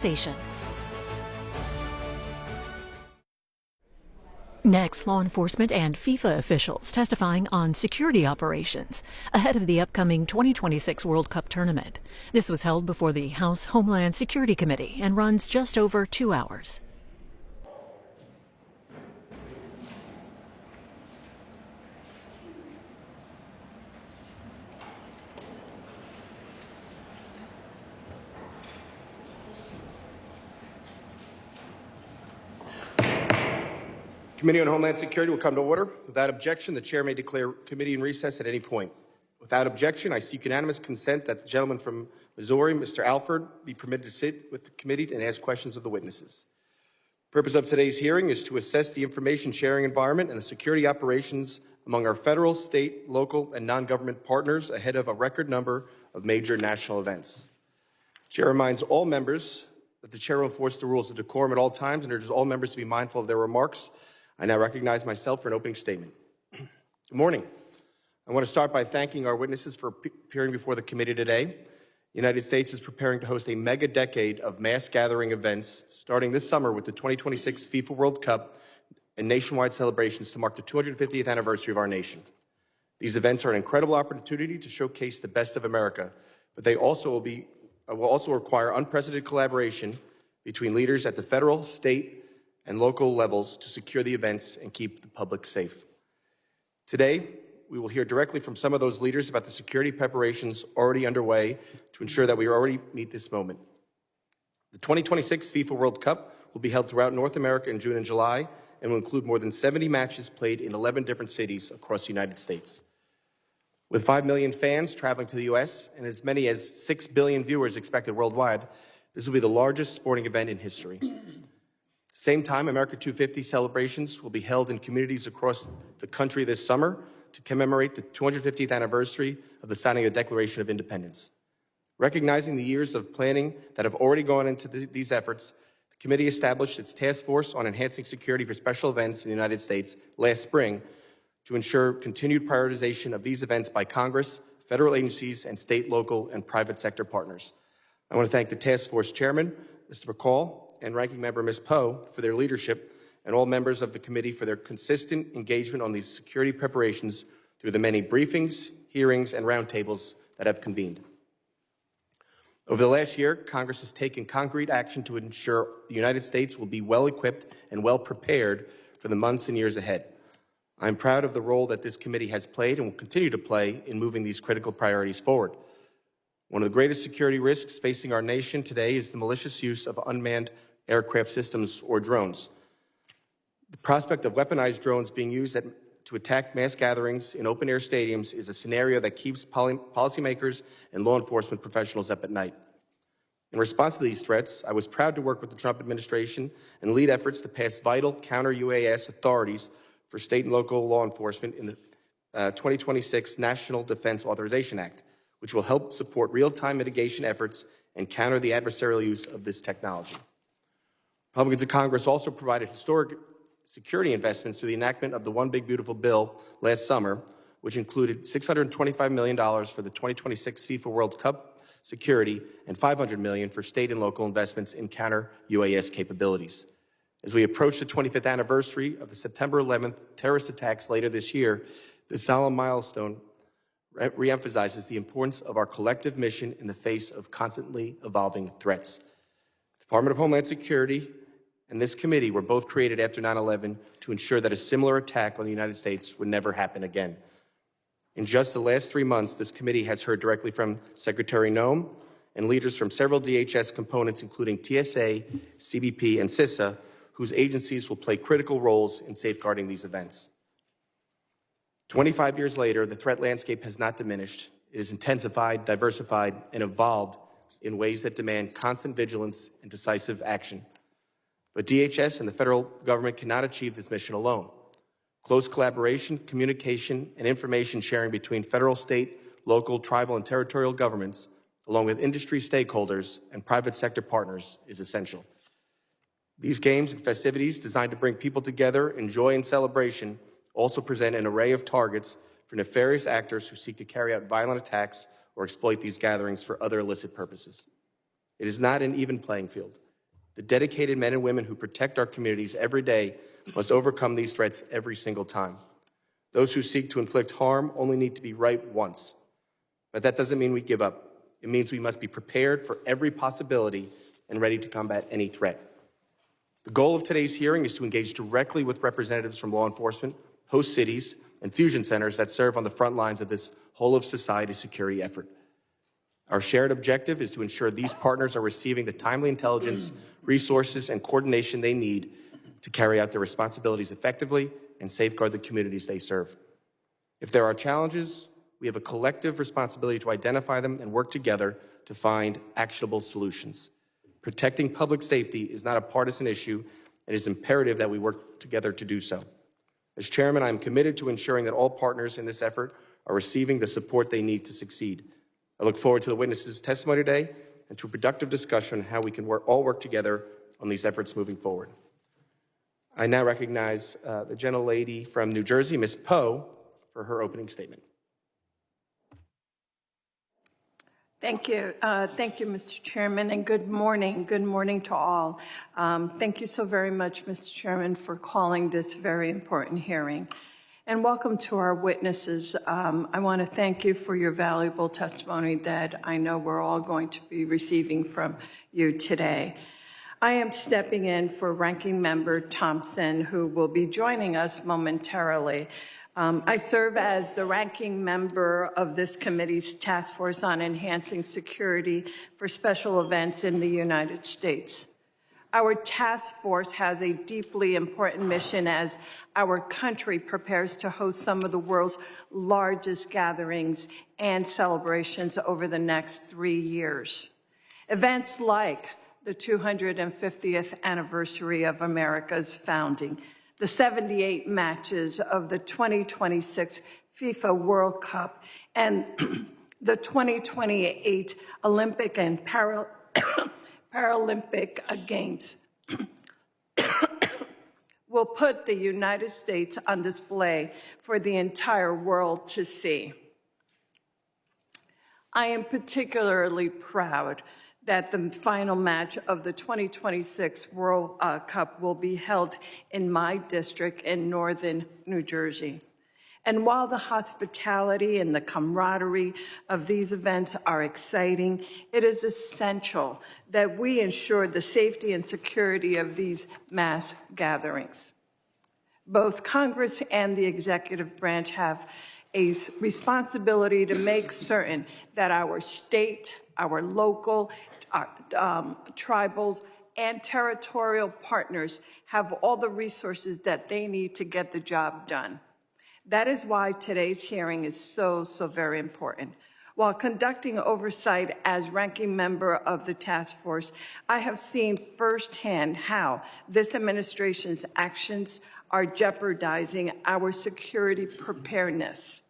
taxation. Next, law enforcement and FIFA officials testifying on security operations ahead of the upcoming 2026 World Cup tournament. This was held before the House Homeland Security Committee and runs just over 2 hours. Committee on Homeland Security will come to order. Without objection, the chair may declare committee in recess at any point. Without objection, I seek unanimous consent that the gentleman from Missouri, Mr. Alford, be permitted to sit with the committee and ask questions of the witnesses. The purpose of today's hearing is to assess the information sharing environment and the security operations among our federal, state, local, and non-government partners ahead of a record number of major national events. The chair reminds all members that the chair will enforce the rules of decorum at all times and urges all members to be mindful of their remarks. I now recognize myself for an opening statement. Good morning. I want to start by thanking our witnesses for appearing before the committee today. The United States is preparing to host a mega decade of mass gathering events, starting this summer with the 2026 FIFA World Cup and nationwide celebrations to mark the 250th anniversary of our nation. These events are an incredible opportunity to showcase the best of America, but they also will also require unprecedented collaboration between leaders at the federal, state, and local levels to secure the events and keep the public safe. Today, we will hear directly from some of those leaders about the security preparations already underway to ensure that we already meet this moment. The 2026 FIFA World Cup will be held throughout North America in June and July and will include more than 70 matches played in 11 different cities across the United States. With 5 million fans traveling to the U.S. and as many as 6 billion viewers expected worldwide, this will be the largest sporting event in history. Same time, America 250 celebrations will be held in communities across the country this summer to commemorate the 250th anniversary of the signing of the Declaration of Independence. Recognizing the years of planning that have already gone into these efforts, the committee established its task force on enhancing security for special events in the United States last spring to ensure continued prioritization of these events by Congress, federal agencies, and state, local, and private sector partners. I want to thank the task force chairman, Mr. McCall, and Ranking Member Ms. Poe for their leadership, and all members of the committee for their consistent engagement on these security preparations through the many briefings, hearings, and roundtables that have convened. Over the last year, Congress has taken concrete action to ensure the United States will be well-equipped and well-prepared for the months and years ahead. I'm proud of the role that this committee has played and will continue to play in moving these critical priorities forward. One of the greatest security risks facing our nation today is the malicious use of unmanned aircraft systems or drones. The prospect of weaponized drones being used to attack mass gatherings in open-air stadiums is a scenario that keeps policymakers and law enforcement professionals up at night. In response to these threats, I was proud to work with the Trump administration and lead efforts to pass vital counter-UAS authorities for state and local law enforcement in the 2026 National Defense Authorization Act, which will help support real-time mitigation efforts and counter the adversarial use of this technology. Republicans in Congress also provided historic security investments through the enactment of the One Big Beautiful Bill last summer, which included $625 million for the 2026 FIFA World Cup security and $500 million for state and local investments in counter-UAS capabilities. As we approach the 25th anniversary of the September 11th terrorist attacks later this year, this solemn milestone reemphasizes the importance of our collective mission in the face of constantly evolving threats. The Department of Homeland Security and this committee were both created after 9/11 to ensure that a similar attack on the United States would never happen again. In just the last 3 months, this committee has heard directly from Secretary Noem and leaders from several DHS components, including TSA, CBP, and CISA, whose agencies will play critical roles in safeguarding these events. 25 years later, the threat landscape has not diminished. It has intensified, diversified, and evolved in ways that demand constant vigilance and decisive action. But DHS and the federal government cannot achieve this mission alone. Close collaboration, communication, and information sharing between federal, state, local, tribal, and territorial governments, along with industry stakeholders and private sector partners, is essential. These games and festivities designed to bring people together in joy and celebration also present an array of targets for nefarious actors who seek to carry out violent attacks or exploit these gatherings for other illicit purposes. It is not an even playing field. The dedicated men and women who protect our communities every day must overcome these threats every single time. Those who seek to inflict harm only need to be right once. But that doesn't mean we give up. It means we must be prepared for every possibility and ready to combat any threat. The goal of today's hearing is to engage directly with representatives from law enforcement, host cities, and fusion centers that serve on the front lines of this whole-of-society security effort. Our shared objective is to ensure these partners are receiving the timely intelligence, resources, and coordination they need to carry out their responsibilities effectively and safeguard the communities they serve. If there are challenges, we have a collective responsibility to identify them and work together to find actionable solutions. Protecting public safety is not a partisan issue, and it is imperative that we work together to do so. As chairman, I am committed to ensuring that all partners in this effort are receiving the support they need to succeed. I look forward to the witnesses' testimony today and to a productive discussion on how we can all work together on these efforts moving forward. I now recognize the gentlelady from New Jersey, Ms. Poe, for her opening statement. Thank you. Thank you, Mr. Chairman, and good morning. Good morning to all. Thank you so very much, Mr. Chairman, for calling this very important hearing. And welcome to our witnesses. I want to thank you for your valuable testimony that I know we're all going to be receiving from you today. I am stepping in for Ranking Member Thompson, who will be joining us momentarily. I serve as the ranking member of this committee's task force on enhancing security for special events in the United States. Our task force has a deeply important mission as our country prepares to host some of the world's largest gatherings and celebrations over the next 3 years. Events like the 250th anniversary of America's founding, the 78 matches of the 2026 FIFA World Cup, and the 2028 Olympic and Paralympic Games will put the United States on display for the entire world to see. I am particularly proud that the final match of the 2026 World Cup will be held in my district in northern New Jersey. And while the hospitality and the camaraderie of these events are exciting, it is essential that we ensure the safety and security of these mass gatherings. Both Congress and the executive branch have a responsibility to make certain that our state, our local, tribal, and territorial partners have all the resources that they need to get the job done. That is why today's hearing is so very important. While conducting oversight as ranking member of the task force, I have seen firsthand how this administration's actions are jeopardizing our security preparedness.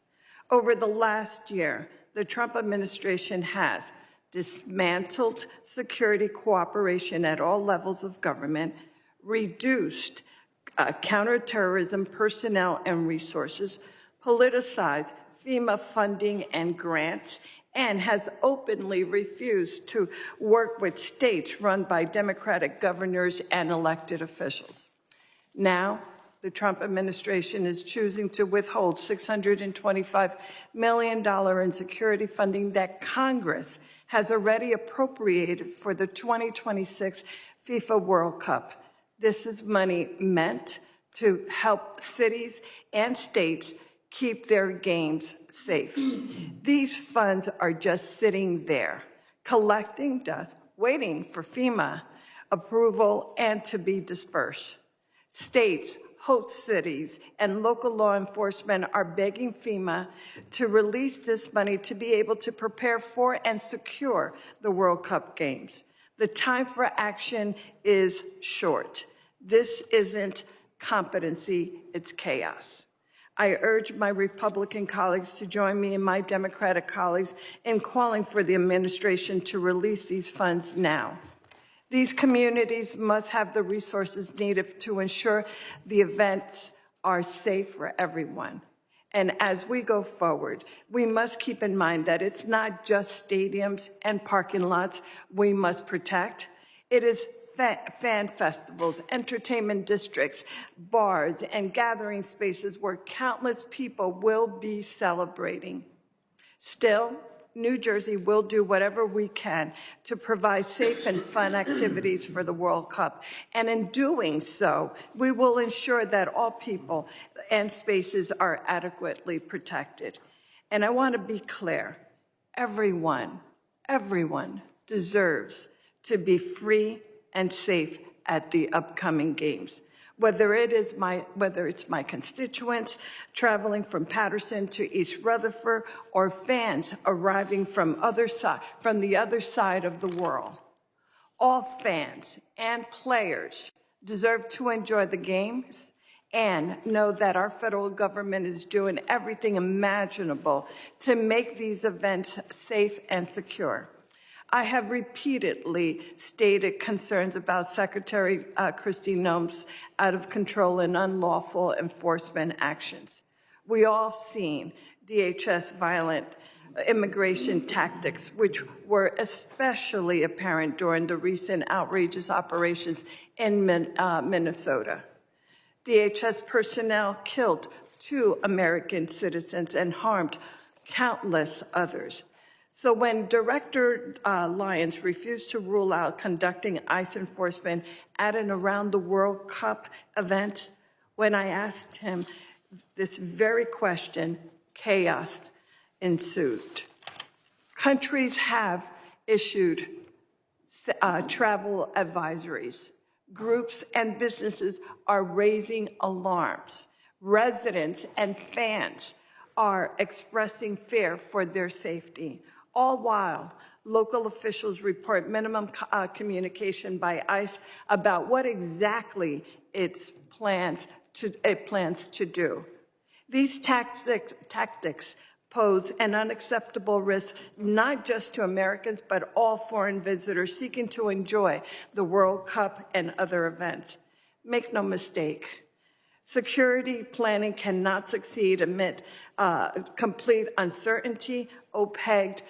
Over the last year, the Trump administration has dismantled security cooperation at all levels of government, reduced counterterrorism personnel and resources, politicized FEMA funding and grants, and has openly refused to work with states run by Democratic governors and elected officials. Now, the Trump administration is choosing to withhold $625 million in security funding that Congress has already appropriated for the 2026 FIFA World Cup. This is money meant to help cities and states keep their games safe. These funds are just sitting there, collecting dust, waiting for FEMA approval and to be dispersed. States, host cities, and local law enforcement are begging FEMA to release this money to be able to prepare for and secure the World Cup Games. The time for action is short. This isn't competency, it's chaos. I urge my Republican colleagues to join me and my Democratic colleagues in calling for the administration to release these funds now. These communities must have the resources needed to ensure the events are safe for everyone. And as we go forward, we must keep in mind that it's not just stadiums and parking lots we must protect. It is fan festivals, entertainment districts, bars, and gathering spaces where countless people will be celebrating. Still, New Jersey will do whatever we can to provide safe and fun activities for the World Cup. And in doing so, we will ensure that all people and spaces are adequately protected. And I want to be clear, everyone deserves to be free and safe at the upcoming games. Whether it's my constituents traveling from Paterson to East Rutherford or fans arriving from the other side of the world. All fans and players deserve to enjoy the games and know that our federal government is doing everything imaginable to make these events safe and secure. I have repeatedly stated concerns about Secretary Kristi Noem's out-of-control and unlawful enforcement actions. We all seen DHS violent immigration tactics, which were especially apparent during the recent outrageous operations in Minnesota. DHS personnel killed 2 American citizens and harmed countless others. So when Director Lyons refused to rule out conducting ICE enforcement at and around the World Cup event, when I asked him this very question, chaos ensued. Countries have issued travel advisories. Groups and businesses are raising alarms. Residents and fans are expressing fear for their safety. All while local officials report minimum communication by ICE about what exactly it plans to do. These tactics pose an unacceptable risk not just to Americans, but all foreign visitors seeking to enjoy the World Cup and other events. Make no mistake, security planning cannot succeed amid complete uncertainty, opaque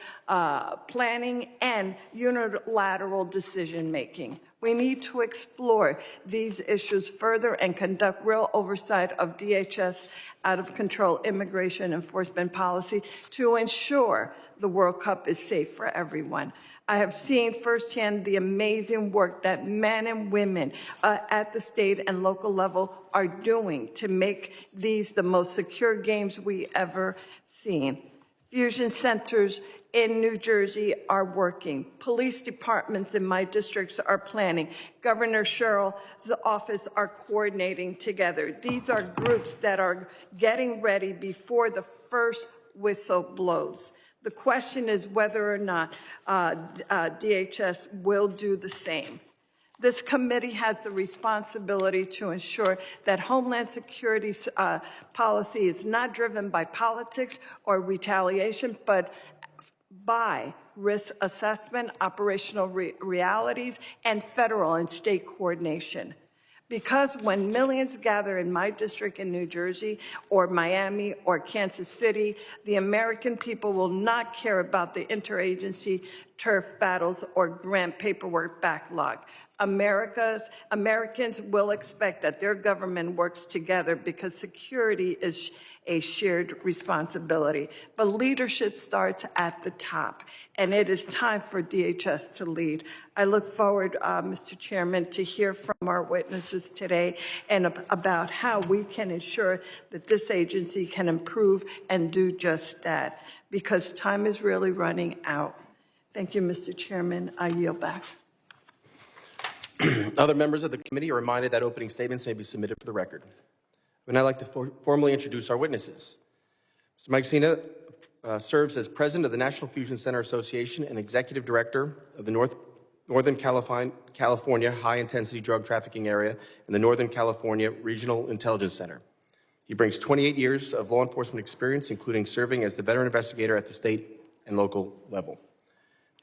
planning, and unilateral decision-making. We need to explore these issues further and conduct real oversight of DHS out-of-control immigration enforcement policy to ensure the World Cup is safe for everyone. I have seen firsthand the amazing work that men and women at the state and local level are doing to make these the most secure games we ever seen. Fusion centers in New Jersey are working. Police departments in my districts are planning. Governor Sherrill's office are coordinating together. These are groups that are getting ready before the first whistle blows. The question is whether or not DHS will do the same. This committee has the responsibility to ensure that Homeland Security's policy is not driven by politics or retaliation, but by risk assessment, operational realities, and federal and state coordination. Because when millions gather in my district in New Jersey or Miami or Kansas City, the American people will not care about the interagency turf battles or grant paperwork backlog. Americans will expect that their government works together because security is a shared responsibility. But leadership starts at the top, and it is time for DHS to lead. I look forward, Mr. Chairman, to hear from our witnesses today and about how we can ensure that this agency can improve and do just that, because time is really running out. Thank you, Mr. Chairman. I yield back. Other members of the committee are reminded that opening statements may be submitted for the record. I would now like to formally introduce our witnesses. Mr. Mike Sina serves as president of the National Fusion Center Association and executive director of the Northern California High-Intensity Drug Trafficking Area and the Northern California Regional Intelligence Center. He brings 28 years of law enforcement experience, including serving as the veteran investigator at the state and local level.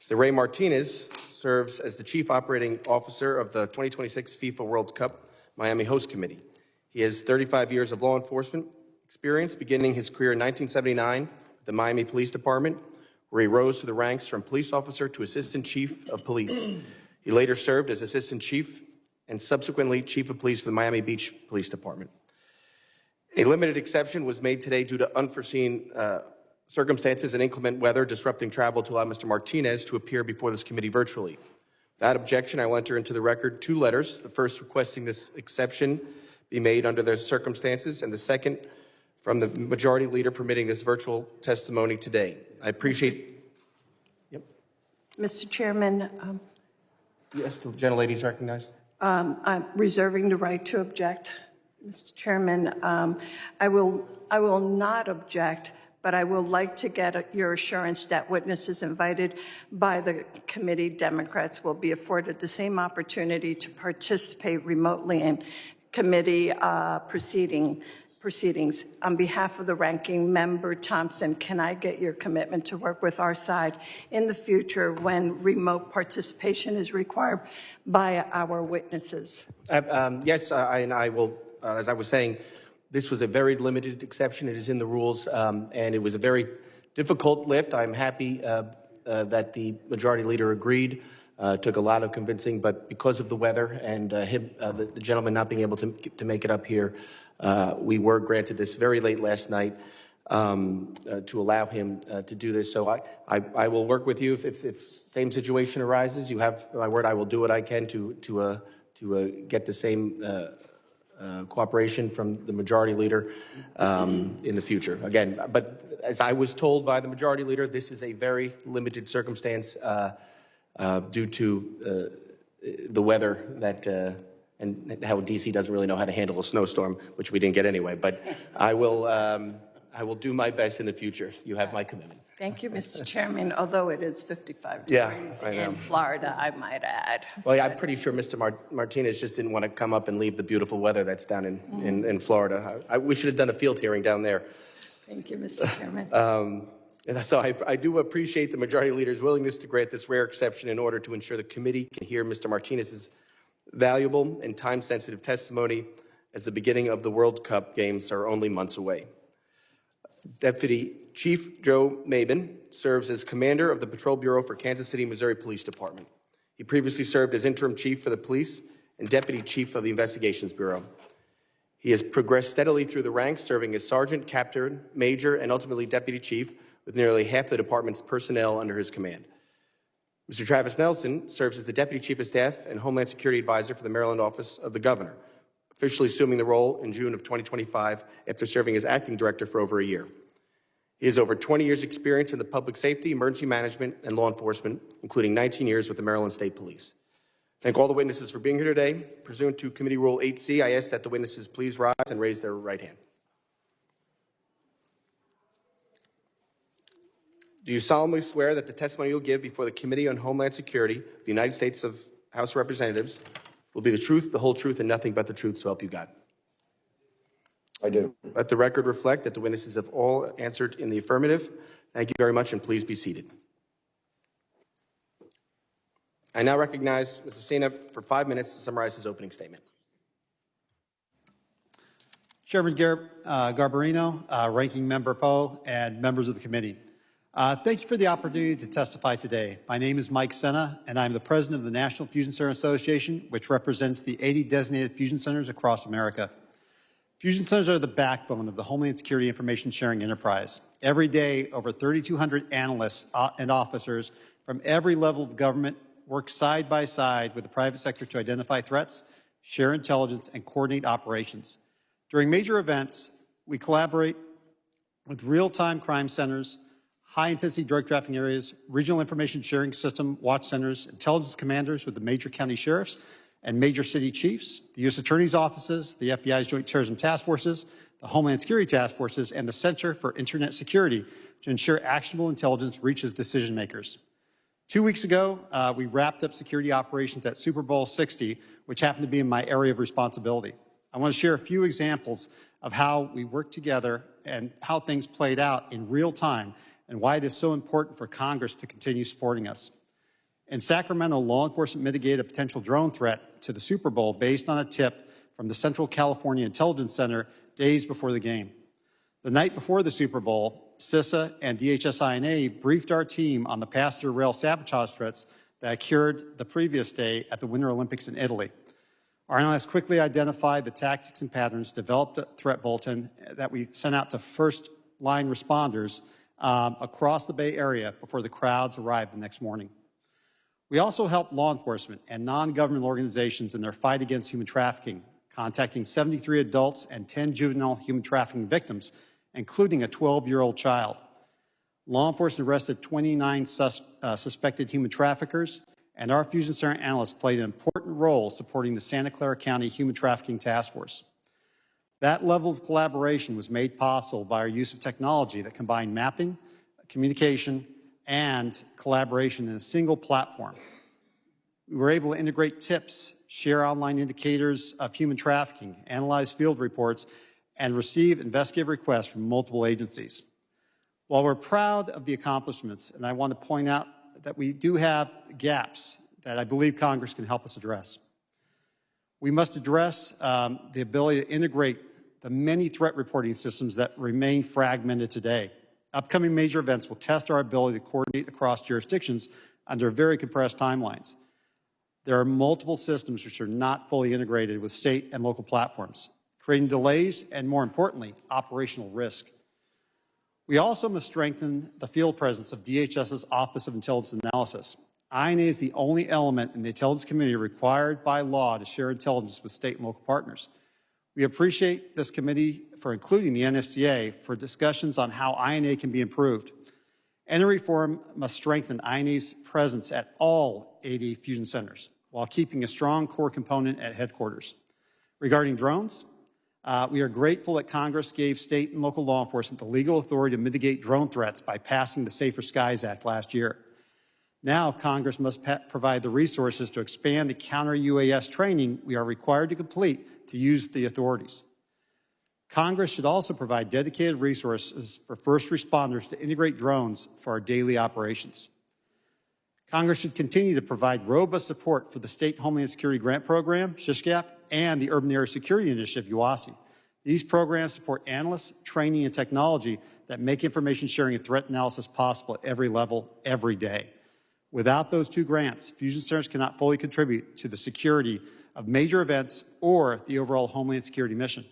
Mr. Ray Martinez serves as the chief operating officer of the 2026 FIFA World Cup Miami Host Committee. He has 35 years of law enforcement experience, beginning his career in 1979 at the Miami Police Department, where he rose to the ranks from police officer to assistant chief of police. He later served as Assistant Chief and subsequently Chief of Police for the Miami Beach Police Department. A limited exception was made today due to unforeseen circumstances and inclement weather disrupting travel to allow Mr. Martinez to appear before this committee virtually. Without objection, I will enter into the record 2 letters, the first requesting this exception be made under the circumstances, and the second from the Majority Leader permitting this virtual testimony today. I appreciate... Yep. Mr. Chairman, yes, the gentlelady is recognized. I'm reserving the right to object. Mr. Chairman, I will not object, but I will like to get your assurance that witnesses invited by the committee, Democrats, will be afforded the same opportunity to participate remotely in committee proceedings. On behalf of the ranking member Thompson, can I get your commitment to work with our side in the future when remote participation is required by our witnesses? Yes, and I will, as I was saying, this was a very limited exception. It is in the rules, and it was a very difficult lift. I'm happy that the Majority Leader agreed. Took a lot of convincing, but because of the weather and the gentleman not being able to make it up here, we were granted this very late last night to allow him to do this. So I will work with you if same situation arises. You have my word. I will do what I can to get the same cooperation from the Majority Leader in the future. Again, but as I was told by the Majority Leader, this is a very limited circumstance due to the weather and how DC doesn't really know how to handle a snowstorm, which we didn't get anyway. But I will do my best in the future. You have my commitment. Thank you, Mr. Chairman, although it is 55 Yeah, degrees I know. in Florida, I might add. Well, yeah, I'm pretty sure Mr. Martinez just didn't want to come up and leave the beautiful weather that's down in Florida. We should have done a field hearing down there. Thank you, Mr. Chairman. And so I do appreciate the Majority Leader's willingness to grant this rare exception in order to ensure the committee can hear Mr. Martinez's valuable and time-sensitive testimony as the beginning of the World Cup games are only months away. Deputy Chief Joe Mabin serves as commander of the Patrol Bureau for Kansas City, Missouri Police Department. He previously served as interim chief for the police and deputy chief of the Investigations Bureau. He has progressed steadily through the ranks, serving as sergeant, captain, major, and ultimately deputy chief, with nearly half the department's personnel under his command. Mr. Travis Nelson serves as the Deputy Chief of Staff and Homeland Security Advisor for the Maryland Office of the Governor, officially assuming the role in June of 2025 after serving as acting director for over a year. He has over 20 years' experience in the public safety, emergency management, and law enforcement, including 19 years with the Maryland State Police. Thank all the witnesses for being here today. Pursuant to Committee Rule 8C, I ask that the witnesses please rise and raise their right hand. Do you solemnly swear that the testimony you'll give before the Committee on Homeland Security of the United States of House of Representatives will be the truth, the whole truth, and nothing but the truth, so help you God? I do. Let the record reflect that the witnesses have all answered in the affirmative. Thank you very much, and please be seated. I now recognize Mr. Sena for 5 minutes to summarize his opening statement. Chairman Garbarino, Ranking Member Poe, and members of the committee. Thank you for the opportunity to testify today. My name is Mike Sena, and I'm the president of the National Fusion Center Association, which represents the 80 designated fusion centers across America. Fusion centers are the backbone of the Homeland Security Information Sharing Enterprise. Every day, over 3,200 analysts and officers from every level of government work side by side with the private sector to identify threats, share intelligence, and coordinate operations. During major events, we collaborate with real-time crime centers, high-intensity drug trafficking areas, regional information sharing system watch centers, intelligence commanders with the major county sheriffs and major city chiefs, the U.S. Attorney's offices, the FBI's Joint Terrorism Task Forces, the Homeland Security Task Forces, and the Center for Internet Security to ensure actionable intelligence reaches decision makers. 2 weeks ago, we wrapped up security operations at Super Bowl 60, which happened to be in my area of responsibility. I want to share a few examples of how we worked together and how things played out in real time and why it is so important for Congress to continue supporting us. In Sacramento, law enforcement mitigated a potential drone threat to the Super Bowl based on a tip from the Central California Intelligence Center days before the game. The night before the Super Bowl, CISA and DHS-INA briefed our team on the passenger rail sabotage threats that occurred the previous day at the Winter Olympics in Italy. Our analysts quickly identified the tactics and patterns, developed a threat bulletin that we sent out to first-line responders across the Bay Area before the crowds arrived the next morning. We also helped law enforcement and non-governmental organizations in their fight against human trafficking, contacting 73 adults and 10 juvenile human trafficking victims, including a 12-year-old child. Law enforcement arrested 29 suspected human traffickers, and our Fusion Center analysts played an important role supporting the Santa Clara County Human Trafficking Task Force. That level of collaboration was made possible by our use of technology that combined mapping, communication, and collaboration in a single platform. We were able to integrate tips, share online indicators of human trafficking, analyze field reports, and receive investigative requests from multiple agencies. While we're proud of the accomplishments, and I want to point out that we do have gaps that I believe Congress can help us address. We must address the ability to integrate the many threat reporting systems that remain fragmented today. Upcoming major events will test our ability to coordinate across jurisdictions under very compressed timelines. There are multiple systems which are not fully integrated with state and local platforms, creating delays and, more importantly, operational risk. We also must strengthen the field presence of DHS's Office of Intelligence Analysis. INA is the only element in the intelligence community required by law to share intelligence with state and local partners. We appreciate this committee for including the NFCA for discussions on how INA can be improved. Any reform must strengthen INA's presence at all 80 fusion centers while keeping a strong core component at headquarters. Regarding drones, we are grateful that Congress gave state and local law enforcement the legal authority to mitigate drone threats by passing the Safer Skies Act last year. Now, Congress must provide the resources to expand the counter-UAS training we are required to complete to use the authorities. Congress should also provide dedicated resources for first responders to integrate drones for our daily operations. Congress should continue to provide robust support for the State Homeland Security Grant Program, SHISHGAP, and the Urban Area Security Initiative, UASI. These programs support analysts, training, and technology that make information sharing and threat analysis possible at every level, every day. Without those two grants, fusion centers cannot fully contribute to the security of major events or the overall Homeland Security mission.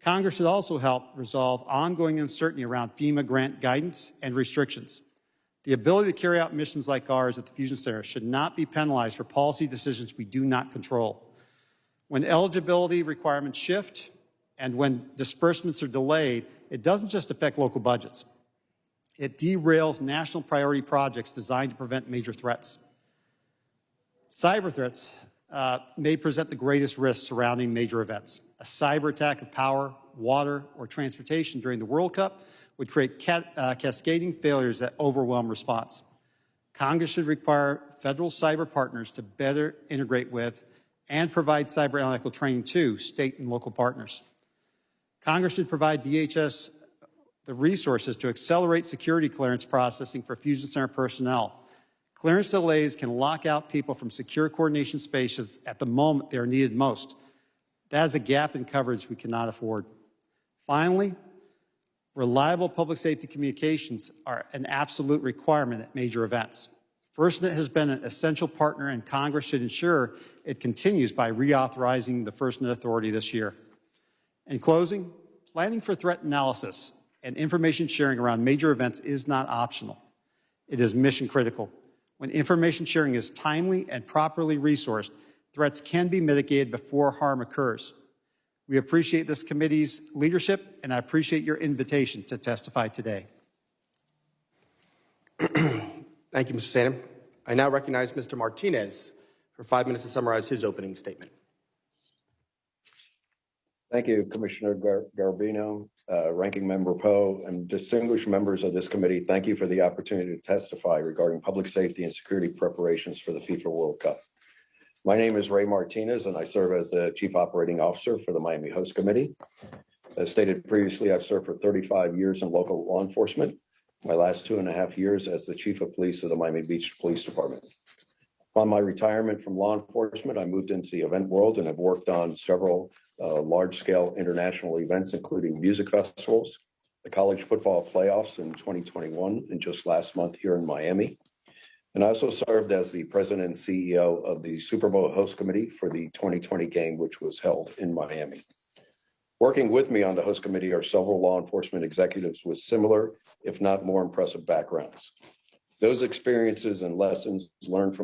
Congress should also help resolve ongoing uncertainty around FEMA grant guidance and restrictions. The ability to carry out missions like ours at the Fusion Center should not be penalized for policy decisions we do not control. When eligibility requirements shift and when disbursements are delayed, it doesn't just affect local budgets. It derails national priority projects designed to prevent major threats. Cyber threats may present the greatest risks surrounding major events. A cyber attack of power, water, or transportation during the World Cup would create cascading failures that overwhelm response. Congress should require federal cyber partners to better integrate with and provide cyber analytical training to state and local partners. Congress should provide DHS the resources to accelerate security clearance processing for Fusion Center personnel. Clearance delays can lock out people from secure coordination spaces at the moment they are needed most. That is a gap in coverage we cannot afford. Finally, reliable public safety communications are an absolute requirement at major events. FirstNet has been an essential partner, and Congress should ensure it continues by reauthorizing the FirstNet authority this year. In closing, planning for threat analysis and information sharing around major events is not optional. It is mission critical. When information sharing is timely and properly resourced, threats can be mitigated before harm occurs. We appreciate this committee's leadership, and I appreciate your invitation to testify today. Thank you, Mr. Sansom. I now recognize Mr. Martinez for 5 minutes to summarize his opening statement. Thank you, Commissioner Garbino, Ranking Member Poe, and distinguished members of this committee. Thank you for the opportunity to testify regarding public safety and security preparations for the FIFA World Cup. My name is Ray Martinez, and I serve as the Chief Operating Officer for the Miami Host Committee. As stated previously, I've served for 35 years in local law enforcement, my last 2.5 years as the Chief of Police of the Miami Beach Police Department. Upon my retirement from law enforcement, I moved into the event world and have worked on several large-scale international events, including music festivals, the college football playoffs in 2021, and just last month here in Miami, And I also served as the president and CEO of the Super Bowl host committee for the 2020 game, which was held in Miami. Working with me on the host committee are several law enforcement executives with similar, if not more impressive backgrounds. Those experiences and lessons learned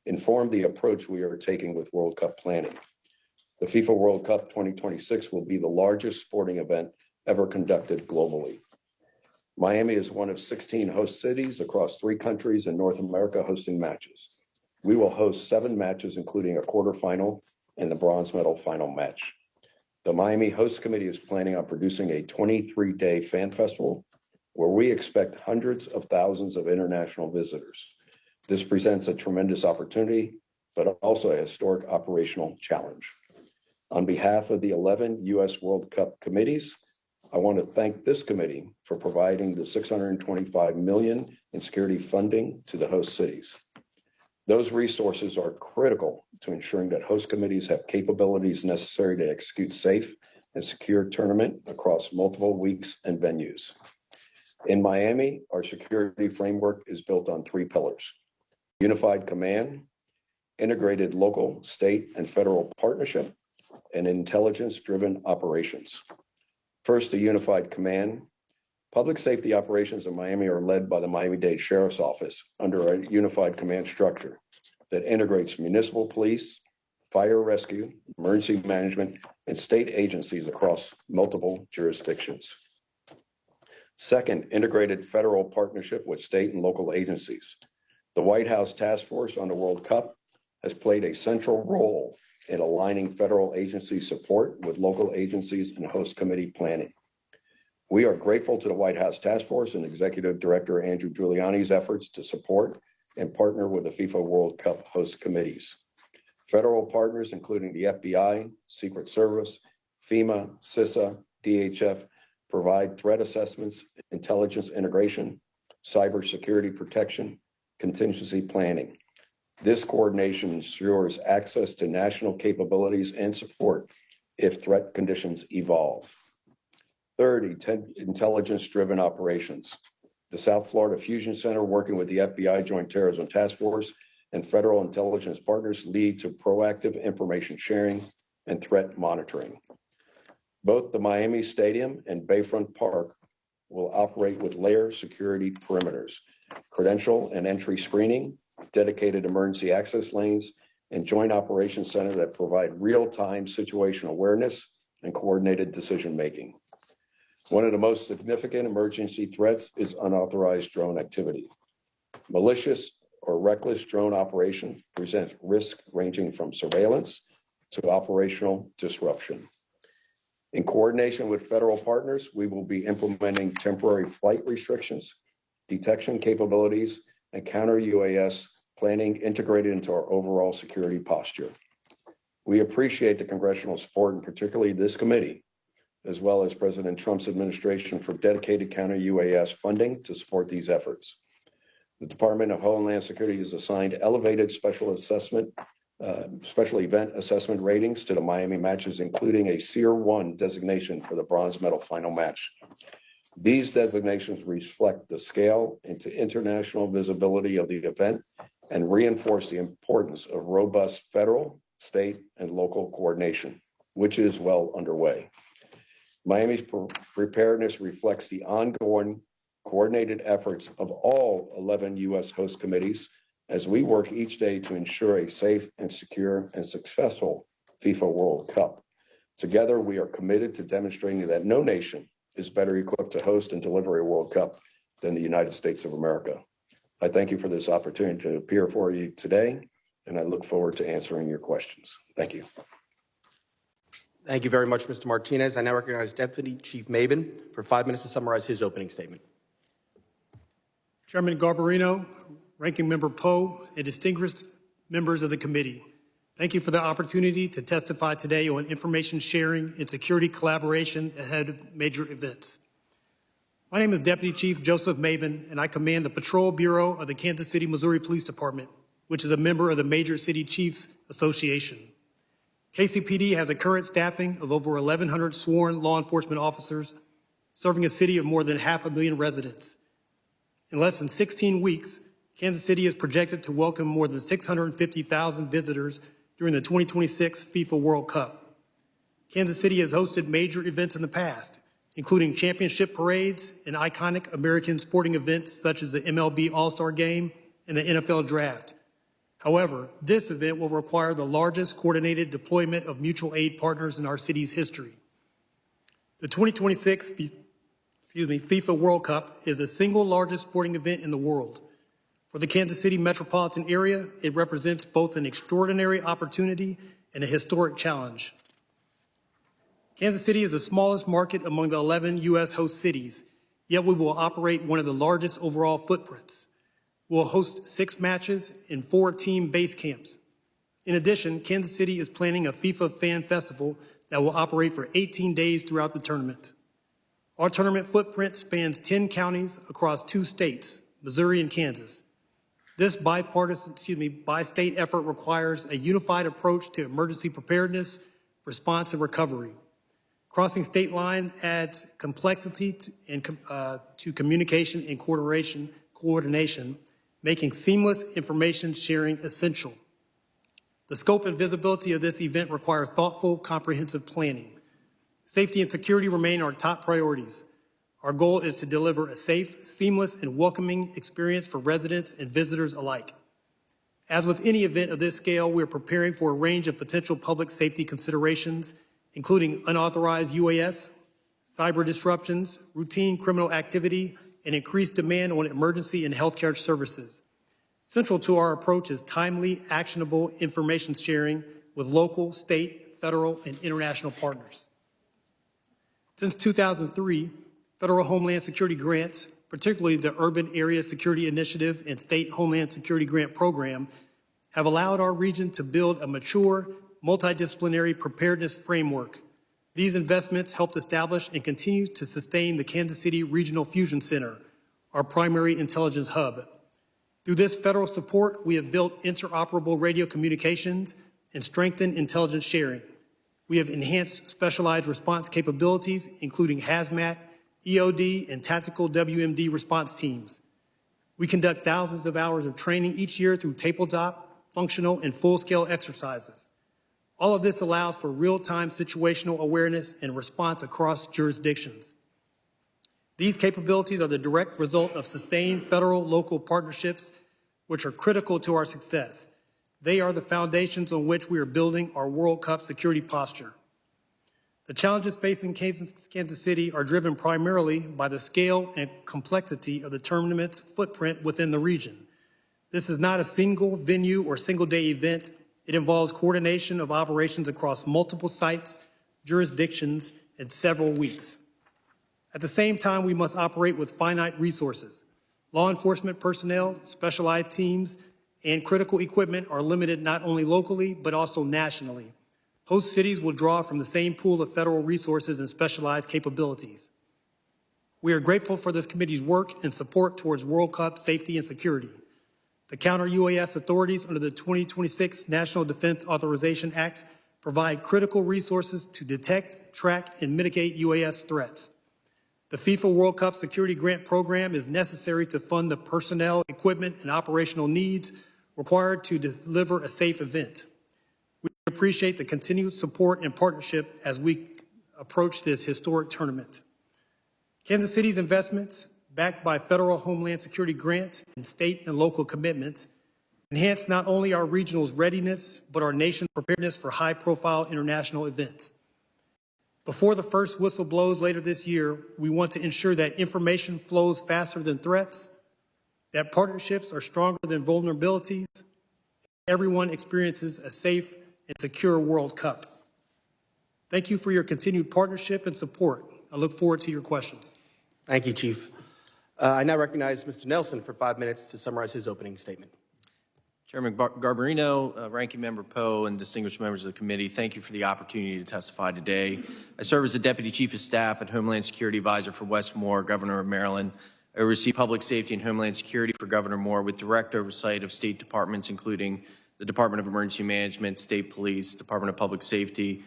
inform the approach we are taking with World Cup planning. The FIFA World Cup 2026 will be the largest sporting event ever conducted globally. Miami is one of 16 host cities across 3 countries in North America hosting matches. We will host 7 matches, including a quarterfinal and the bronze medal final match. The Miami Host Committee is planning on producing a 23-day fan festival where we expect hundreds of thousands of international visitors. This presents a tremendous opportunity, but also a historic operational challenge. On behalf of the 11 U.S. World Cup committees, I want to thank this committee for providing the $625 million in security funding to the host cities. Those resources are critical to ensuring that host committees have capabilities necessary to execute safe and secure tournament across multiple weeks and venues. In Miami, our security framework is built on 3 pillars: unified command, integrated local, state, and federal partnership, and intelligence-driven operations. First, the unified command. Public safety operations in Miami are led by the Miami-Dade Sheriff's Office under a unified command structure that integrates municipal police, fire rescue, emergency management, and state agencies across multiple jurisdictions. Second, integrated federal partnership with state and local agencies. The White House Task Force on the World Cup has played a central role in aligning federal agency support with local agencies and host committee planning. We are grateful to the White House Task Force and Executive Director Andrew Giuliani's efforts to support and partner with the FIFA World Cup host committees. Federal partners, including the FBI, Secret Service, FEMA, CISA, DHF, provide threat assessments, intelligence integration, cybersecurity protection, contingency planning. This coordination ensures access to national capabilities and support if threat conditions evolve. Third, intelligence-driven operations. The South Florida Fusion Center, working with the FBI Joint Terrorism Task Force and federal intelligence partners, lead to proactive information sharing and threat monitoring. Both the Miami Stadium and Bayfront Park will operate with layer security perimeters, credential and entry screening, dedicated emergency access lanes, and joint operations center that provide real-time situational awareness and coordinated decision-making. One of the most significant emergency threats is unauthorized drone activity. Malicious or reckless drone operation presents risk ranging from surveillance to operational disruption. In coordination with federal partners, we will be implementing temporary flight restrictions, detection capabilities, and counter-UAS planning integrated into our overall security posture. We appreciate the congressional support, and particularly this committee, as well as President Trump's administration, for dedicated counter-UAS funding to support these efforts. The Department of Homeland Security has assigned elevated special event assessment ratings to the Miami matches, including a Tier 1 designation for the bronze medal final match. These designations reflect the scale and international visibility of the event and reinforce the importance of robust federal, state, and local coordination, which is well underway. Miami's preparedness reflects the ongoing coordinated efforts of all 11 U.S. host committees as we work each day to ensure a safe and secure and successful FIFA World Cup. Together, we are committed to demonstrating that no nation is better equipped to host and deliver a World Cup than the United States of America. I thank you for this opportunity to appear for you today, and I look forward to answering your questions. Thank you. Thank you very much, Mr. Martinez. I now recognize Deputy Chief Mabin for 5 minutes to summarize his opening statement. Chairman Garbarino, Ranking Member Poe, and distinguished members of the committee, thank you for the opportunity to testify today on information sharing and security collaboration ahead of major events. My name is Deputy Chief Joseph Mabin, and I command the Patrol Bureau of the Kansas City, Missouri Police Department, which is a member of the Major City Chiefs Association. KCPD has a current staffing of over 1,100 sworn law enforcement officers, serving a city of more than 500,000 residents. In less than 16 weeks, Kansas City is projected to welcome more than 650,000 visitors during the 2026 FIFA World Cup. Kansas City has hosted major events in the past, including championship parades and iconic American sporting events such as the MLB All-Star Game and the NFL Draft. However, this event will require the largest coordinated deployment of mutual aid partners in our city's history. The 2026 FIFA World Cup is the single largest sporting event in the world. For the Kansas City metropolitan area, it represents both an extraordinary opportunity and a historic challenge. Kansas City is the smallest market among the 11 U.S. host cities, yet we will operate one of the largest overall footprints. We'll host 6 matches in 4 team base camps. In addition, Kansas City is planning a FIFA fan festival that will operate for 18 days throughout the tournament. Our tournament footprint spans 10 counties across 2 states, Missouri and Kansas. This bi-state effort requires a unified approach to emergency preparedness, response, and recovery. Crossing state lines adds complexity to communication and coordination, making seamless information sharing essential. The scope and visibility of this event require thoughtful, comprehensive planning. Safety and security remain our top priorities. Our goal is to deliver a safe, seamless, and welcoming experience for residents and visitors alike. As with any event of this scale, we are preparing for a range of potential public safety considerations, including unauthorized UAS, cyber disruptions, routine criminal activity, and increased demand on emergency and healthcare services. Central to our approach is timely, actionable information sharing with local, state, federal, and international partners. Since 2003, federal Homeland Security grants, particularly the Urban Area Security Initiative and State Homeland Security Grant Program, have allowed our region to build a mature, multidisciplinary preparedness framework. These investments helped establish and continue to sustain the Kansas City Regional Fusion Center, our primary intelligence hub. Through this federal support, we have built interoperable radio communications and strengthened intelligence sharing. We have enhanced specialized response capabilities, including hazmat, EOD, and tactical WMD response teams. We conduct thousands of hours of training each year through tabletop, functional, and full-scale exercises. All of this allows for real-time situational awareness and response across jurisdictions. These capabilities are the direct result of sustained federal-local partnerships, which are critical to our success. They are the foundations on which we are building our World Cup security posture. The challenges facing Kansas City are driven primarily by the scale and complexity of the tournament's footprint within the region. This is not a single venue or single-day event. It involves coordination of operations across multiple sites, jurisdictions, and several weeks. At the same time, we must operate with finite resources. Law enforcement personnel, specialized teams, and critical equipment are limited not only locally, but also nationally. Host cities will draw from the same pool of federal resources and specialized capabilities. We are grateful for this committee's work and support towards World Cup safety and security. The counter-UAS authorities under the 2026 National Defense Authorization Act provide critical resources to detect, track, and mitigate UAS threats. The FIFA World Cup Security Grant Program is necessary to fund the personnel, equipment, and operational needs required to deliver a safe event. We appreciate the continued support and partnership as we approach this historic tournament. Kansas City's investments, backed by federal Homeland Security grants and state and local commitments, enhance not only our regional's readiness, but our nation's preparedness for high-profile international events. Before the first whistle blows later this year, we want to ensure that information flows faster than threats, that partnerships are stronger than vulnerabilities, and everyone experiences a safe and secure World Cup. Thank you for your continued partnership and support. I look forward to your questions. Thank you, Chief. I now recognize Mr. Nelson for 5 minutes to summarize his opening statement. Chairman Garbarino, Ranking Member Poe, and distinguished members of the committee, thank you for the opportunity to testify today. I serve as the Deputy Chief of Staff and Homeland Security Advisor for Wes Moore, Governor of Maryland. I oversee public safety and Homeland Security for Governor Moore with direct oversight of state departments, including the Department of Emergency Management, State Police, Department of Public Safety,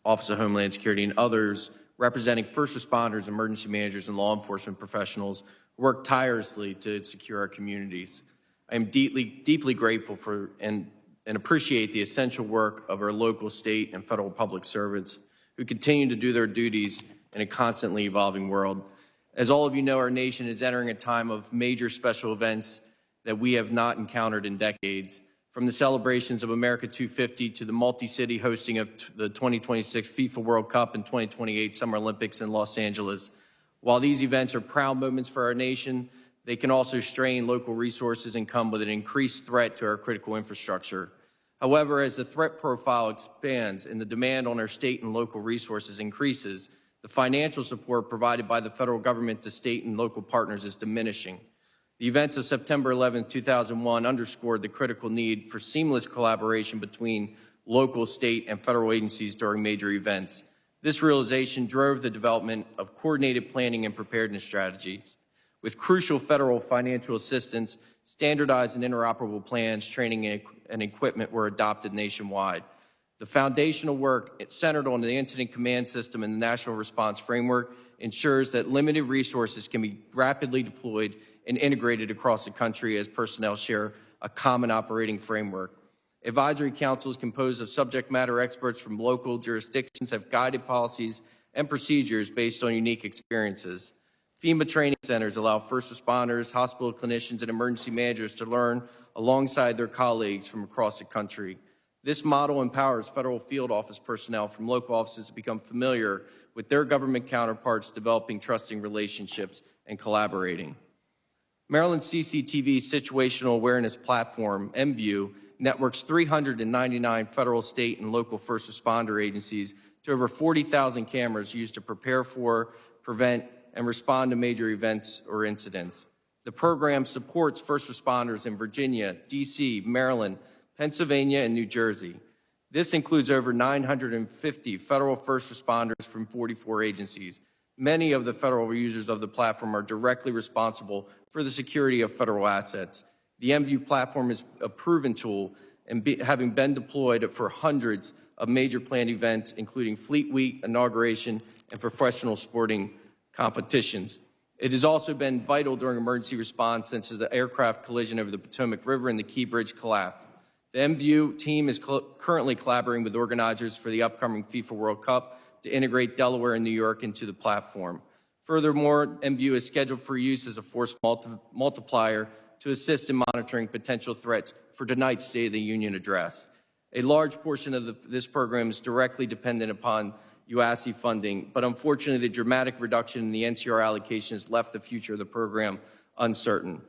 Office of Homeland Security, and others representing first responders, emergency managers, and law enforcement professionals who work tirelessly to secure our communities. I am deeply grateful for and appreciate the essential work of our local, state, and federal public servants who continue to do their duties in a constantly evolving world. As all of you know, our nation is entering a time of major special events that we have not encountered in decades. From the celebrations of America 250 to the multi-city hosting of the 2026 FIFA World Cup and 2028 Summer Olympics in Los Angeles. While these events are proud moments for our nation, they can also strain local resources and come with an increased threat to our critical infrastructure. However, as the threat profile expands and the demand on our state and local resources increases, the financial support provided by the federal government to state and local partners is diminishing. The events of September 11, 2001 underscored the critical need for seamless collaboration between local, state, and federal agencies during major events. This realization drove the development of coordinated planning and preparedness strategies. With crucial federal financial assistance, standardized and interoperable plans, training, and equipment were adopted nationwide. The foundational work centered on the Incident Command System and the National Response Framework ensures that limited resources can be rapidly deployed and integrated across the country as personnel share a common operating framework. Advisory councils composed of subject matter experts from local jurisdictions have guided policies and procedures based on unique experiences. FEMA training centers allow first responders, hospital clinicians, and emergency managers to learn alongside their colleagues from across the country. This model empowers federal field office personnel from local offices to become familiar with their government counterparts, developing trusting relationships and collaborating. Maryland's CCTV Situational Awareness Platform, MView, networks 399 federal, state, and local first responder agencies to over 40,000 cameras used to prepare for, prevent, and respond to major events or incidents. The program supports first responders in Virginia, D.C., Maryland, Pennsylvania, and New Jersey. This includes over 950 federal first responders from 44 agencies. Many of the federal users of the platform are directly responsible for the security of federal assets. The MView platform is a proven tool and having been deployed for hundreds of major planned events, including Fleet Week, inauguration, and professional sporting competitions. It has also been vital during emergency response since the aircraft collision over the Potomac River and the Key Bridge collapsed. The MView team is currently collaborating with organizers for the upcoming FIFA World Cup to integrate Delaware and New York into the platform. Furthermore, MView is scheduled for use as a force multiplier to assist in monitoring potential threats for tonight's State of the Union address. A large portion of this program is directly dependent upon UASC funding, but unfortunately the dramatic reduction in the NCR allocation has left the future of the program uncertain.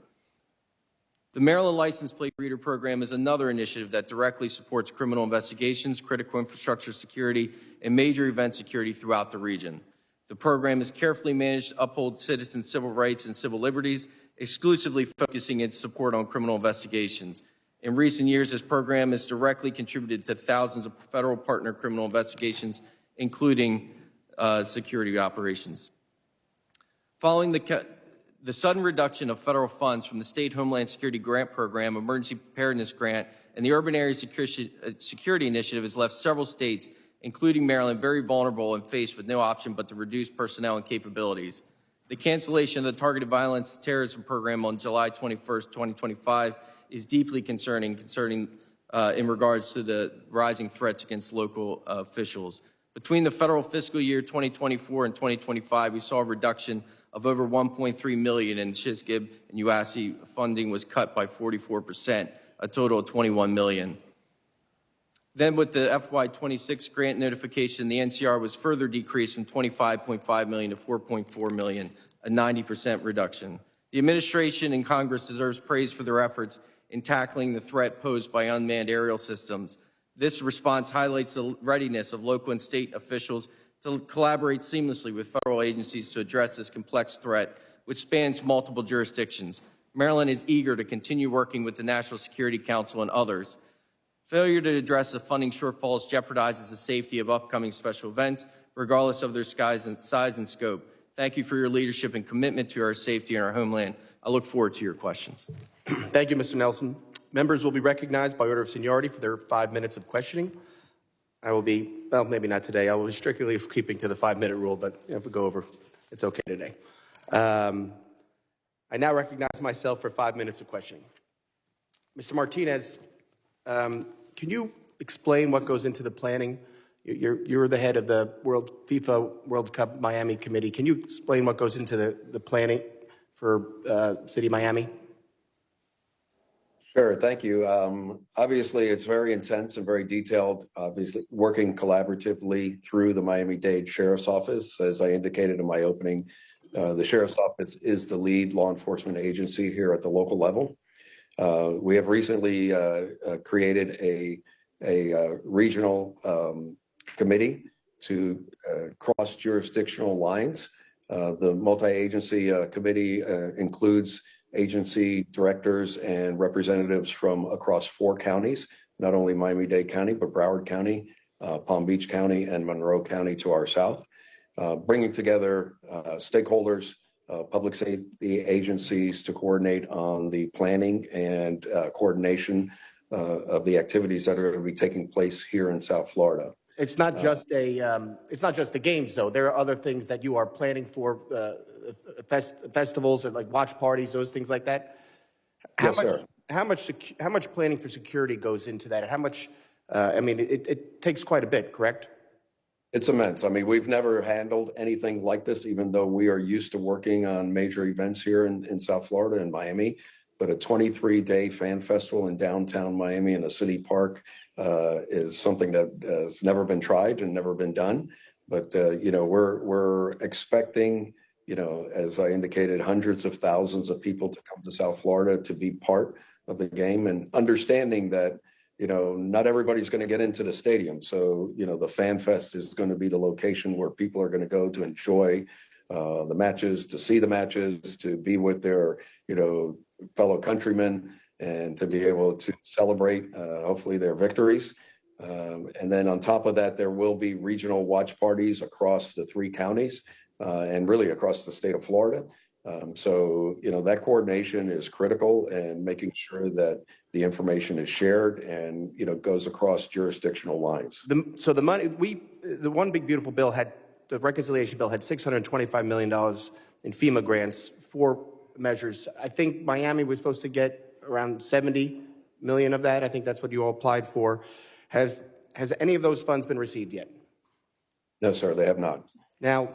The Maryland License Plate Reader Program is another initiative that directly supports criminal investigations, critical infrastructure security, and major event security throughout the region. The program is carefully managed to uphold citizens' civil rights and civil liberties, exclusively focusing its support on criminal investigations. In recent years, this program has directly contributed to thousands of federal partner criminal investigations, including security operations. Following the sudden reduction of federal funds from the State Homeland Security Grant Program, Emergency Preparedness Grant, and the Urban Area Security Initiative has left several states, including Maryland, very vulnerable and faced with no option but to reduce personnel and capabilities. The cancellation of the Targeted Violence Terrorism Program on July 21st, 2025 is deeply concerning in regards to the rising threats against local officials. Between the federal fiscal year 2024 and 2025, we saw a reduction of over $1.3 million in SHISGIB and UASC funding was cut by 44%, a total of $21 million. Then with the FY26 grant notification, the NCR was further decreased from $25.5 million to $4.4 million, a 90% reduction. The administration and Congress deserves praise for their efforts in tackling the threat posed by unmanned aerial systems. This response highlights the readiness of local and state officials to collaborate seamlessly with federal agencies to address this complex threat, which spans multiple jurisdictions. Maryland is eager to continue working with the National Security Council and others. Failure to address the funding shortfalls jeopardizes the safety of upcoming special events, regardless of their size and scope. Thank you for your leadership and commitment to our safety and our homeland. I look forward to your questions. Thank you, Mr. Nelson. Members will be recognized by order of seniority for their 5 minutes of questioning. I will be, well, maybe not today. I will be strictly keeping to the 5-minute rule, but if we go over, it's okay today. I now recognize myself for 5 minutes of questioning. Mr. Martinez, can you explain what goes into the planning? You're the head of the FIFA World Cup Miami Committee. Can you explain what goes into the planning for City of Miami? Sure, thank you. Obviously, it's very intense and very detailed, obviously working collaboratively through the Miami-Dade Sheriff's Office. As I indicated in my opening, the Sheriff's Office is the lead law enforcement agency here at the local level. We have recently created a regional committee to cross jurisdictional lines. The multi-agency committee includes agency directors and representatives from across 4 counties, not only Miami-Dade County, but Broward County, Palm Beach County, and Monroe County to our south, bringing together stakeholders, public safety agencies to coordinate on the planning and coordination of the activities that are going to be taking place here in South Florida. It's not just the games, though. There are other things that you are planning for, festivals and like watch parties, those things like that. Yes, sir. How much planning for security goes into that? And how much? I mean, it takes quite a bit, correct? It's immense. I mean, we've never handled anything like this, even though we are used to working on major events here in South Florida and Miami. But a 23-day fan festival in downtown Miami in a city park is something that has never been tried and never been done. But you know, we're expecting, you know, as I indicated, hundreds of thousands of people to come to South Florida to be part of the game, and understanding that, you know, not everybody's going to get into the stadium. So, you know, the Fan Fest is going to be the location where people are going to go to enjoy the matches, to see the matches, to be with their, you know, fellow countrymen, and to be able to celebrate, hopefully, their victories. And then on top of that, there will be regional watch parties across the 3 counties and really across the state of Florida. So, you know, that coordination is critical, and making sure that the information is shared and, you know, goes across jurisdictional lines. So the money, the one big beautiful bill had, the reconciliation bill had $625 million in FEMA grants for measures. I think Miami was supposed to get around 70 million of that. I think that's what you all applied for. Has any of those funds been received yet? No, sir, they have not. Now,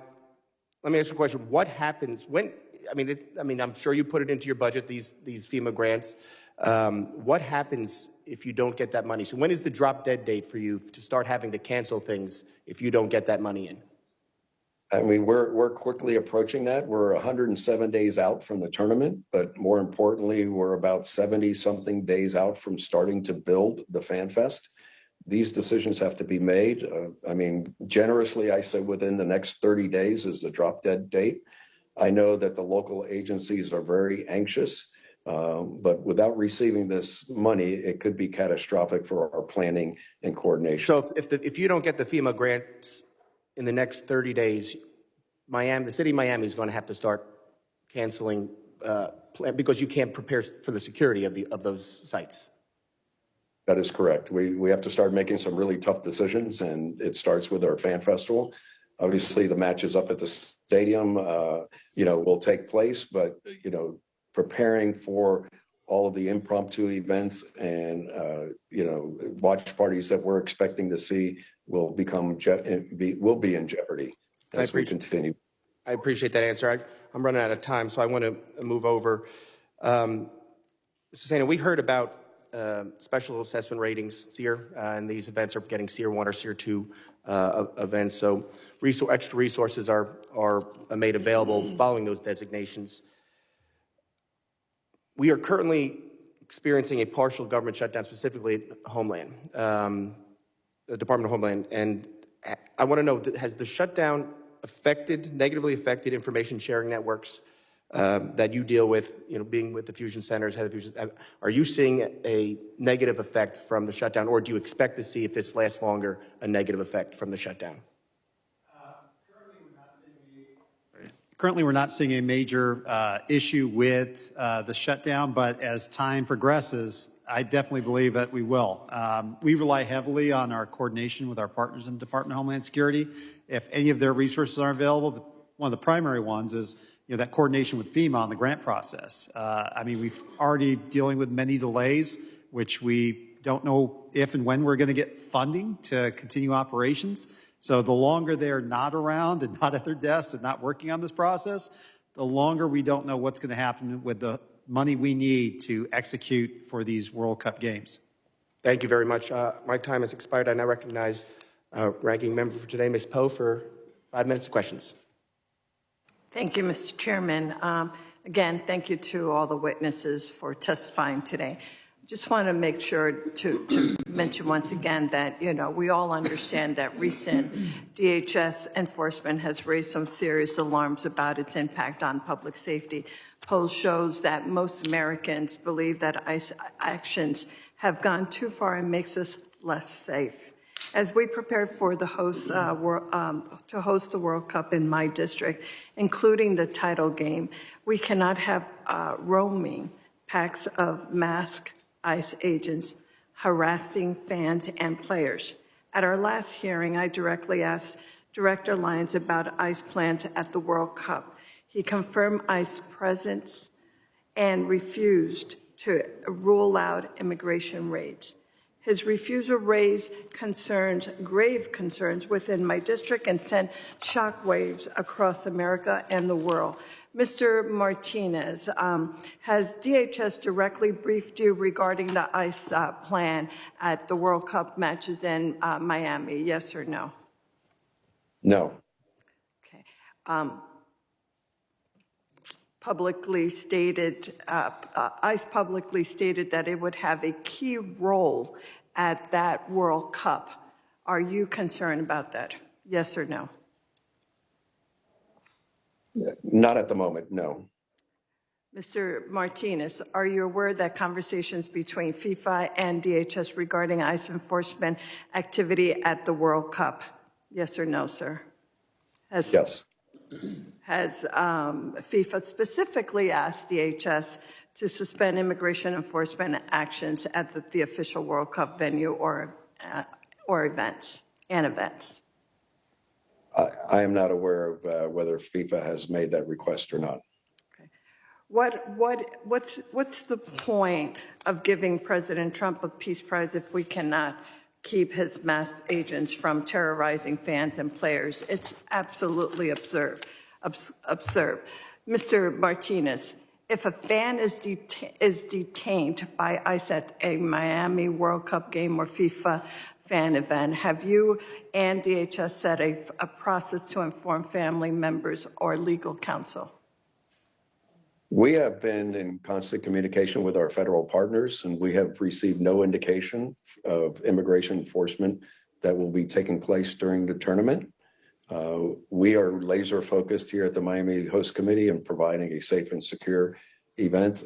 let me ask you a question. What happens when, I mean, I'm sure you put it into your budget, these FEMA grants. What happens if you don't get that money? So when is the drop dead date for you to start having to cancel things if you don't get that money in? I mean, we're quickly approaching that. We're 107 days out from the tournament, but more importantly, we're about 70-something days out from starting to build the Fan Fest. These decisions have to be made. I mean, generously, I say within the next 30 days is the drop dead date. I know that the local agencies are very anxious, but without receiving this money, it could be catastrophic for our planning and coordination. So if you don't get the FEMA grants in the next 30 days, the city of Miami is going to have to start canceling because you can't prepare for the security of those sites. That is correct. We have to start making some really tough decisions, and it starts with our fan festival. Obviously, the matches up at the stadium, you know, will take place, but, you know, preparing for all of the impromptu events and, you know, watch parties that we're expecting to see will be in jeopardy as we continue. I appreciate that answer. I'm running out of time, so I want to move over. Mr. Sena, we heard about special assessment ratings, SEER, and these events are getting SEER 1 or SEER 2 events. So extra resources are made available following those designations. We are currently experiencing a partial government shutdown, specifically at Homeland, the Department of Homeland. And I want to know, has the shutdown negatively affected information sharing networks that you deal with, you know, being with the fusion centers, head of fusion? Are you seeing a negative effect from the shutdown, or do you expect to see, if this lasts longer, a negative effect from the shutdown? Currently, we're not seeing a major issue with the shutdown, but as time progresses, I definitely believe that we will. We rely heavily on our coordination with our partners in the Department of Homeland Security. If any of their resources aren't available, but one of the primary ones is, you know, that coordination with FEMA on the grant process. I mean, we've already dealing with many delays which we don't know if and when we're going to get funding to continue operations. So the longer they're not around and not at their desks and not working on this process, the longer we don't know what's going to happen with the money we need to execute for these World Cup games. Thank you very much. My time has expired. I now recognize Ranking Member for today, Ms. Poe, for 5 minutes of questions. Thank you, Mr. Chairman. Again, thank you to all the witnesses for testifying today. Just want to make sure to mention once again that, we all understand that recent DHS enforcement has raised some serious alarms about its impact on public safety. Polls shows that most Americans believe that ICE actions have gone too far and makes us less safe. As we prepare for the to host the World Cup in my district, including the title game, we cannot have roaming packs of masked ICE agents harassing fans and players. At our last hearing, I directly asked Director Lyons about ICE plans at the World Cup. He confirmed ICE presence and refused to rule out immigration raids. His refusal raised grave concerns within my district and sent shockwaves across America and the world. Mr. Martinez, has DHS directly briefed you regarding the ICE plan at the World Cup matches in Miami, yes or no? No. Okay. Publicly stated, ICE publicly stated that it would have a key role at that World Cup. Are you concerned about that? Yes or no? Not at the moment, no. Mr. Martinez, are you aware that conversations between FIFA and DHS regarding ICE enforcement activity at the World Cup? Yes or no, sir? Yes. Has FIFA specifically asked DHS to suspend immigration enforcement actions at the official World Cup venue or events? I am not aware of whether FIFA has made that request or not. Okay. What's the point of giving President Trump a Peace Prize if we cannot keep his masked agents from terrorizing fans and players? It's absolutely absurd. Mr. Martinez, if a fan is detained by ICE at a Miami World Cup game or FIFA fan event, have you and DHS set a process to inform family members or legal counsel? We have been in constant communication with our federal partners, and we have received no indication of immigration enforcement that will be taking place during the tournament. We are laser focused here at the Miami Host Committee in providing a safe and secure event.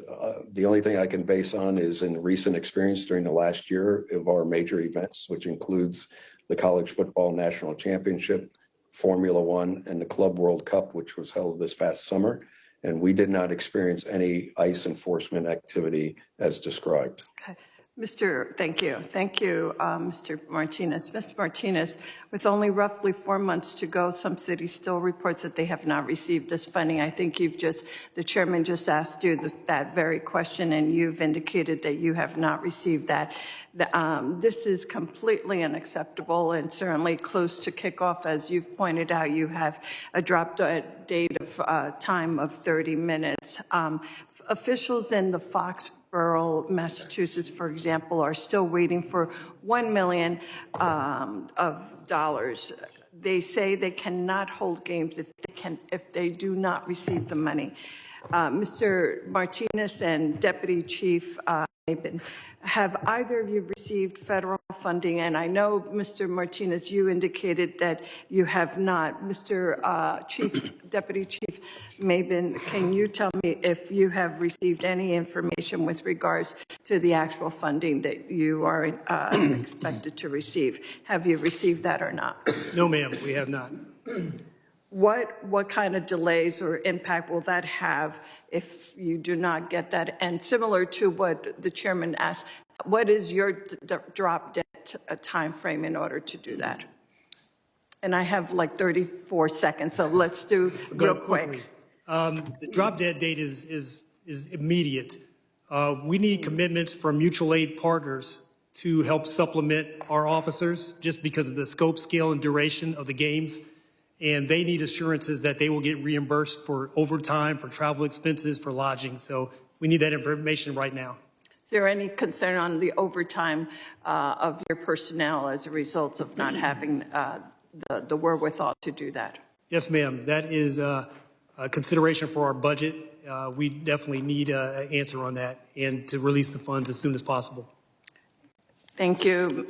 The only thing I can base on is in recent experience during the last year of our major events, which includes the College Football National Championship, Formula One, and the Club World Cup, which was held this past summer. And we did not experience any ICE enforcement activity as described. Okay. Thank you. Thank you, Mr. Martinez. Ms. Martinez, with only roughly 4 months to go, some cities still reports that they have not received this funding. I think the chairman just asked you that very question, and you've indicated that you have not received that. This is completely unacceptable and certainly close to kickoff. As you've pointed out, you have a drop date of time of 30 minutes. Officials in the Foxborough, Massachusetts, for example, are still waiting for $1 million of dollars. They say they cannot hold games if they do not receive the money. Mr. Martinez and Deputy Chief Maben, have either of you received federal funding? And I know, Mr. Martinez, you indicated that you have not. Mr. Deputy Chief Maben, can you tell me if you have received any information with regards to the actual funding that you are expected to receive? Have you received that or not? No, ma'am, we have not. What kind of delays or impact will that have if you do not get that? And similar to what the chairman asked, what is your drop dead time frame in order to do that? And I have like 34 seconds, so let's do real quick. The drop dead date is immediate. We need commitments from mutual aid partners to help supplement our officers just because of the scope, scale, and duration of the games. And they need assurances that they will get reimbursed for overtime, for travel expenses, for lodging. So we need that information right now. Is there any concern on the overtime of your personnel as a result of not having the wherewithal to do that? Yes, ma'am. That is a consideration for our budget. We definitely need an answer on that and to release the funds as soon as possible. Thank you,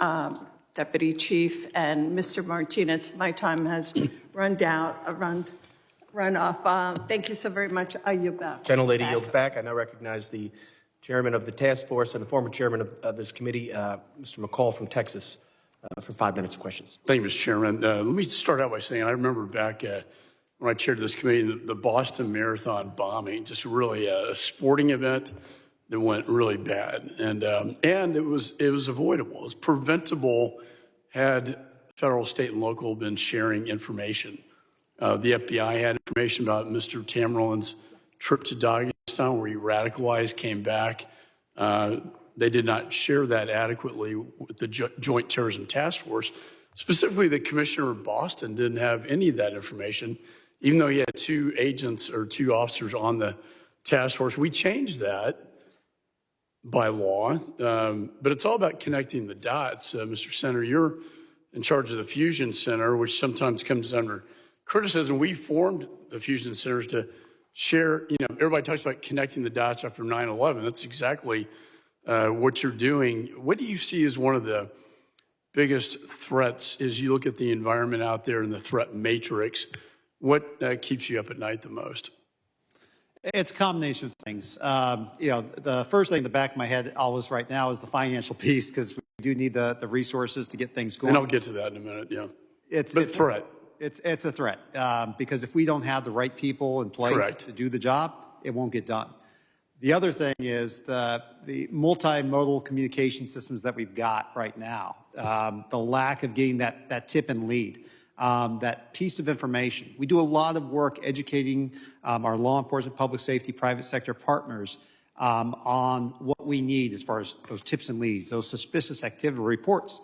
Deputy Chief. And Mr. Martinez, my time has run off. Thank you so very much. I yield back. Gentlelady yields back. I now recognize the chairman of the task force and the former chairman of this committee, Mr. McCall from Texas, for 5 minutes of questions. Thank you, Mr. Chairman. Let me start out by saying I remember back when I chaired this committee, the Boston Marathon bombing, just really a sporting event that went really bad, and it was avoidable. It was preventable had federal, state, and local been sharing information. The FBI had information about Mr. Tamerlan's trip to Dagestan, where he radicalized, came back. They did not share that adequately with the Joint Terrorism Task Force. Specifically, the commissioner of Boston didn't have any of that information, even though he had two agents or two officers on the task force. We changed that by law, but it's all about connecting the dots. Mr. Senator, you're in charge of the Fusion Center, which sometimes comes under criticism. We formed the Fusion Centers to share, everybody talks about connecting the dots after 9/11. That's exactly what you're doing. What do you see as one of the biggest threats as you look at the environment out there and the threat matrix? What keeps you up at night the most? It's a combination of things. The first thing in the back of my head always right now is the financial piece, because we do need the resources to get things going. And I'll get to that in a minute, yeah. It's a threat. It's a threat, because if we don't have the right people in place Correct. to do the job, it won't get done. The other thing is the multimodal communication systems that we've got right now, the lack of getting that tip and lead. That piece of information. We do a lot of work educating our law enforcement, public safety, private sector partners on what we need as far as those tips and leads, those suspicious activity reports.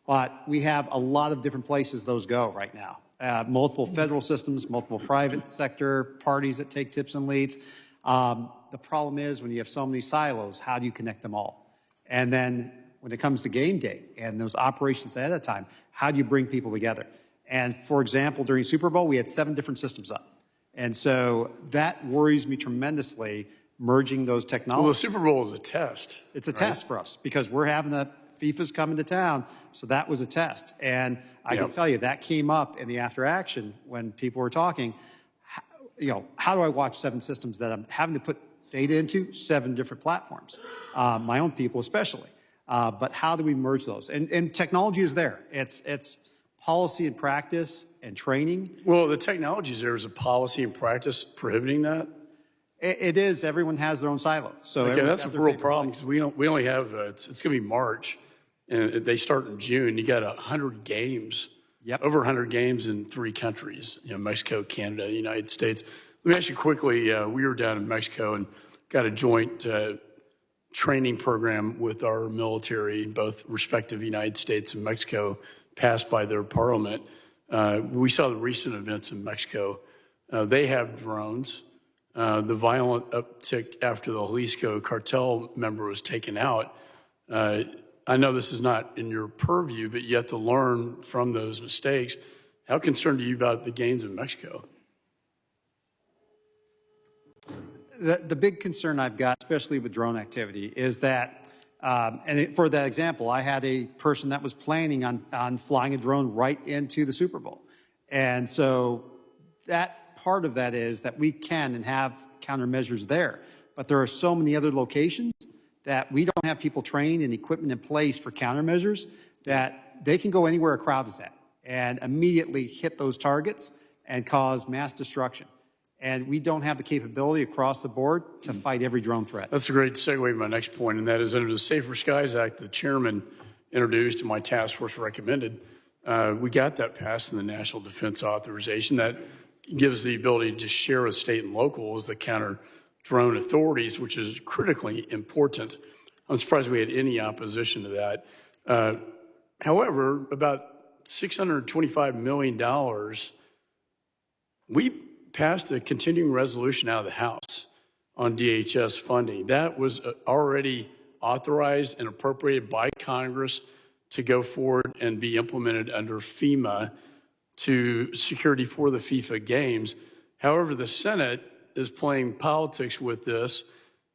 But we have a lot of different places those go right now. Multiple federal systems, multiple private sector parties that take tips and leads. The problem is when you have so many silos, how do you connect them all? And then when it comes to game day and those operations ahead of time, how do you bring people together? And for example, during Super Bowl, we had 7 different systems up. And so that worries me tremendously, merging those technologies. Well, the Super Bowl is a test. It's a test for us because we're having FIFA's coming to town. So that was a test. And I can tell you that came up in the after action when people were talking, how do I watch 7 systems that I'm having to put data into 7 different platforms? My own people especially. But how do we merge those? And technology is there. It's policy and practice and training. Well, the technology is there. Is a policy and practice prohibiting that? It is. Everyone has their own silo. So okay, that's a real problem because we only have, it's going to be March, and they start in June. You got 100 games, over 100 games in 3 countries, Mexico, Canada, the United States. Let me ask you quickly, we were down in Mexico and got a joint training program with our military, both respective United States and Mexico, passed by their parliament. We saw the recent events in Mexico. They have drones. The violent uptick after the Jalisco cartel member was taken out. I know this is not in your purview, but you have to learn from those mistakes. How concerned are you about the gains in Mexico? The big concern I've got, especially with drone activity, is that, for that example, I had a person that was planning on flying a drone right into the Super Bowl. And so that part of that is that we can and have countermeasures there. But there are so many other locations that we don't have people trained and equipment in place for countermeasures that they can go anywhere a crowd is at and immediately hit those targets and cause mass destruction. And we don't have the capability across the board to fight every drone threat. That's a great segue to my next point, and that is under the Safer Skies Act the chairman introduced and my task force recommended. We got that passed in the National Defense Authorization that gives the ability to share with state and locals the counter drone authorities, which is critically important. I'm surprised we had any opposition to that. However, about $625 million, we passed a continuing resolution out of the House on DHS funding. That was already authorized and appropriated by Congress to go forward and be implemented under FEMA to security for the FIFA games. However, the Senate is playing politics with this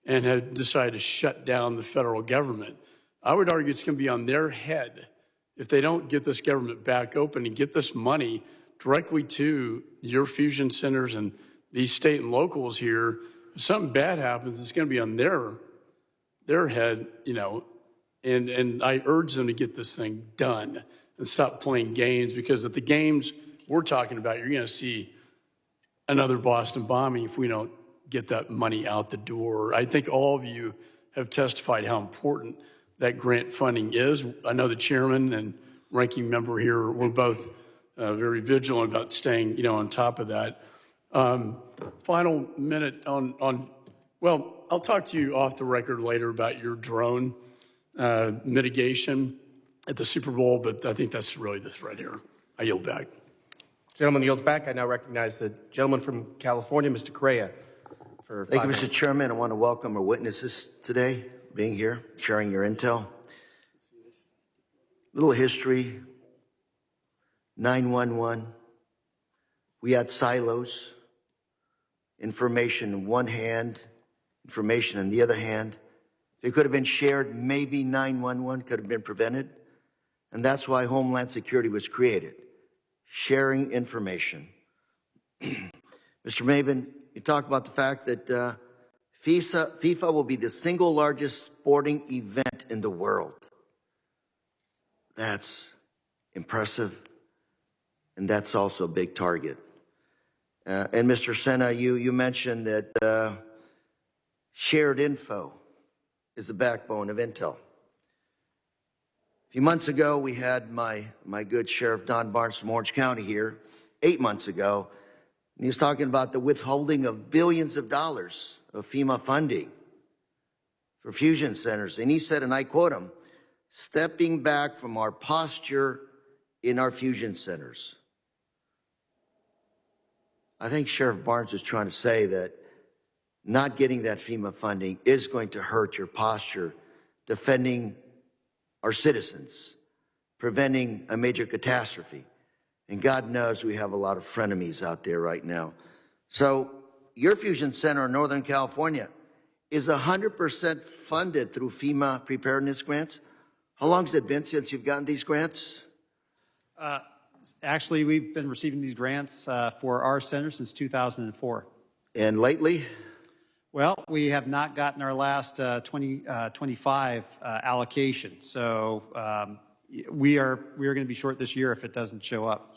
and had decided to shut down the federal government. I would argue it's going to be on their head if they don't get this government back open and get this money directly to your fusion centers and these state and locals here. If something bad happens, it's going to be on their head, you know, and I urge them to get this thing done and stop playing games, because at the games we're talking about, you're going to see another Boston bombing if we don't get that money out the door. I think all of you have testified how important that grant funding is. I know the chairman and ranking member here were both very vigilant about staying, you know, on top of that. Final minute on, well, I'll talk to you off the record later about your drone mitigation at the Super Bowl, but I think that's really the threat here. I yield back. Gentleman yields back. I now recognize the gentleman from California, Mr. Correa. Thank you, Mr. Chairman. I want to welcome our witnesses today, being here, sharing your intel. Little history, 911. We had silos, information in one hand, information in the other hand. If it could have been shared, maybe 911 could have been prevented. And that's why Homeland Security was created, sharing information. Mr. Maben, you talked about the fact that FIFA will be the single largest sporting event in the world. That's impressive, and that's also a big target. And Mr. Senna, you mentioned that shared info is the backbone of intel. A few months ago, we had my good Sheriff Don Barnes from Orange County here, 8 months ago, and he was talking about the withholding of billions of dollars of FEMA funding for fusion centers. And he said, and I quote him, "Stepping back from our posture in our fusion centers." I think Sheriff Barnes is trying to say that not getting that FEMA funding is going to hurt your posture defending our citizens, preventing a major catastrophe. And God knows we have a lot of frenemies out there right now. So your fusion center in Northern California is 100% funded through FEMA preparedness grants. How long has it been since you've gotten these grants? Actually, we've been receiving these grants for our center since 2004. And lately? Well, we have not gotten our last 2025 allocation. So we are going to be short this year if it doesn't show up.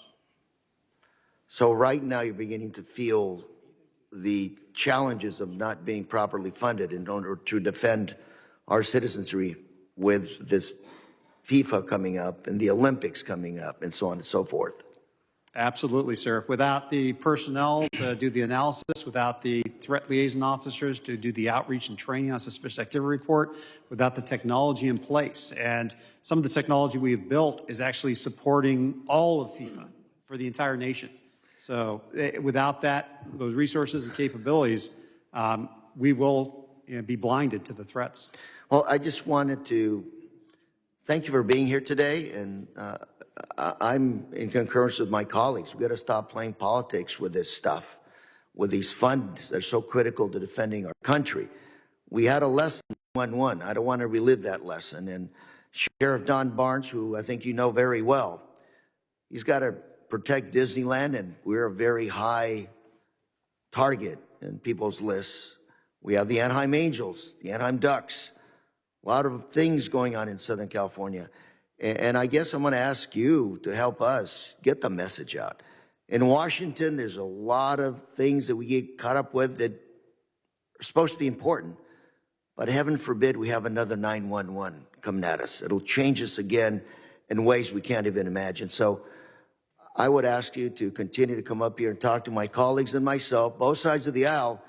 So right now you're beginning to feel the challenges of not being properly funded in order to defend our citizenry with this FIFA coming up and the Olympics coming up and so on and so forth. Absolutely, sir. Without the personnel to do the analysis, without the threat liaison officers to do the outreach and training on suspicious activity report, without the technology in place. And some of the technology we have built is actually supporting all of FIFA for the entire nation. So without that, those resources and capabilities, we will be blinded to the threats. Well, I just wanted to thank you for being here today, and I'm in concurrence with my colleagues. We've got to stop playing politics with this stuff, with these funds that are so critical to defending our country. We had a lesson in 911. I don't want to relive that lesson. And Sheriff Don Barnes, who I think you know very well, he's got to protect Disneyland, and we're a very high target in people's lists. We have the Anaheim Angels, the Anaheim Ducks, a lot of things going on in Southern California. And I guess I'm going to ask you to help us get the message out. In Washington, there's a lot of things that we get caught up with that are supposed to be important, but heaven forbid we have another 911 coming at us. It'll change us again in ways we can't even imagine. So I would ask you to continue to come up here and talk to my colleagues and myself, both sides of the aisle,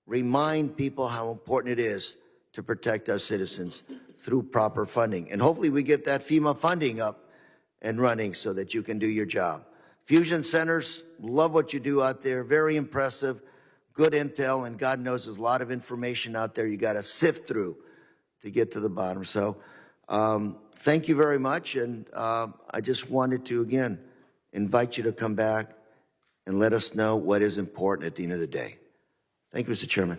remind people how important it is to protect our citizens through proper funding. And hopefully we get that FEMA funding up and running so that you can do your job. Fusion centers, love what you do out there. Very impressive, good intel, and God knows there's a lot of information out there you got to sift through to get to the bottom. So thank you very much. And I just wanted to, again, invite you to come back and let us know what is important at the end of the day. Thank you, Mr. Chairman.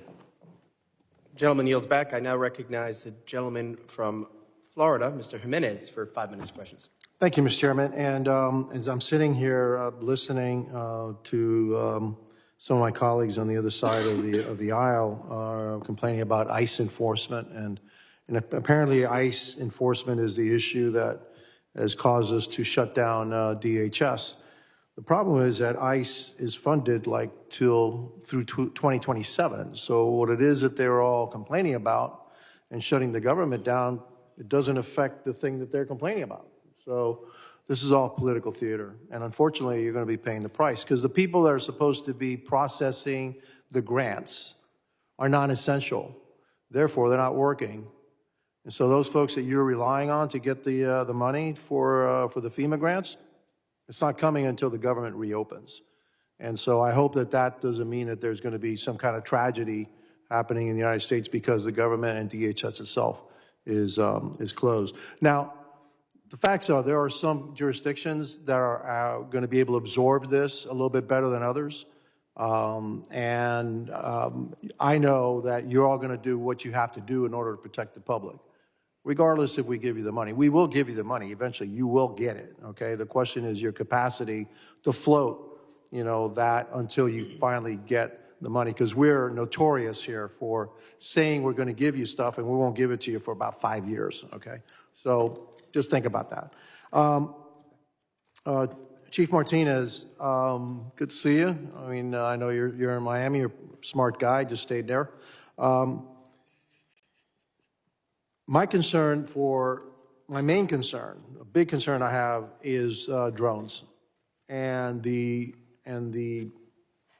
Gentleman yields back. I now recognize the gentleman from Florida, Mr. Jimenez, for 5 minutes of questions. Thank you, Mr. Chairman. And as I'm sitting here listening to some of my colleagues on the other side of the aisle complaining about ICE enforcement, and apparently ICE enforcement is the issue that has caused us to shut down DHS. The problem is that ICE is funded like through 2027. So what it is that they're all complaining about and shutting the government down, it doesn't affect the thing that they're complaining about. So this is all political theater. And unfortunately, you're going to be paying the price because the people that are supposed to be processing the grants are non-essential. Therefore, they're not working. And so those folks that you're relying on to get the money for the FEMA grants, it's not coming until the government reopens. And so I hope that that doesn't mean that there's going to be some kind of tragedy happening in the United States because the government and DHS itself is closed. Now, the facts are there are some jurisdictions that are going to be able to absorb this a little bit better than others. I know that you're all going to do what you have to do in order to protect the public, regardless if we give you the money. We will give you the money. Eventually, you will get it, okay? The question is your capacity to float, that until you finally get the money, because we're notorious here for saying we're going to give you stuff and we won't give it to you for about 5 years, okay? So just think about that. Chief Martinez, good to see you. I mean, I know you're in Miami. You're a smart guy. Just stayed there. My main concern, a big concern I have, is drones, and the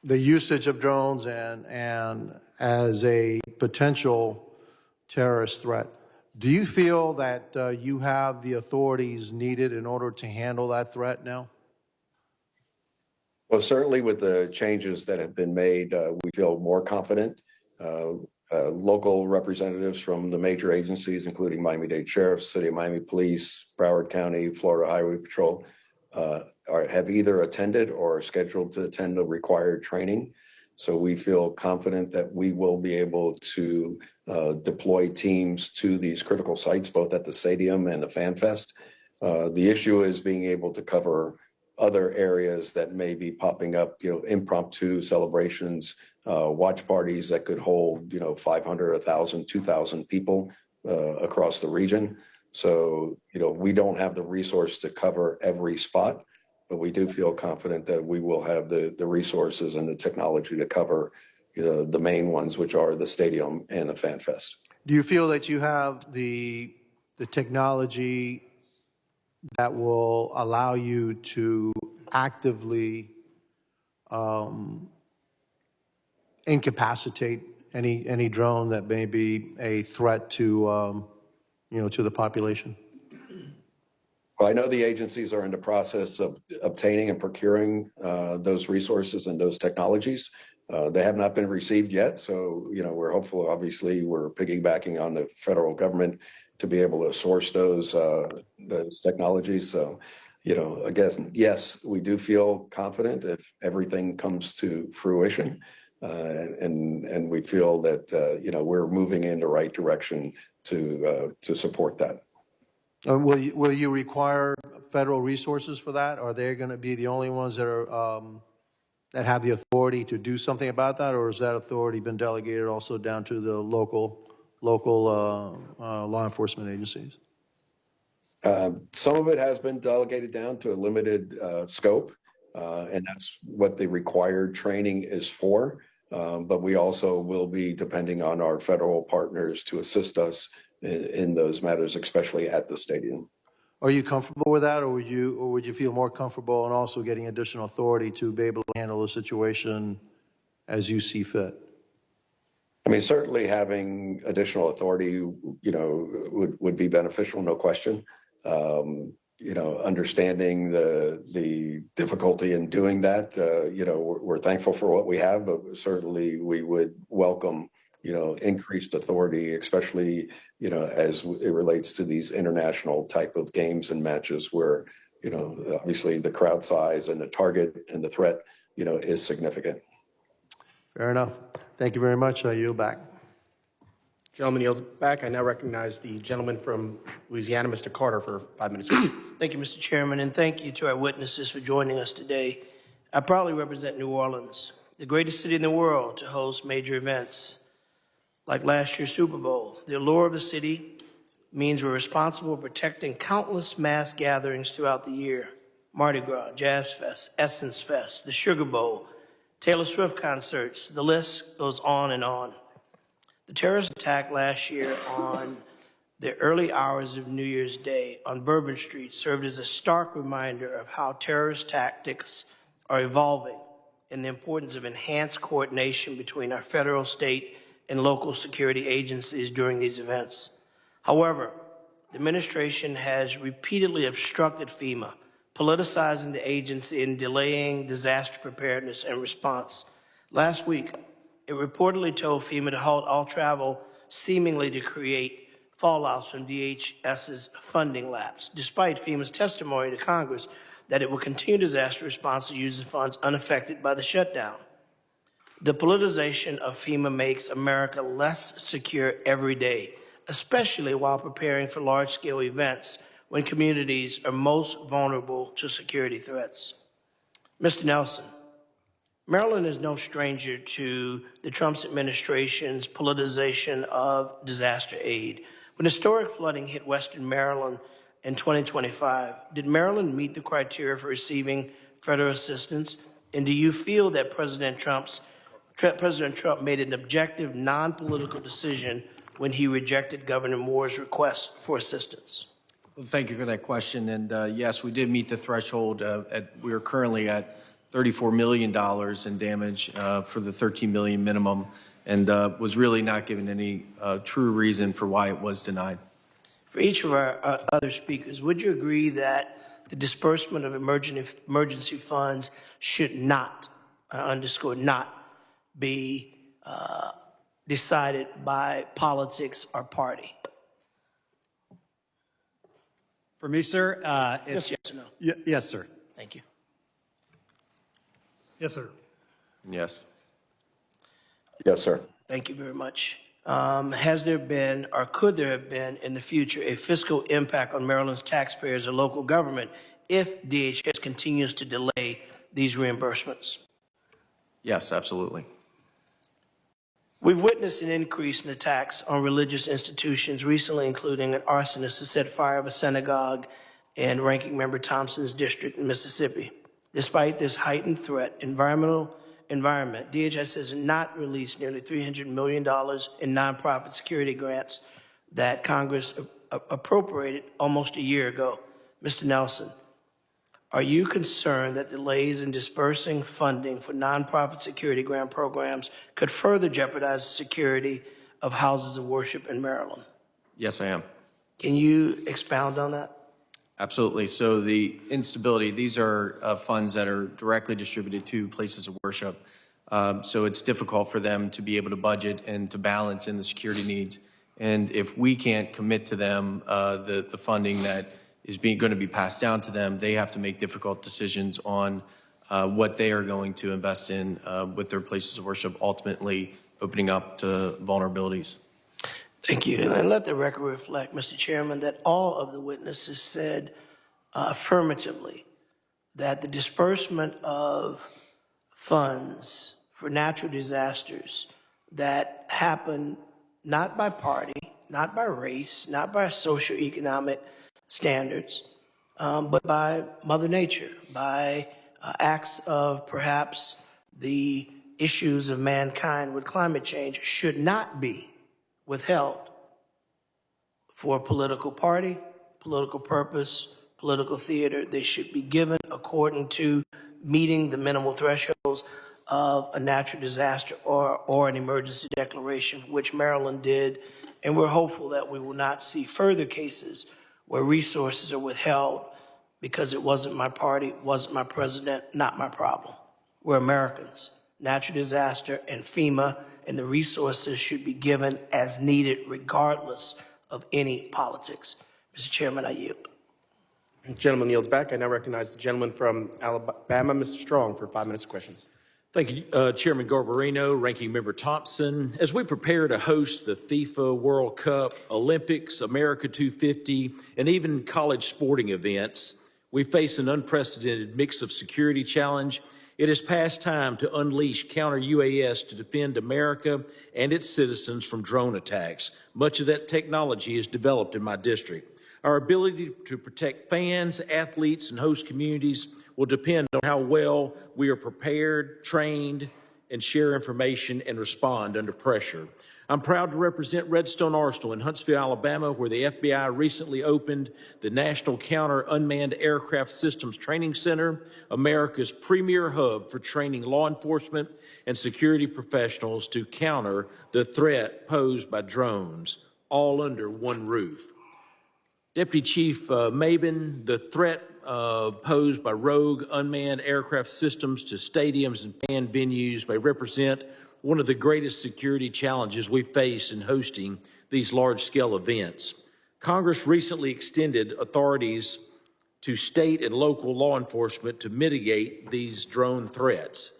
usage of drones and as a potential terrorist threat. Do you feel that you have the authorities needed in order to handle that threat now? Well, certainly with the changes that have been made, we feel more confident. Local representatives from the major agencies, including Miami-Dade Sheriff, City of Miami Police, Broward County, Florida Highway Patrol, have either attended or are scheduled to attend the required training. So we feel confident that we will be able to deploy teams to these critical sites, both at the stadium and the Fan Fest. The issue is being able to cover other areas that may be popping up, impromptu celebrations, watch parties that could hold, 500, 1,000, 2,000 people across the region. So, we don't have the resource to cover every spot, but we do feel confident that we will have the resources and the technology to cover the main ones, which are the stadium and the Fan Fest. Do you feel that you have the technology that will allow you to actively incapacitate any drone that may be a threat to to the population? Well, I know the agencies are in the process of obtaining and procuring those resources and those technologies. They have not been received yet, so we're hopeful. Obviously, we're piggybacking on the federal government to be able to source those technologies. So, I guess yes, we do feel confident if everything comes to fruition, and we feel that we're moving in the right direction to support that. Will you require federal resources for that? Are they going to be the only ones that are that have the authority to do something about that, or has that authority been delegated also down to the local law enforcement agencies? Some of it has been delegated down to a limited scope, and that's what the required training is for. But we also will be depending on our federal partners to assist us in those matters, especially at the stadium. Are you comfortable with that, or would you feel more comfortable in also getting additional authority to be able to handle the situation as you see fit? I mean, certainly having additional authority, would be beneficial, no question. Understanding the difficulty in doing that, we're thankful for what we have, but certainly we would welcome, increased authority, especially, as it relates to these international type of games and matches where, obviously the crowd size and the target and the threat, is significant. Fair enough. Thank you very much. I yield back. Gentleman yields back. I now recognize the gentleman from Louisiana, Mr. Carter, for 5 minutes. Thank you, Mr. Chairman, and thank you to our witnesses for joining us today. I proudly represent New Orleans, the greatest city in the world to host major events like last year's Super Bowl. The allure of the city means we're responsible for protecting countless mass gatherings throughout the year. Mardi Gras, Jazz Fest, Essence Fest, the Sugar Bowl, Taylor Swift concerts, the list goes on and on. The terrorist attack last year on the early hours of New Year's Day on Bourbon Street served as a stark reminder of how terrorist tactics are evolving and the importance of enhanced coordination between our federal, state, and local security agencies during these events. However, the administration has repeatedly obstructed FEMA, politicizing the agency and delaying disaster preparedness and response. Last week, it reportedly told FEMA to halt all travel, seemingly to create fallouts from DHS's funding lapse, despite FEMA's testimony to Congress that it will continue disaster response to use the funds unaffected by the shutdown. The politicization of FEMA makes America less secure every day, especially while preparing for large-scale events when communities are most vulnerable to security threats. Mr. Nelson, Maryland is no stranger to the Trump administration's politicization of disaster aid. When historic flooding hit Western Maryland in 2025, did Maryland meet the criteria for receiving federal assistance? And do you feel that President Trump made an objective, non-political decision when he rejected Governor Moore's request for assistance? Well, thank you for that question. And yes, we did meet the threshold. We are currently at $34 million in damage for the $13 million minimum, and was really not given any true reason for why it was denied. For each of our other speakers, would you agree that the disbursement of emergency funds should not, underscore not, be decided by politics or party? For me, sir, Yes or no? Yes, sir. Thank you. Yes, sir. Yes. Yes, sir. Thank you very much. Has there been, or could there have been in the future, a fiscal impact on Maryland's taxpayers or local government if DHS continues to delay these reimbursements? Yes, absolutely. We've witnessed an increase in attacks on religious institutions, recently including an arsonist who set fire of a synagogue in Ranking Member Thompson's district in Mississippi. Despite this heightened threat, environment, DHS has not released nearly $300 million in nonprofit security grants that Congress appropriated almost a year ago. Mr. Nelson, are you concerned that delays in dispersing funding for nonprofit security grant programs could further jeopardize the security of houses of worship in Maryland? Yes, I am. Can you expound on that? Absolutely. So the instability, these are funds that are directly distributed to places of worship. So it's difficult for them to be able to budget and to balance in the security needs. And if we can't commit to them the funding that is going to be passed down to them, they have to make difficult decisions on what they are going to invest in with their places of worship, ultimately opening up to vulnerabilities. Thank you. And let the record reflect, Mr. Chairman, that all of the witnesses said affirmatively that the disbursement of funds for natural disasters that happen not by party, not by race, not by socioeconomic standards, but by Mother Nature, by acts of perhaps the issues of mankind with climate change should not be withheld for a political party, political purpose, political theater. They should be given according to meeting the minimal thresholds. of a natural disaster or an emergency declaration, which Maryland did. And we're hopeful that we will not see further cases where resources are withheld because it wasn't my party, wasn't my president, not my problem. We're Americans. Natural disaster and FEMA and the resources should be given as needed regardless of any politics. Mr. Chairman, I yield. The gentleman yields back. I now recognize the gentleman from Alabama, Mr. Strong, for 5 minutes of questions. Thank you, Chairman Garbarino, Ranking Member Thompson. As we prepare to host the FIFA World Cup, Olympics, America 250, and even college sporting events, we face an unprecedented mix of security challenge. It is past time to unleash counter-UAS to defend America and its citizens from drone attacks. Much of that technology is developed in my district. Our ability to protect fans, athletes, and host communities will depend on how well we are prepared, trained, and share information and respond under pressure. I'm proud to represent Redstone Arsenal in Huntsville, Alabama, where the FBI recently opened the National Counter Unmanned Aircraft Systems Training Center, America's premier hub for training law enforcement and security professionals to counter the threat posed by drones, all under one roof. Deputy Chief Mabin, the threat posed by rogue unmanned aircraft systems to stadiums and fan venues may represent one of the greatest security challenges we face in hosting these large-scale events. Congress recently extended authorities to state and local law enforcement to mitigate these drone threats.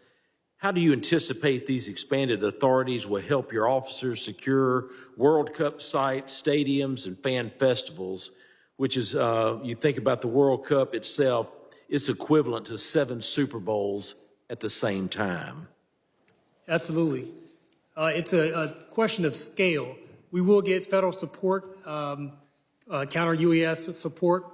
How do you anticipate these expanded authorities will help your officers secure World Cup sites, stadiums, and fan festivals, which is, you think about the World Cup itself, it's equivalent to 7 Super Bowls at the same time? Absolutely. It's a question of scale. We will get federal support, counter-UAS support,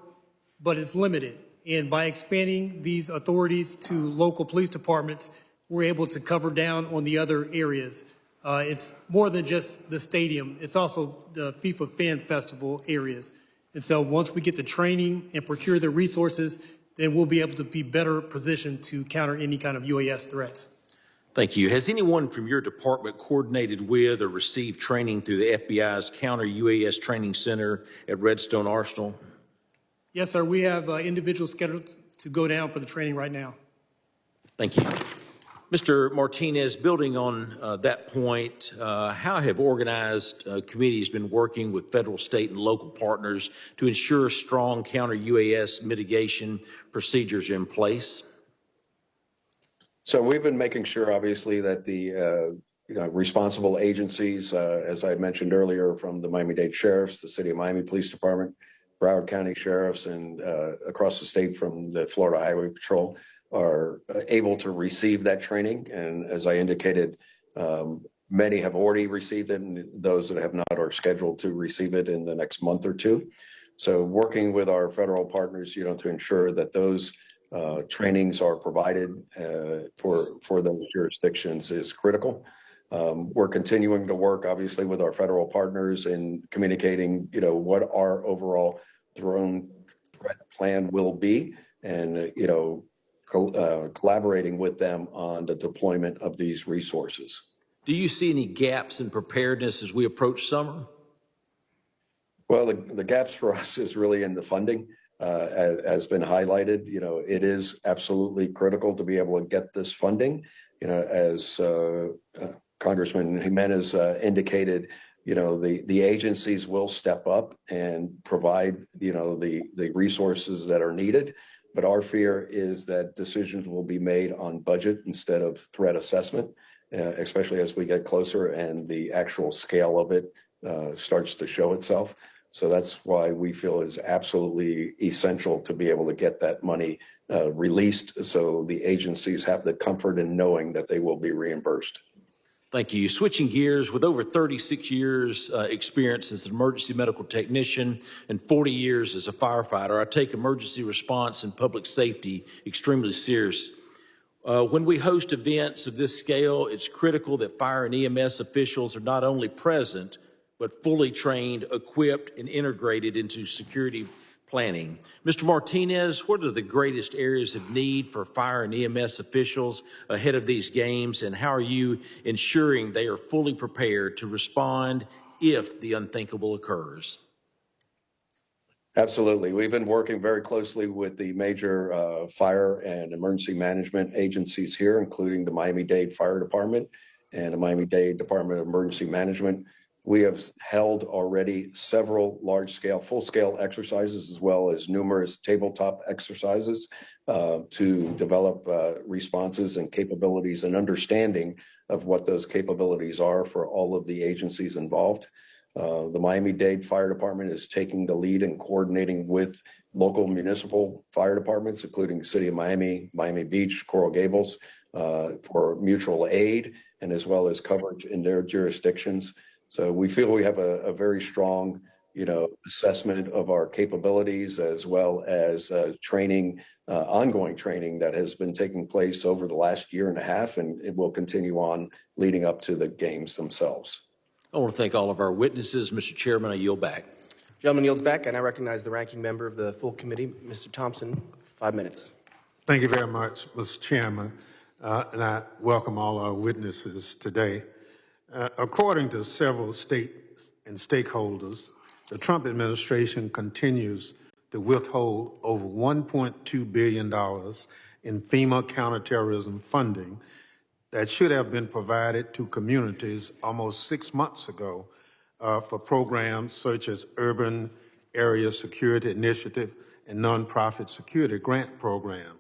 but it's limited. And by expanding these authorities to local police departments, we're able to cover down on the other areas. It's more than just the stadium. It's also the FIFA Fan Festival areas. And so once we get the training and procure the resources, then we'll be able to be better positioned to counter any kind of UAS threats. Thank you. Has anyone from your department coordinated with or received training through the FBI's Counter-UAS Training Center at Redstone Arsenal? Yes, sir. We have individuals scheduled to go down for the training right now. Thank you. Mr. Martinez, building on that point, how have organized committees been working with federal, state, and local partners to ensure strong counter-UAS mitigation procedures are in place? So we've been making sure, obviously, that the responsible agencies, as I mentioned earlier, from the Miami-Dade Sheriffs, the City of Miami Police Department, Broward County Sheriffs, and across the state from the Florida Highway Patrol, are able to receive that training. And as I indicated, many have already received it, and those that have not are scheduled to receive it in the next month or two. So working with our federal partners, to ensure that those trainings are provided for those jurisdictions is critical. We're continuing to work, obviously, with our federal partners in communicating, what our overall drone threat plan will be, and collaborating with them on the deployment of these resources. Do you see any gaps in preparedness as we approach summer? Well, the gaps for us is really in the funding. As been highlighted, it is absolutely critical to be able to get this funding. As Congressman Jimenez indicated, the agencies will step up and provide, the resources that are needed. But our fear is that decisions will be made on budget instead of threat assessment, especially as we get closer and the actual scale of it starts to show itself. So that's why we feel it's absolutely essential to be able to get that money released so the agencies have the comfort in knowing that they will be reimbursed. Thank you. Switching gears, with over 36 years experience as an emergency medical technician and 40 years as a firefighter, I take emergency response and public safety extremely serious. When we host events of this scale, it's critical that fire and EMS officials are not only present, but fully trained, equipped, and integrated into security planning. Mr. Martinez, what are the greatest areas of need for fire and EMS officials ahead of these games, and how are you ensuring they are fully prepared to respond if the unthinkable occurs? Absolutely. We've been working very closely with the major fire and emergency management agencies here, including the Miami-Dade Fire Department and the Miami-Dade Department of Emergency Management. We have held already several large-scale, full-scale exercises, as well as numerous tabletop exercises to develop responses and capabilities and understanding of what those capabilities are for all of the agencies involved. The Miami-Dade Fire Department is taking the lead in coordinating with local municipal fire departments, including the City of Miami, Miami Beach, Coral Gables, for mutual aid and as well as coverage in their jurisdictions. So we feel we have a very strong, assessment of our capabilities, as well as training, ongoing training that has been taking place over the last year and a half, and it will continue on leading up to the games themselves. I want to thank all of our witnesses. Mr. Chairman, I yield back. Gentleman yields back, and I recognize the ranking member of the full committee, Mr. Thompson, 5 minutes. Thank you very much, Mr. Chairman, and I welcome all our witnesses today. According to several states and stakeholders, the Trump administration continues to withhold over $1.2 billion in FEMA counterterrorism funding that should have been provided to communities almost 6 months ago for programs such as Urban Area Security Initiative and Nonprofit Security Grant Program.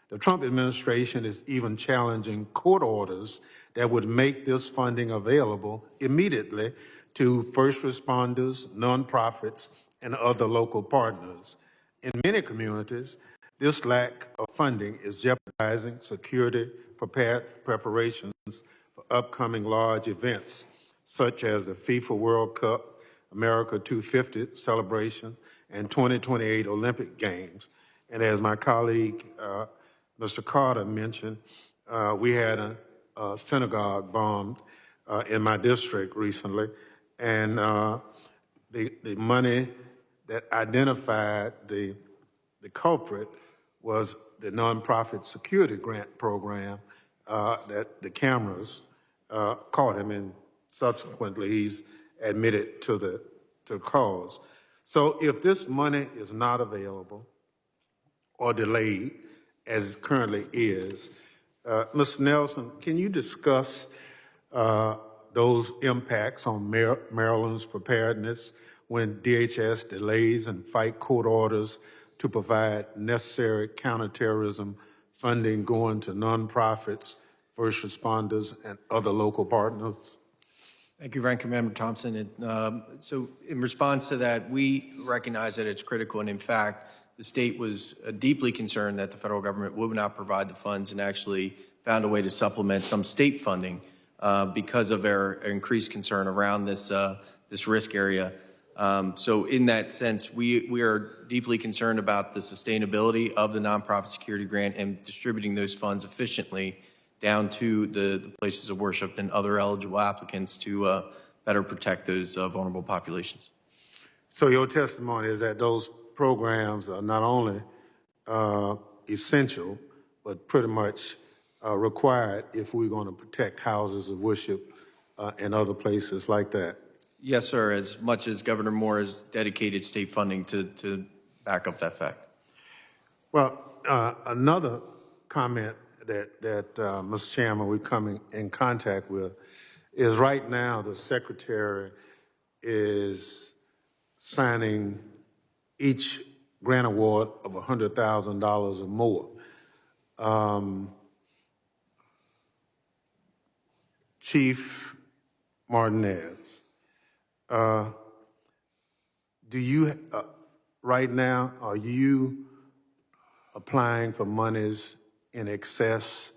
The Trump administration is even challenging court orders that would make this funding available immediately to first responders, nonprofits, and other local partners. In many communities, this lack of funding is jeopardizing security preparations for upcoming large events, such as the FIFA World Cup, America 250 celebrations, and 2028 Olympic Games. And as my colleague, Mr. Carter mentioned, we had a synagogue bombed in my district recently, and the money that identified the culprit was the nonprofit security grant program that the cameras caught him, and subsequently he's admitted to the cause. So if this money is not available or delayed, as it currently is, Mr. Nelson, can you discuss those impacts on Maryland's preparedness when DHS delays and fight court orders to provide necessary counterterrorism funding going to nonprofits, first responders, and other local partners? Thank you, Ranking Member Thompson. So in response to that, we recognize that it's critical, and in fact, the state was deeply concerned that the federal government would not provide the funds, and actually found a way to supplement some state funding because of our increased concern around this risk area. So in that sense, we are deeply concerned about the sustainability of the nonprofit security grant and distributing those funds efficiently down to the places of worship and other eligible applicants to better protect those vulnerable populations. So your testimony is that those programs are not only essential, but pretty much required if we're going to protect houses of worship and other places like that. Yes, sir, as much as Governor Moore has dedicated state funding to back up that fact. Well, another comment that Mr. Chairman, we're coming in contact with is right now the Secretary is signing each grant award of $100,000 or more. Chief Martinez, do you, right now, are you applying for monies in excess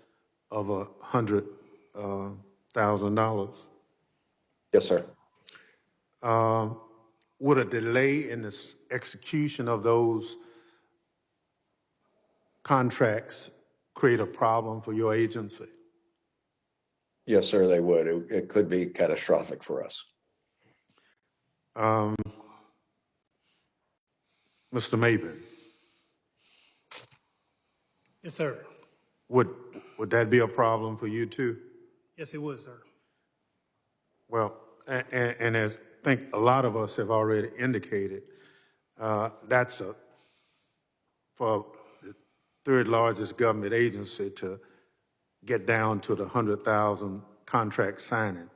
of $100,000? Yes, sir. Would a delay in the execution of those contracts create a problem for your agency? Yes, sir, they would. It could be catastrophic for us. Mr. Maben, Yes, sir. would that be a problem for you too? Yes, it would, sir. Well, and as I think a lot of us have already indicated, that's for the third largest government agency to get down to the 100,000 contract signing.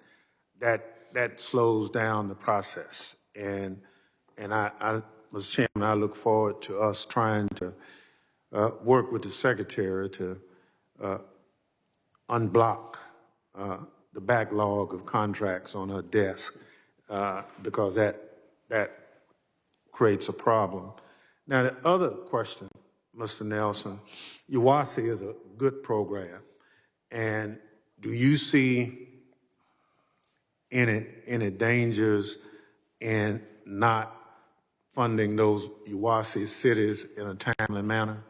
That slows down the process. And I, Mr. Chairman, I look forward to us trying to work with the Secretary to unblock the backlog of contracts on her desk because that creates a problem. Now, the other question, Mr. Nelson, UWASI is a good program, and do you see any dangers in not funding those UWASI cities in a timely manner?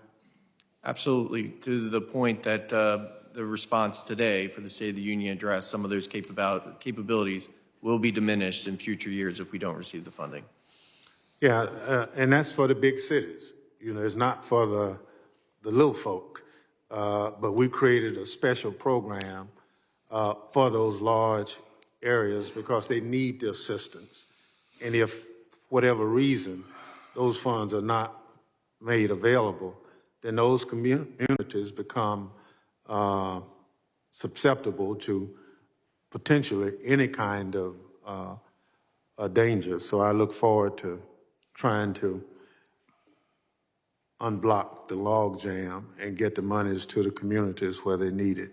Absolutely. To the point that the response today for the State of the Union address, some of those capabilities will be diminished in future years if we don't receive the funding. Yeah, and that's for the big cities. You know, it's not for the little folk. But we created a special program for those large areas because they need the assistance. And if, for whatever reason, those funds are not made available, then those communities become susceptible to potentially any kind of danger. So I look forward to trying to unblock the logjam and get the monies to the communities where they need it.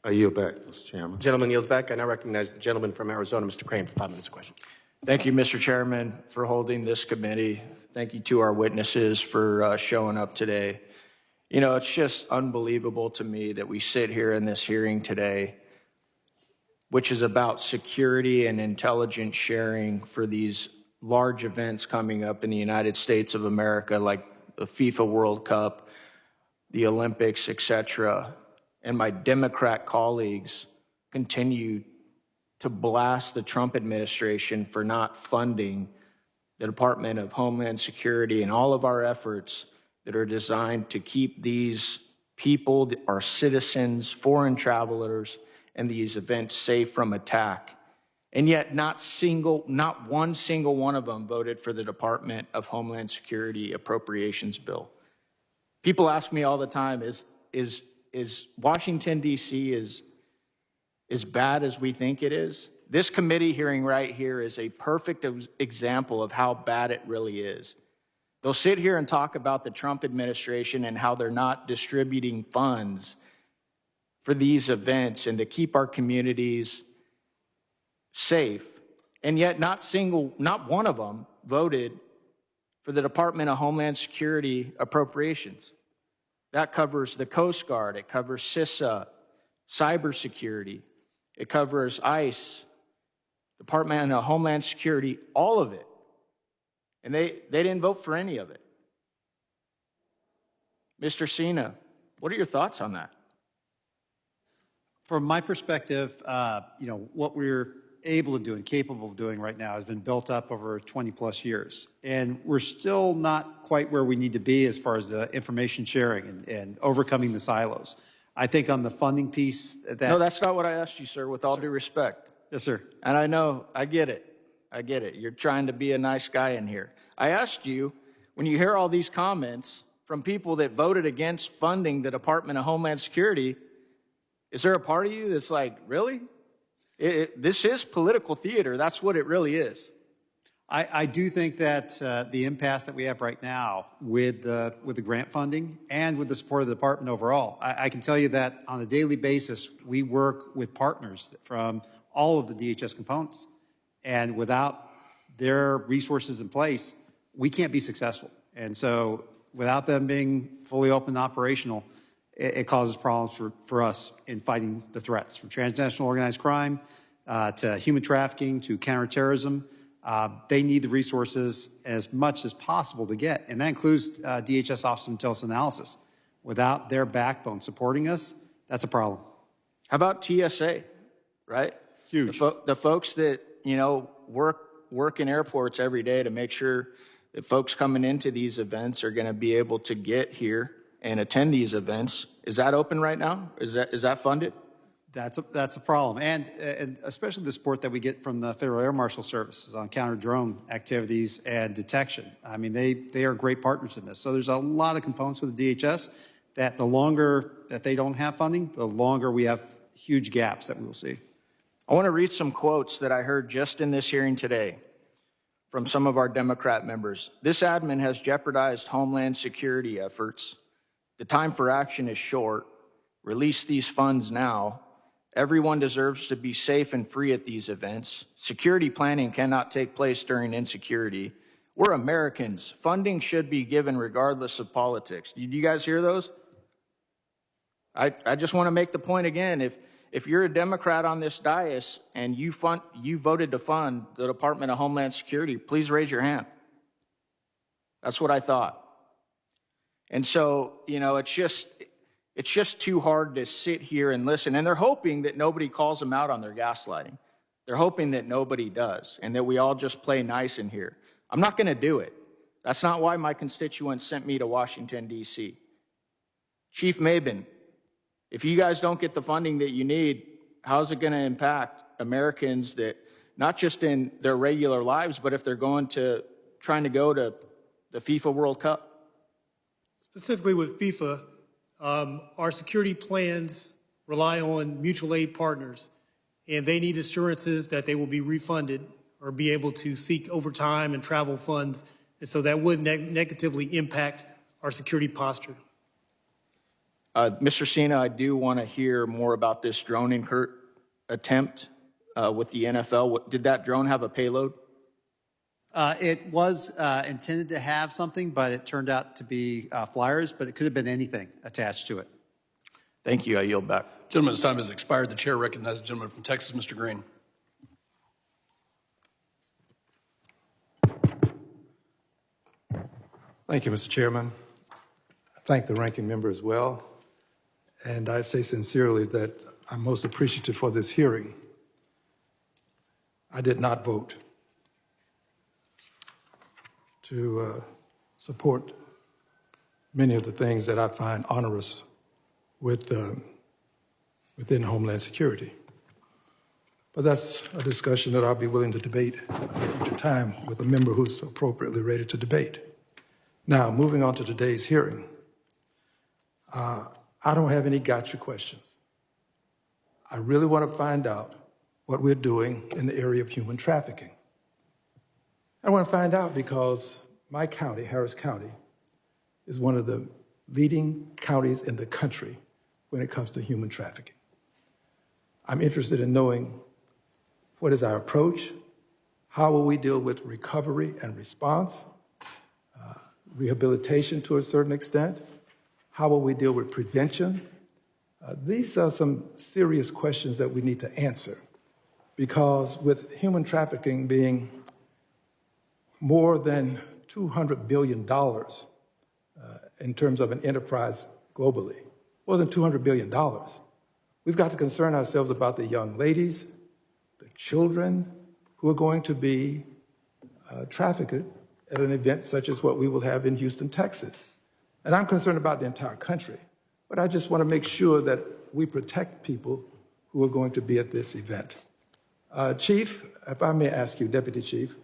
I yield back, Mr. Chairman. Gentleman yields back. I now recognize the gentleman from Arizona, Mr. Crane, for 5 minutes of question. Thank you, Mr. Chairman, for holding this committee. Thank you to our witnesses for showing up today. You know, it's just unbelievable to me that we sit here in this hearing today, which is about security and intelligence sharing for these large events coming up in the United States of America, like the FIFA World Cup, the Olympics, etc. And my Democrat colleagues continue to blast the Trump administration for not funding the Department of Homeland Security and all of our efforts that are designed to keep these people, our citizens, foreign travelers, and these events safe from attack. And yet not one single one of them voted for the Department of Homeland Security appropriations bill. People ask me all the time, is Washington, D.C. as bad as we think it is? This committee hearing right here is a perfect example of how bad it really is. They'll sit here and talk about the Trump administration and how they're not distributing funds for these events and to keep our communities safe, and yet not one of them voted for the Department of Homeland Security appropriations. That covers the Coast Guard, it covers CISA, cybersecurity, it covers ICE, Department of Homeland Security, all of it. And they didn't vote for any of it. Mr. Cena, what are your thoughts on that? From my perspective, what we're able to do and capable of doing right now has been built up over 20 plus years. And we're still not quite where we need to be as far as the information sharing and overcoming the silos. I think on the funding piece No, that's not what I asked you, sir, with all due respect. Yes, sir. And I know, I get it. You're trying to be a nice guy in here. I asked you, when you hear all these comments from people that voted against funding the Department of Homeland Security, is there a part of you that's like, really? This is political theater. That's what it really is. I do think that the impasse that we have right now with the grant funding and with the support of the department overall, I can tell you that on a daily basis, we work with partners from all of the DHS components. And without their resources in place, we can't be successful. And so without them being fully open and operational, it causes problems for us in fighting the threats, from transnational organized crime to human trafficking to counterterrorism. They need the resources as much as possible to get, and that includes DHS Office of Intelligence Analysis. Without their backbone supporting us, that's a problem. How about TSA, right? Huge. The folks that, work in airports every day to make sure that folks coming into these events are going to be able to get here and attend these events. Is that open right now? Is that funded? That's a problem, and especially the support that we get from the Federal Air Marshal Services on counter-drone activities and detection. I mean, they are great partners in this. So there's a lot of components with the DHS that the longer that they don't have funding, the longer we have huge gaps that we will see. I want to read some quotes that I heard just in this hearing today from some of our Democrat members. This admin has jeopardized Homeland Security efforts. The time for action is short. Release these funds now. Everyone deserves to be safe and free at these events. Security planning cannot take place during insecurity. We're Americans. Funding should be given regardless of politics. Did you guys hear those? I just want to make the point again. If you're a Democrat on this dais and you voted to fund the Department of Homeland Security, please raise your hand. That's what I thought. And so, you know, it's just too hard to sit here and listen. And they're hoping that nobody calls them out on their gaslighting. They're hoping that nobody does and that we all just play nice in here. I'm not going to do it. That's not why my constituents sent me to Washington, D.C. Chief Mabin, if you guys don't get the funding that you need, how's it going to impact Americans that not just in their regular lives, but if they're trying to go to the FIFA World Cup? Specifically with FIFA, our security plans rely on mutual aid partners, and they need assurances that they will be refunded or be able to seek overtime and travel funds, and so that would negatively impact our security posture. Mr. Cena, I do want to hear more about this drone attempt with the NFL. Did that drone have a payload? It was intended to have something, but it turned out to be flyers, but it could have been anything attached to it. Thank you. I yield back. Gentleman's time has expired. The chair recognizes the gentleman from Texas, Mr. Green. Thank you, Mr. Chairman. I thank the ranking member as well. And I say sincerely that I'm most appreciative for this hearing. I did not vote to support many of the things that I find onerous within Homeland Security. But that's a discussion that I'll be willing to debate at a future time with a member who's appropriately ready to debate. Now, moving on to today's hearing. I don't have any gotcha questions. I really want to find out what we're doing in the area of human trafficking. I want to find out because my county, Harris County, is one of the leading counties in the country when it comes to human trafficking. I'm interested in knowing what is our approach, how will we deal with recovery and response, rehabilitation to a certain extent, how will we deal with prevention? These are some serious questions that we need to answer because with human trafficking being more than $200 billion in terms of an enterprise globally, more than $200 billion, we've got to concern ourselves about the young ladies, the children who are going to be trafficked at an event such as what we will have in Houston, Texas. And I'm concerned about the entire country, but I just want to make sure that we protect people who are going to be at this event. Chief, if I may ask you, Deputy Chief,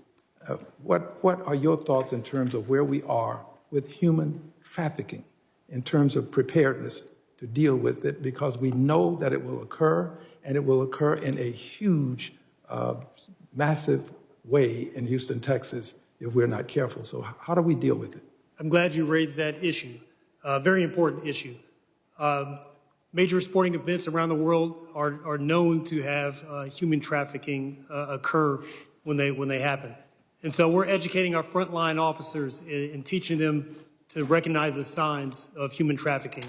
what are your thoughts in terms of where we are with human trafficking in terms of preparedness to deal with it? Because we know that it will occur, and it will occur in a huge, massive way in Houston, Texas, if we're not careful. So how do we deal with it? I'm glad you raised that issue, very important issue. Major sporting events around the world are known to have human trafficking occur when they happen. And so we're educating our frontline officers and teaching them to recognize the signs of human trafficking.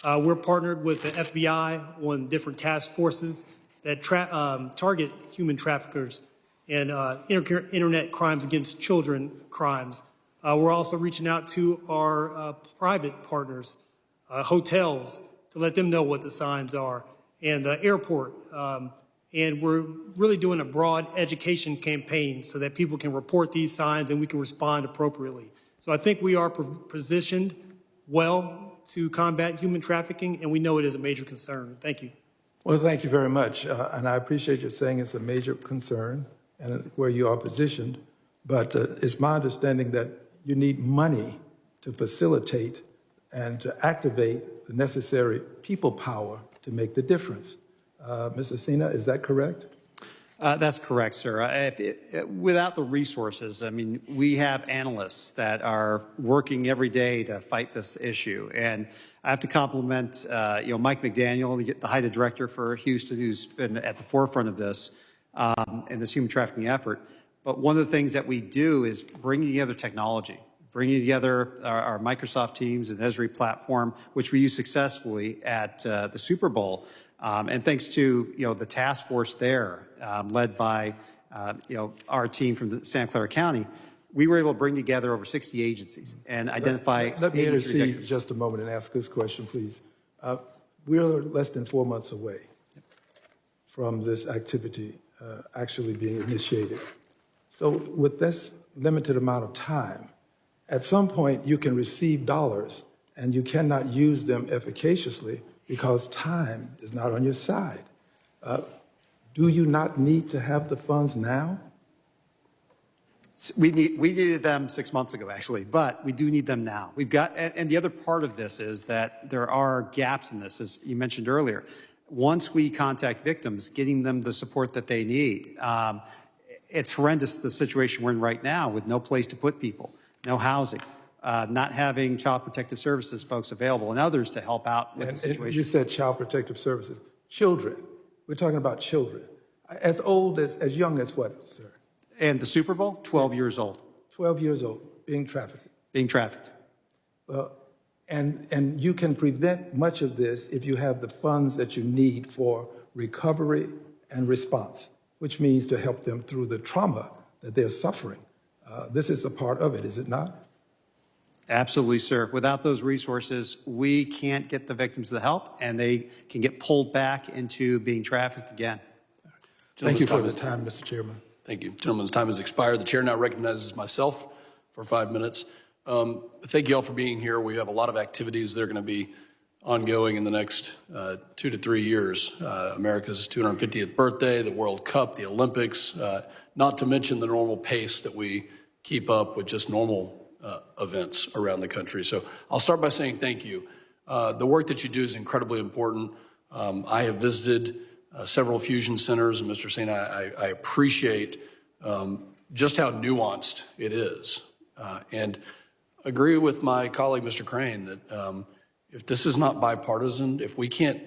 We're partnered with the FBI on different task forces that target human traffickers and internet crimes against children crimes. We're also reaching out to our private partners, hotels, to let them know what the signs are, and the airport, And we're really doing a broad education campaign so that people can report these signs and we can respond appropriately. So I think we are positioned well to combat human trafficking, and we know it is a major concern. Thank you. Well, thank you very much. And I appreciate you saying it's a major concern and where you are positioned. But it's my understanding that you need money to facilitate and to activate the necessary people power to make the difference. Mr. Sina, is that correct? That's correct, sir. Without the resources, I mean, we have analysts that are working every day to fight this issue. And I have to compliment, Mike McDaniel, the HIDTA director for Houston, who's been at the forefront of this and this human trafficking effort. But one of the things that we do is bringing together technology, bringing together our Microsoft Teams and Esri platform, which we use successfully at the Super Bowl. And thanks to, the task force there, led by, our team from Santa Clara County, we were able to bring together over 60 agencies and identify. Let me intercede just a moment and ask this question, please. We're less than 4 months away from this activity actually being initiated. So with this limited amount of time, at some point you can receive dollars and you cannot use them efficaciously because time is not on your side. Do you not need to have the funds now? We needed them 6 months ago, actually, but we do need them now. We've got, and the other part of this is that there are gaps in this, as you mentioned earlier. Once we contact victims, getting them the support that they need. It's horrendous, the situation we're in right now with no place to put people, no housing, not having Child Protective Services folks available and others to help out with the situation. You said Child Protective Services. Children. We're talking about children. As young as what, sir? And the Super Bowl, 12 years old. 12 years old, being trafficked. Being trafficked. And you can prevent much of this if you have the funds that you need for recovery and response, which means to help them through the trauma that they're suffering. This is a part of it, is it not? Absolutely, sir. Without those resources, we can't get the victims the help, and they can get pulled back into being trafficked again. Thank you for the time, Mr. Chairman. Thank you. Gentleman's time has expired. The chair now recognizes myself for 5 minutes. Thank you all for being here. We have a lot of activities that are going to be ongoing in the next 2 to 3 years. America's 250th birthday, the World Cup, the Olympics, not to mention the normal pace that we keep up with just normal events around the country. So I'll start by saying thank you. The work that you do is incredibly important. I have visited several fusion centers, and Mr. Sina, I appreciate just how nuanced it is. And agree with my colleague, Mr. Crane, that if this is not bipartisan, if we can't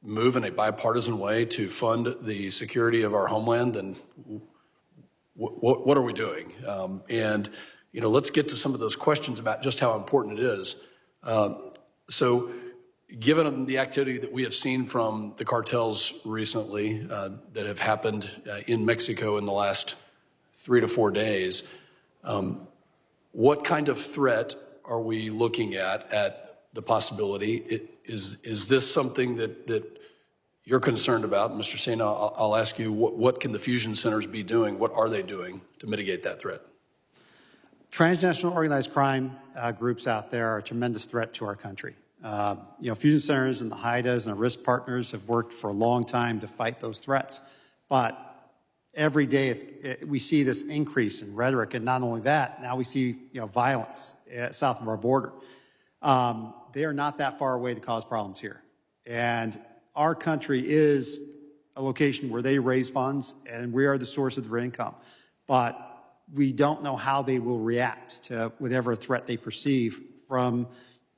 move in a bipartisan way to fund the security of our homeland, then what are we doing? And let's get to some of those questions about just how important it is. So given the activity that we have seen from the cartels recently that have happened in Mexico in the last 3 to 4 days, what kind of threat are we looking at the possibility? Is this something that you're concerned about? Mr. Sina, I'll ask you, what can the fusion centers be doing? What are they doing to mitigate that threat? Transnational organized crime groups out there are a tremendous threat to our country. Fusion centers and the HIDTAs and our risk partners have worked for a long time to fight those threats. But every day we see this increase in rhetoric, and not only that, now we see violence south of our border. They are not that far away to cause problems here. And our country is a location where they raise funds, and we are the source of their income. But we don't know how they will react to whatever threat they perceive from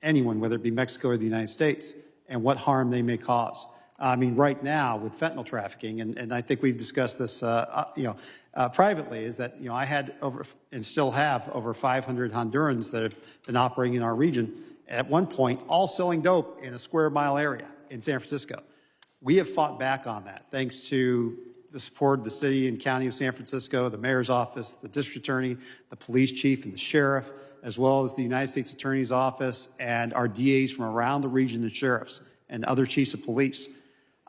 anyone, whether it be Mexico or the United States, and what harm they may cause. I mean, right now with fentanyl trafficking, and I think we've discussed this, privately, is that, I had over, and still have, over 500 Hondurans that have been operating in our region, at one point, all selling dope in a square mile area in San Francisco. We have fought back on that, thanks to the support of the city and county of San Francisco, the mayor's office, the district attorney, the police chief, and the sheriff, as well as the United States Attorney's Office and our DAs from around the region and sheriffs and other chiefs of police.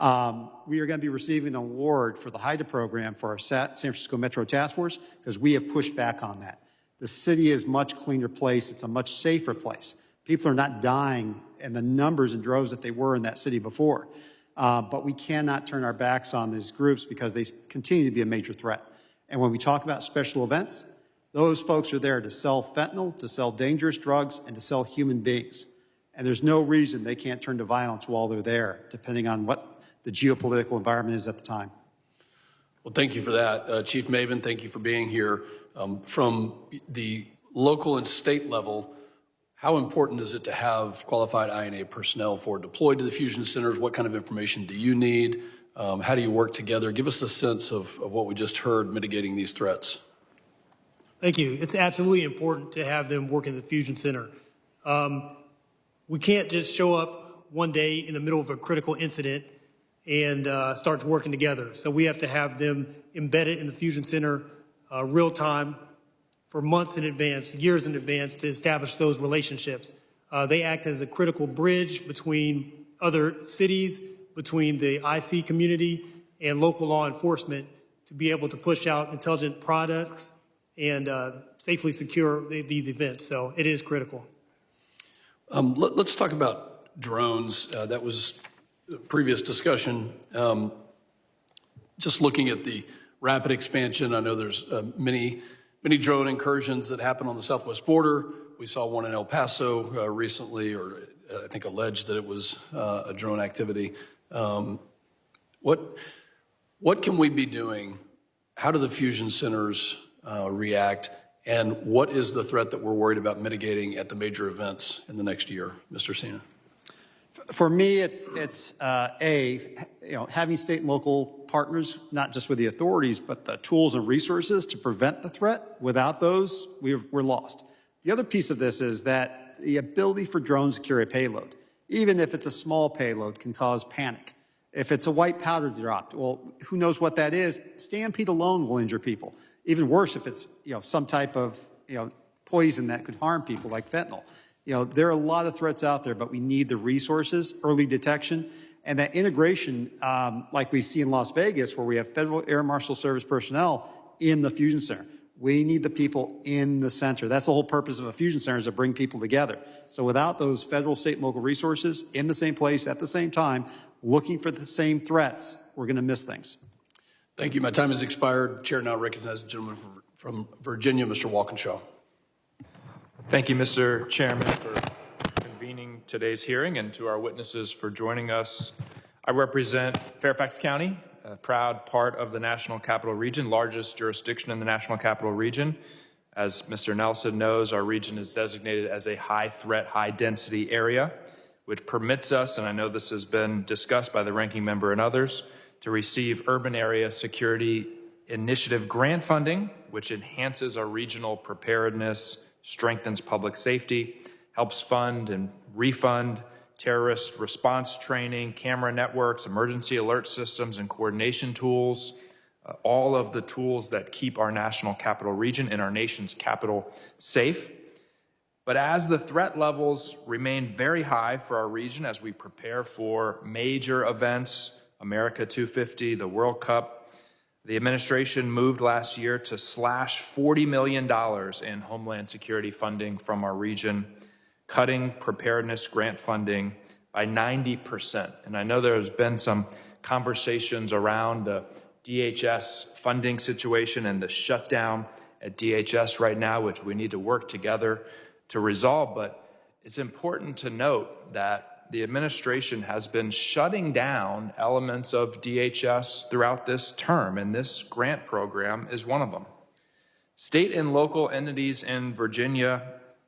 We are going to be receiving an award for the HIDA program for our San Francisco Metro Task Force because we have pushed back on that. The city is a much cleaner place. It's a much safer place. People are not dying in the numbers and droves that they were in that city before. But we cannot turn our backs on these groups because they continue to be a major threat. And when we talk about special events, those folks are there to sell fentanyl, to sell dangerous drugs, and to sell human beings. And there's no reason they can't turn to violence while they're there, depending on what the geopolitical environment is at the time. Well, thank you for that. Chief Maven, thank you for being here. From the local and state level, how important is it to have qualified INA personnel for deployed to the fusion centers? What kind of information do you need? How do you work together? Give us a sense of what we just heard mitigating these threats. Thank you. It's absolutely important to have them work in the fusion center. We can't just show up one day in the middle of a critical incident and start working together. So we have to have them embedded in the fusion center real time for months in advance, years in advance to establish those relationships. They act as a critical bridge between other cities, between the IC community and local law enforcement to be able to push out intelligent products and safely secure these events. So it is critical. Let's talk about drones. That was a previous discussion. Just looking at the rapid expansion, I know there's many drone incursions that happen on the southwest border. We saw one in El Paso recently, or I think alleged that it was a drone activity. What can we be doing? How do the fusion centers react? And what is the threat that we're worried about mitigating at the major events in the next year, Mr. Sina? For me, it's having state and local partners, not just with the authorities, but the tools and resources to prevent the threat. Without those, we're lost. The other piece of this is that the ability for drones to carry a payload, even if it's a small payload, can cause panic. If it's a white powder dropped, well, who knows what that is? Stampede alone will injure people. Even worse if it's some type of poison that could harm people, like fentanyl. There are a lot of threats out there, but we need the resources, early detection, and that integration, like we see in Las Vegas, where we have Federal Air Marshal Service personnel in the fusion center. We need the people in the center. That's the whole purpose of a fusion center, is to bring people together. So without those federal, state, and local resources in the same place at the same time, looking for the same threats, we're going to miss things. Thank you. My time has expired. Chair now recognizes the gentleman from Virginia, Mr. Walkinshaw. Thank you, Mr. Chairman, for convening today's hearing, and to our witnesses for joining us. I represent Fairfax County, a proud part of the National Capital Region, largest jurisdiction in the National Capital Region. As Mr. Nelson knows, our region is designated as a high-threat, high-density area, which permits us, and I know this has been discussed by the ranking member and others, to receive Urban Area Security Initiative grant funding, which enhances our regional preparedness, strengthens public safety, helps fund and refund terrorist response training, camera networks, emergency alert systems, and coordination tools, all of the tools that keep our national capital region and our nation's capital safe. But as the threat levels remain very high for our region as we prepare for major events, America 250, the World Cup, the administration moved last year to slash $40 million in Homeland Security funding from our region, cutting preparedness grant funding by 90%. And I know there's been some conversations around the DHS funding situation and the shutdown at DHS right now, which we need to work together to resolve. But it's important to note that the administration has been shutting down elements of DHS throughout this term, and this grant program is one of them. State and local entities in Virginia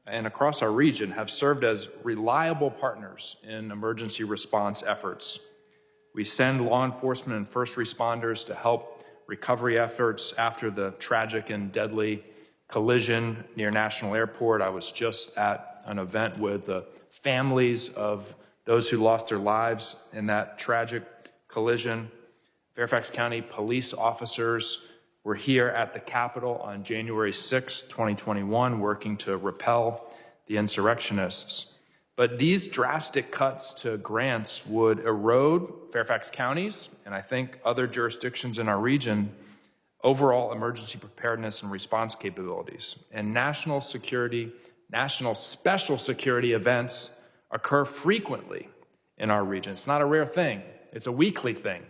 and across our region have served as reliable partners in emergency response efforts. We send law enforcement and first responders to help recovery efforts after the tragic and deadly collision near National Airport. I was just at an event with the families of those who lost their lives in that tragic collision. Fairfax County police officers were here at the Capitol on January 6, 2021, working to repel the insurrectionists. But these drastic cuts to grants would erode Fairfax counties, and I think other jurisdictions in our region, overall emergency preparedness and response capabilities. And national special security events occur frequently in our region. It's not a rare thing. It's a weekly thing.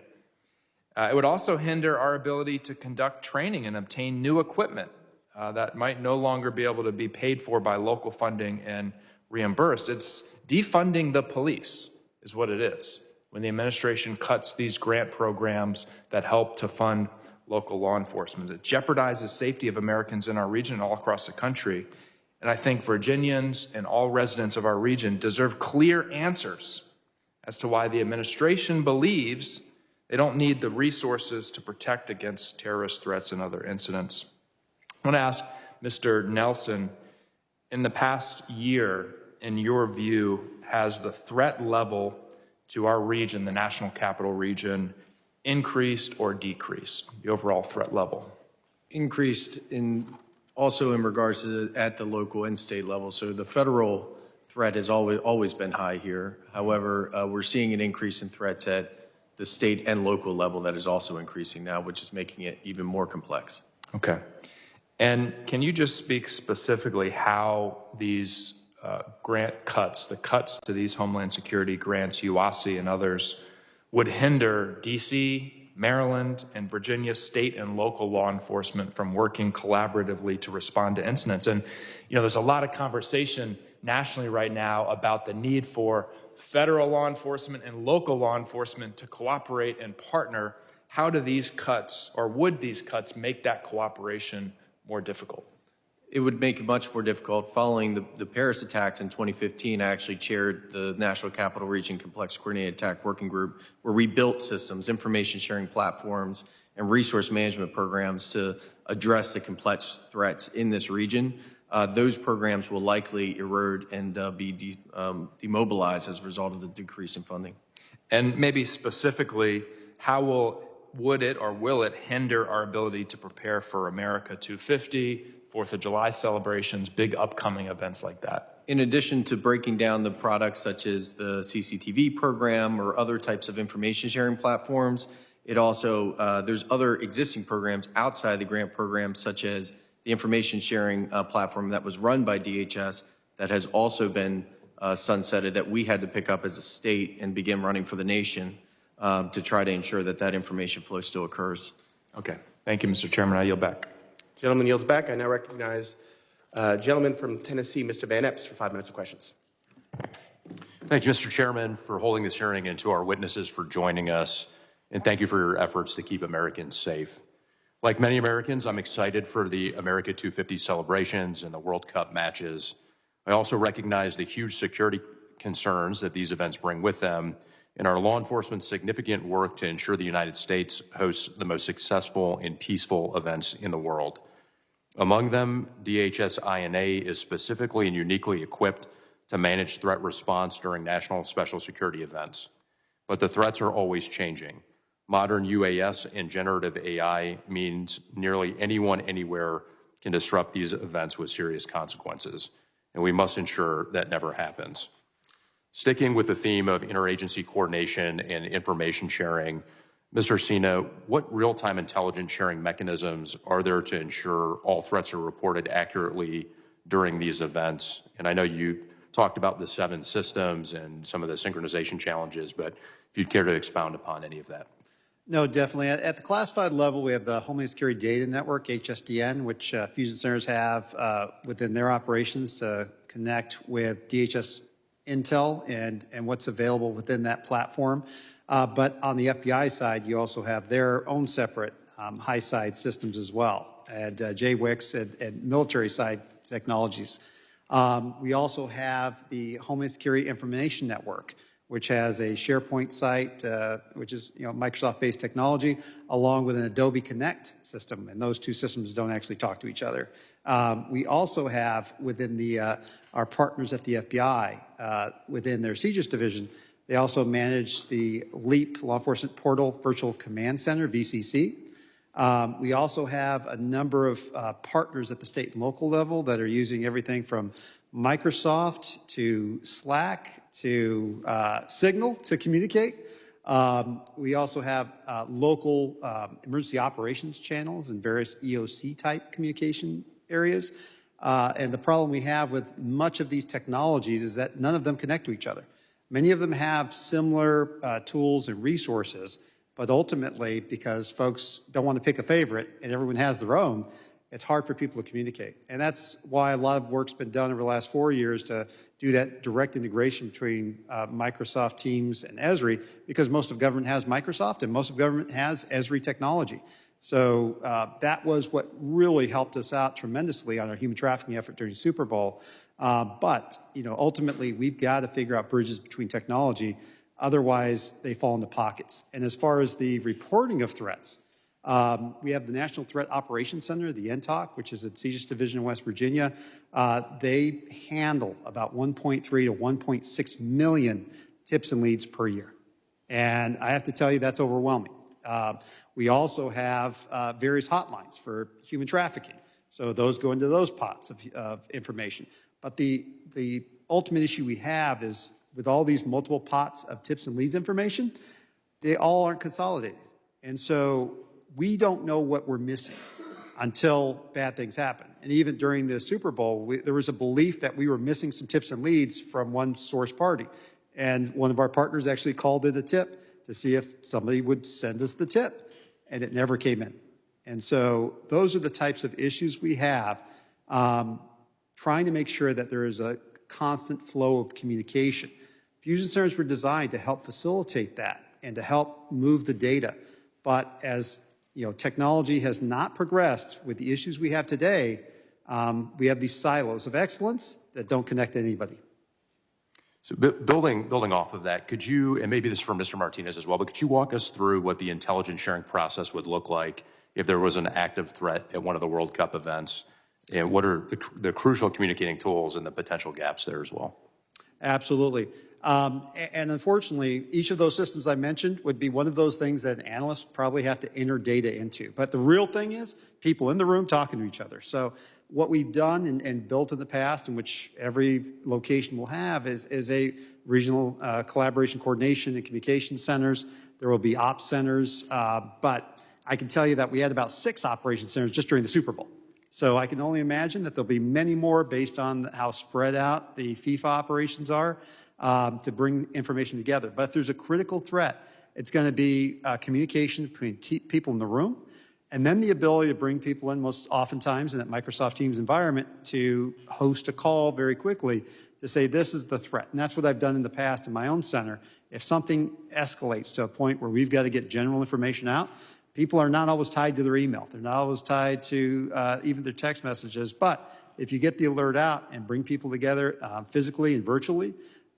It would also hinder our ability to conduct training and obtain new equipment that might no longer be able to be paid for by local funding and reimbursed. It's defunding the police is what it is when the administration cuts these grant programs that help to fund local law enforcement. It jeopardizes safety of Americans in our region and all across the country. And I think Virginians and all residents of our region deserve clear answers as to why the administration believes they don't need the resources to protect against terrorist threats and other incidents. I want to ask Mr. Nelson, in the past year, in your view, has the threat level to our region, the National Capital Region, increased or decreased, the overall threat level? Increased also in regards to at the local and state level. So the federal threat has always been high here. However, we're seeing an increase in threats at the state and local level that is also increasing now, which is making it even more complex. Okay. And can you just speak specifically how these grant cuts, the cuts to these Homeland Security grants, UASI and others, would hinder D.C., Maryland, and Virginia state and local law enforcement from working collaboratively to respond to incidents? And, there's a lot of conversation nationally right now about the need for federal law enforcement and local law enforcement to cooperate and partner. How do these cuts, or would these cuts, make that cooperation more difficult? It would make it much more difficult. Following the Paris attacks in 2015, I actually chaired the National Capital Region Complex Coordinated Attack Working Group, where we built systems, information sharing platforms, and resource management programs to address the complex threats in this region. Those programs will likely erode and be demobilized as a result of the decrease in funding. And maybe specifically, how would it or will it hinder our ability to prepare for America 250, 4th of July celebrations, big upcoming events like that? In addition to breaking down the products such as the CCTV program or other types of information sharing platforms, it also, there's other existing programs outside the grant program, such as the information sharing platform that was run by DHS that has also been sunsetted, that we had to pick up as a state and begin running for the nation to try to ensure that that information flow still occurs. Okay. Thank you, Mr. Chairman. I yield back. Gentleman yields back. I now recognize gentleman from Tennessee, Mr. Van Epps, for 5 minutes of questions. Thank you, Mr. Chairman, for holding this hearing, and to our witnesses for joining us. And thank you for your efforts to keep Americans safe. Like many Americans, I'm excited for the America 250 celebrations and the World Cup matches. I also recognize the huge security concerns that these events bring with them, and our law enforcement's significant work to ensure the United States hosts the most successful and peaceful events in the world. Among them, DHS INA is specifically and uniquely equipped to manage threat response during national special security events. But the threats are always changing. Modern UAS and generative AI means nearly anyone, anywhere can disrupt these events with serious consequences, and we must ensure that never happens. Sticking with the theme of interagency coordination and information sharing, Mr. Sina, what real-time intelligence sharing mechanisms are there to ensure all threats are reported accurately during these events? And I know you talked about the 7 systems and some of the synchronization challenges, but if you'd care to expound upon any of that. No, definitely. At the classified level, we have the Homeland Security Data Network, HSDN, which fusion centers have within their operations to connect with DHS intel and what's available within that platform. But on the FBI side, you also have their own separate high-side systems as well, and JWICS and military side technologies. We also have the Homeland Security Information Network, which has a SharePoint site, which is Microsoft-based technology, along with an Adobe Connect system, and those two systems don't actually talk to each other. We also have within our partners at the FBI, within their CJIS division, they also manage the LEAP, Law Enforcement Portal Virtual Command Center, VCC. We also have a number of partners at the state and local level that are using everything from Microsoft to Slack to Signal to communicate. We also have local emergency operations channels and various EOC type communication areas. And the problem we have with much of these technologies is that none of them connect to each other. Many of them have similar tools and resources, but ultimately, because folks don't want to pick a favorite and everyone has their own, it's hard for people to communicate. And that's why a lot of work's been done over the last 4 years to do that direct integration between Microsoft Teams and Esri, because most of government has Microsoft and most of government has Esri technology. So that was what really helped us out tremendously on our human trafficking effort during Super Bowl. But ultimately, we've got to figure out bridges between technology. Otherwise, they fall into pockets. And as far as the reporting of threats, we have the National Threat Operations Center, the NTOC, which is at CJIS Division in West Virginia. They handle about 1.3 to 1.6 million tips and leads per year. And I have to tell you, that's overwhelming. We also have various hotlines for human trafficking. So those go into those pots of information. But the ultimate issue we have is with all these multiple pots of tips and leads information, they all aren't consolidated. And so we don't know what we're missing until bad things happen. And even during the Super Bowl, there was a belief that we were missing some tips and leads from one source party. And one of our partners actually called in a tip to see if somebody would send us the tip, and it never came in. And so those are the types of issues we have, trying to make sure that there is a constant flow of communication. Fusion centers were designed to help facilitate that and to help move the data. But as technology has not progressed with the issues we have today, we have these silos of excellence that don't connect to anybody. So building off of that, could you, and maybe this is for Mr. Martinez as well, but could you walk us through what the intelligence sharing process would look like if there was an active threat at one of the World Cup events? And what are the crucial communicating tools and the potential gaps there as well? Absolutely. And unfortunately, each of those systems I mentioned would be one of those things that analysts probably have to enter data into. But the real thing is people in the room talking to each other. So what we've done and built in the past, in which every location will have, is a regional collaboration, coordination, and communication centers. There will be ops centers. But I can tell you that we had about 6 operation centers just during the Super Bowl. So I can only imagine that there'll be many more based on how spread out the FIFA operations are to bring information together. But if there's a critical threat, it's going to be communication between people in the room, and then the ability to bring people in, most oftentimes in that Microsoft Teams environment, to host a call very quickly to say, this is the threat. And that's what I've done in the past in my own center. If something escalates to a point where we've got to get general information out, people are not always tied to their email. They're not always tied to even their text messages. But if you get the alert out and bring people together physically and virtually,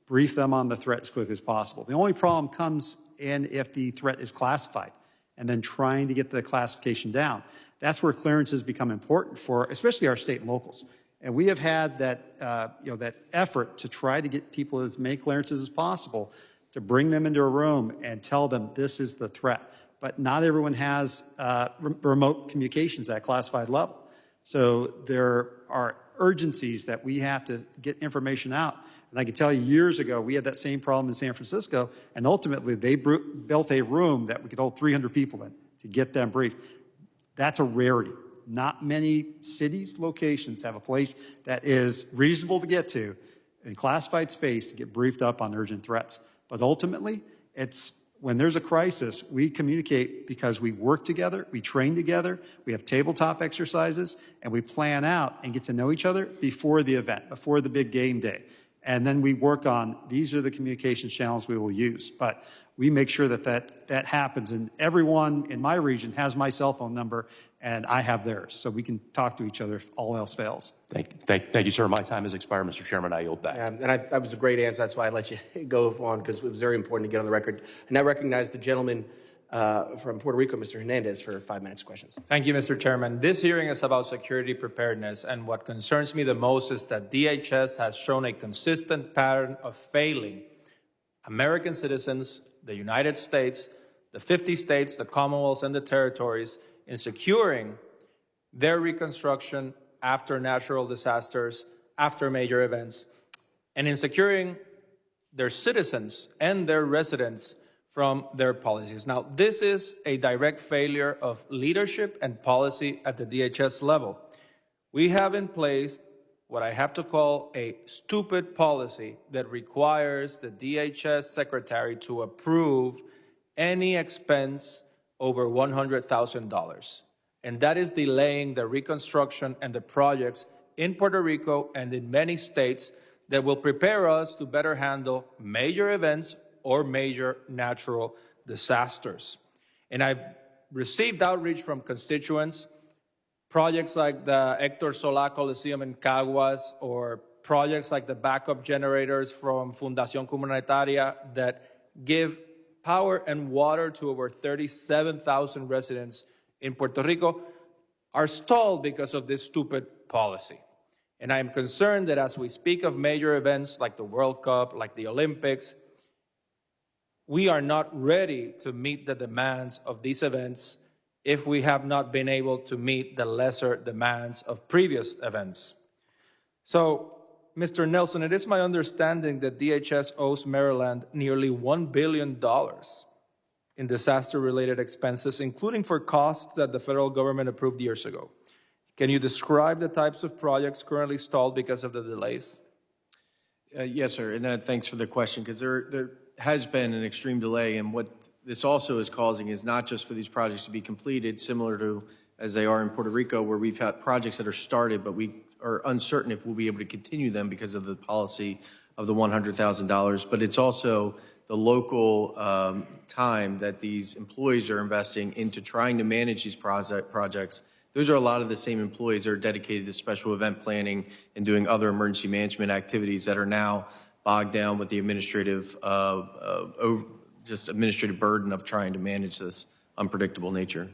brief them on the threat as quickly as possible. The only problem comes in if the threat is classified and then trying to get the classification down. That's where clearances become important for especially our state and locals. And we have had that, that effort to try to get people as many clearances as possible to bring them into a room and tell them this is the threat. But not everyone has remote communications at a classified level. So there are urgencies that we have to get information out. And I can tell you years ago, we had that same problem in San Francisco, and ultimately they built a room that we could hold 300 people in to get them briefed. That's a rarity. Not many cities, locations have a place that is reasonable to get to in classified space to get briefed up on urgent threats. But ultimately, it's when there's a crisis, we communicate because we work together, we train together, we have tabletop exercises, and we plan out and get to know each other before the event, before the big game day. And then we work on, these are the communication channels we will use. But we make sure that happens. And everyone in my region has my cell phone number, and I have theirs. So we can talk to each other if all else fails. Thank you, sir. My time has expired, Mr. Chairman. I yield back. And that was a great answer. That's why I let you go on, because it was very important to get on the record. And I recognize the gentleman from Puerto Rico, Mr. Hernandez, for 5 minutes questions. Thank you, Mr. Chairman. This hearing is about security preparedness, and what concerns me the most is that DHS has shown a consistent pattern of failing American citizens, the United States, the 50 states, the Commonwealths, and the territories in securing their reconstruction after natural disasters after major events, and in securing their citizens and their residents from their policies. Now, this is a direct failure of leadership and policy at the DHS level. We have in place what I have to call a stupid policy that requires the DHS secretary to approve any expense over $100,000. And that is delaying the reconstruction and the projects in Puerto Rico and in many states that will prepare us to better handle major events or major natural disasters. And I've received outreach from constituents, projects like the Hector Solá Coliseum in Caguas, or projects like the backup generators from Fundación Comunitaria that give power and water to over 37,000 residents in Puerto Rico, are stalled because of this stupid policy. And I am concerned that as we speak of major events like the World Cup, like the Olympics, we are not ready to meet the demands of these events if we have not been able to meet the lesser demands of previous events. So, Mr. Nelson, it is my understanding that DHS owes Maryland nearly $1 billion in disaster-related expenses, including for costs that the federal government approved years ago. Can you describe the types of projects currently stalled because of the delays? Yes, sir, and thanks for the question, because there has been an extreme delay, and what this also is causing is not just for these projects to be completed, similar to as they are in Puerto Rico, where we've had projects that are started, but we are uncertain if we'll be able to continue them because of the policy of the $100,000, but it's also the local time that these employees are investing into trying to manage these projects. Those are a lot of the same employees that are dedicated to special event planning and doing other emergency management activities that are now bogged down with the administrative burden of trying to manage this unpredictable nature.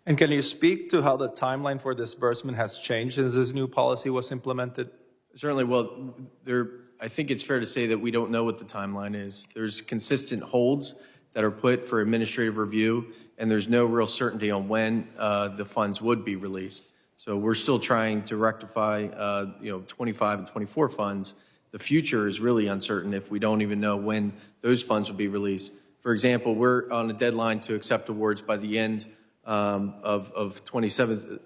And can you speak to how the timeline for disbursement has changed since this new policy was implemented? Certainly. Well, I think it's fair to say that we don't know what the timeline is. There's consistent holds that are put for administrative review, and there's no real certainty on when the funds would be released. So we're still trying to rectify, 25 and 24 funds. The future is really uncertain if we don't even know when those funds will be released. For example, we're on a deadline to accept awards by the end of 27th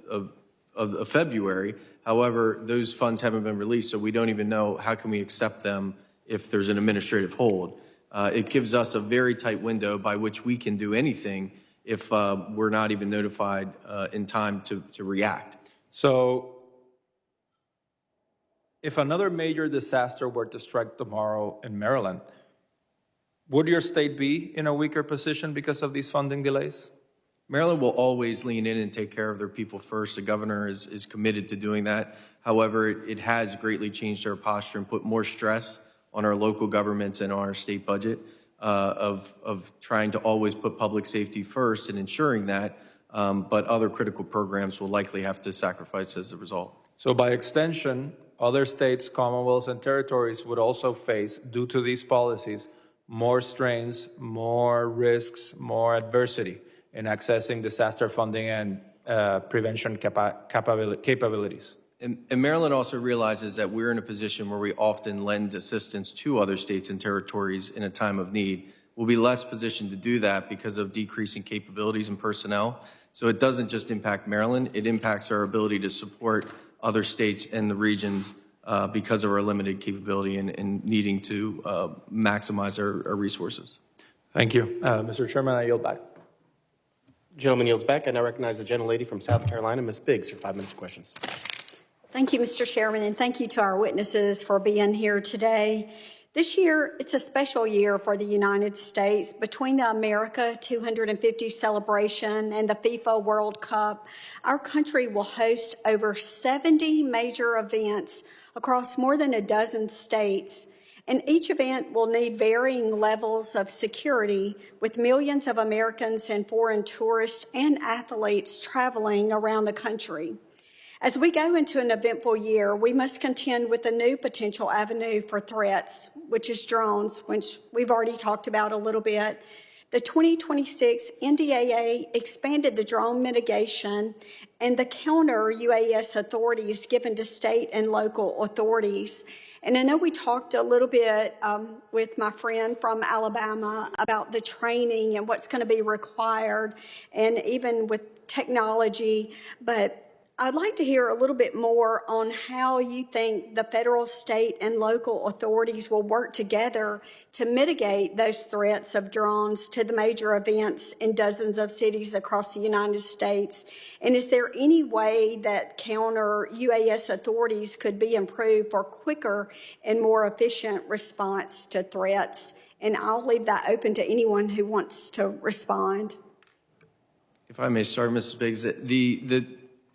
of February. However, those funds haven't been released, so we don't even know how can we accept them if there's an administrative hold. It gives us a very tight window by which we can do anything if we're not even notified in time to react. So if another major disaster were to strike tomorrow in Maryland, would your state be in a weaker position because of these funding delays? Maryland will always lean in and take care of their people first. The governor is committed to doing that. However, it has greatly changed our posture and put more stress on our local governments and on our state budget of trying to always put public safety first and ensuring that, but other critical programs will likely have to sacrifice as a result. So by extension, other states, commonwealths, and territories would also face, due to these policies, more strains, more risks, more adversity in accessing disaster funding and prevention capabilities. And Maryland also realizes that we're in a position where we often lend assistance to other states and territories in a time of need. We'll be less positioned to do that because of decreasing capabilities and personnel. So it doesn't just impact Maryland, it impacts our ability to support other states and the regions because of our limited capability and needing to maximize our resources. Thank you. Mr. Chairman, I yield back. Gentleman yields back. I now recognize the gentlelady from South Carolina, Ms. Biggs, for 5 minutes of questions. Thank you, Mr. Chairman, and thank you to our witnesses for being here today. This year, it's a special year for the United States. Between the America 250 celebration and the FIFA World Cup, our country will host over 70 major events across more than a dozen states. And each event will need varying levels of security, with millions of Americans and foreign tourists and athletes traveling around the country. As we go into an eventful year, we must contend with a new potential avenue for threats, which is drones, which we've already talked about a little bit. The 2026 NDAA expanded the drone mitigation and the counter UAS authorities given to state and local authorities. And I know we talked a little bit with my friend from Alabama about the training and what's going to be required, and even with technology, but I'd like to hear a little bit more on how you think the federal, state, and local authorities will work together to mitigate those threats of drones to the major events in dozens of cities across the United States. And is there any way that counter UAS authorities could be improved for quicker and more efficient response to threats? And I'll leave that open to anyone who wants to respond. If I may start, Mrs. Biggs, the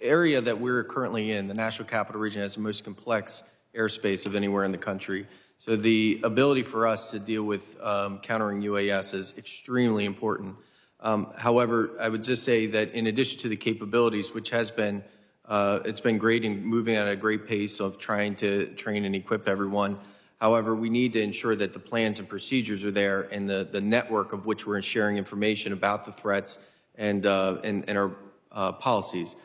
area that we're currently in, the National Capital Region, has the most complex airspace of anywhere in the country. So the ability for us to deal with countering UAS is extremely important. However, I would just say that in addition to the capabilities, which has been, it's been great in moving at a great pace of trying to train and equip everyone. However, we need to ensure that the plans and procedures are there, and the network of which we're sharing information about the threats and our policies.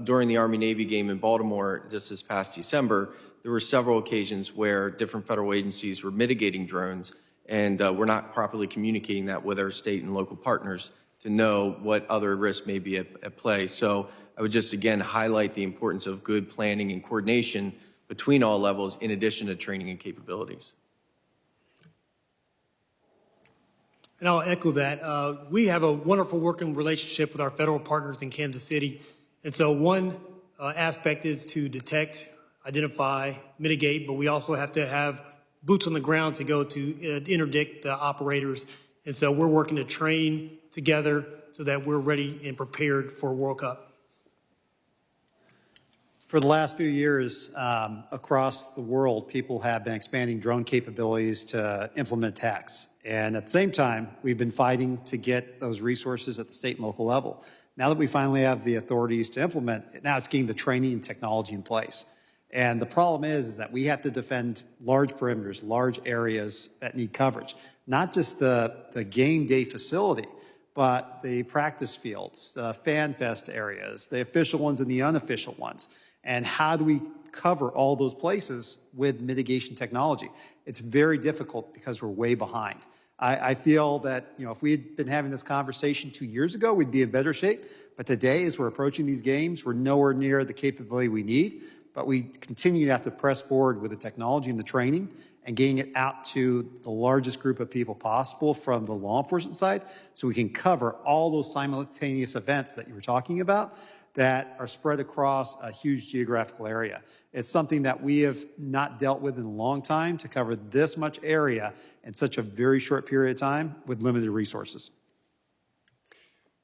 During the Army-Navy game in Baltimore just this past December, there were several occasions where different federal agencies were mitigating drones, and we're not properly communicating that with our state and local partners to know what other risks may be at play. So I would just again highlight the importance of good planning and coordination between all levels in addition to training and capabilities. And I'll echo that. We have a wonderful working relationship with our federal partners in Kansas City. And so one aspect is to detect, identify, mitigate, but we also have to have boots on the ground to go to interdict the operators. And so we're working to train together so that we're ready and prepared for World Cup. For the last few years, across the world, people have been expanding drone capabilities to implement attacks. And at the same time, we've been fighting to get those resources at the state and local level. Now that we finally have the authorities to implement it, now it's getting the training and technology in place. And the problem is that we have to defend large perimeters, large areas that need coverage. Not just the game day facility, but the practice fields, the fan fest areas, the official ones and the unofficial ones. And how do we cover all those places with mitigation technology? It's very difficult because we're way behind. I feel that, if we had been having this conversation 2 years ago, we'd be in better shape. But today, as we're approaching these games, we're nowhere near the capability we need. But we continue to have to press forward with the technology and the training and getting it out to the largest group of people possible from the law enforcement side so we can cover all those simultaneous events that you were talking about that are spread across a huge geographical area. It's something that we have not dealt with in a long time to cover this much area in such a very short period of time with limited resources.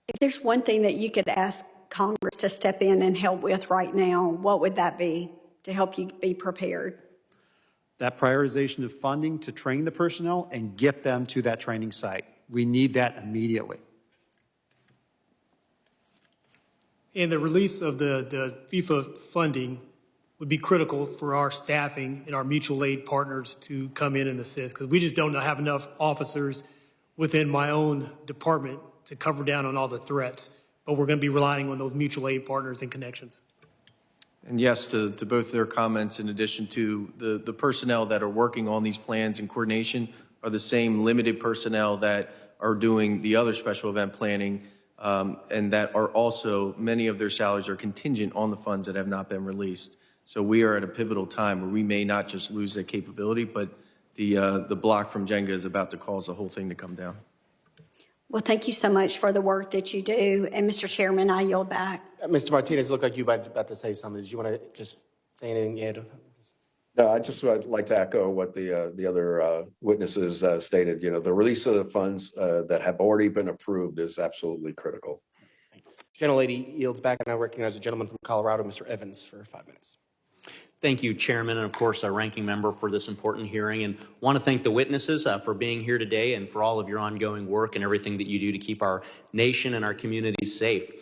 If there's one thing that you could ask Congress to step in and help with right now, what would that be to help you be prepared? That prioritization of funding to train the personnel and get them to that training site. We need that immediately. And the release of the FIFA funding would be critical for our staffing and our mutual aid partners to come in and assist, because we just don't have enough officers within my own department to cover down on all the threats. But we're going to be relying on those mutual aid partners and connections. And yes, to both their comments, in addition to the personnel that are working on these plans and coordination are the same limited personnel that are doing the other special event planning, and that are also, many of their salaries are contingent on the funds that have not been released. So we are at a pivotal time where we may not just lose that capability, but the block from Jenga is about to cause the whole thing to come down. Well, thank you so much for the work that you do. And Mr. Chairman, I yield back. Mr. Martinez, looked like you were about to say something. Did you want to just say anything, Ed? No, I just would like to echo what the other witnesses stated. The release of the funds that have already been approved is absolutely critical. Gentlelady yields back, and I recognize the gentleman from Colorado, Mr. Evans, for 5 minutes. Thank you, Chairman, and of course, our ranking member for this important hearing. And want to thank the witnesses for being here today and for all of your ongoing work and everything that you do to keep our nation and our communities safe.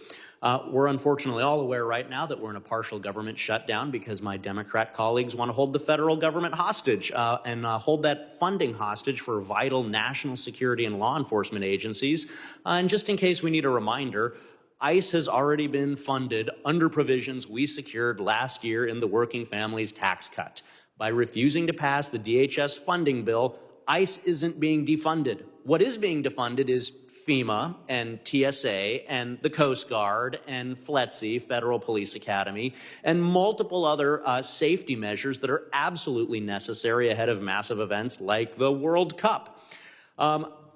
We're unfortunately all aware right now that we're in a partial government shutdown because my Democrat colleagues want to hold the federal government hostage and hold that funding hostage for vital national security and law enforcement agencies. And just in case we need a reminder, ICE has already been funded under provisions we secured last year in the Working Families Tax Cut. By refusing to pass the DHS funding bill, ICE isn't being defunded. What is being defunded is FEMA and TSA and the Coast Guard and FLETC, Federal Police Academy, and multiple other safety measures that are absolutely necessary ahead of massive events like the World Cup.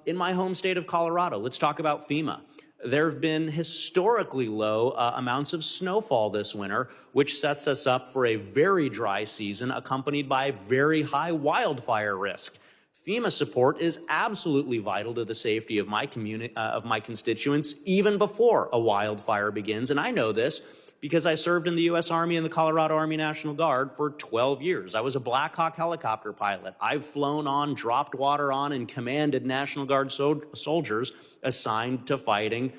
In my home state of Colorado, let's talk about FEMA. There have been historically low amounts of snowfall this winter, which sets us up for a very dry season accompanied by very high wildfire risk. FEMA support is absolutely vital to the safety of my constituents even before a wildfire begins, and I know this because I served in the U.S. Army and the Colorado Army National Guard for 12 years. I was a Black Hawk helicopter pilot. I've flown on, dropped water on, and commanded National Guard soldiers assigned to fighting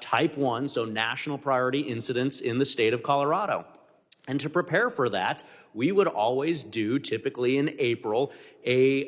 Type 1, so national priority incidents in the state of Colorado. And to prepare for that, we would always do, typically in April, a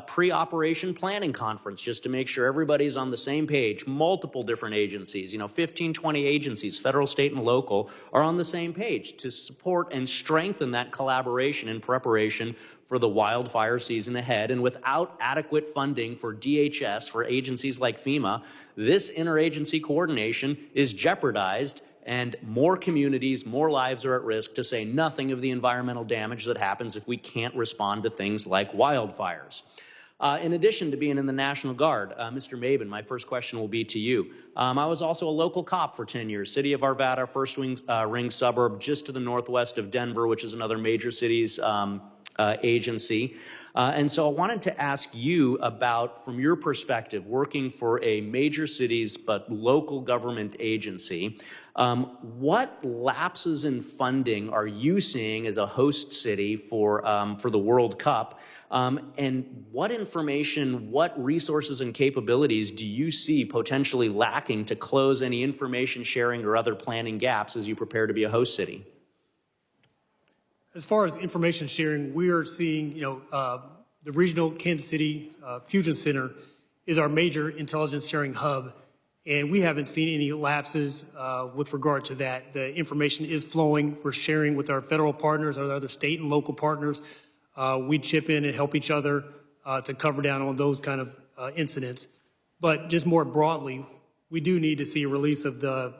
pre-operation planning conference just to make sure everybody's on the same page. Multiple different agencies, 15, 20 agencies, federal, state, and local, are on the same page to support and strengthen that collaboration in preparation for the wildfire season ahead. And without adequate funding for DHS, for agencies like FEMA, this interagency coordination is jeopardized, and more communities, more lives are at risk, to say nothing of the environmental damage that happens if we can't respond to things like wildfires. In addition to being in the National Guard, Mr. Mabin, my first question will be to you. I was also a local cop for 10 years, city of Arvada, first ring suburb, just to the northwest of Denver, which is another major city's agency. And so I wanted to ask you about, from your perspective, working for a major cities but local government agency, what lapses in funding are you seeing as a host city for the World Cup? And what information, what resources and capabilities do you see potentially lacking to close any information sharing or other planning gaps as you prepare to be a host city? As far as information sharing, we are seeing, the regional Kansas City Fusion Center is our major intelligence sharing hub, and we haven't seen any lapses with regard to that. The information is flowing. We're sharing with our federal partners, our other state and local partners. We chip in and help each other to cover down on those kind of incidents. But just more broadly, we do need to see a release of the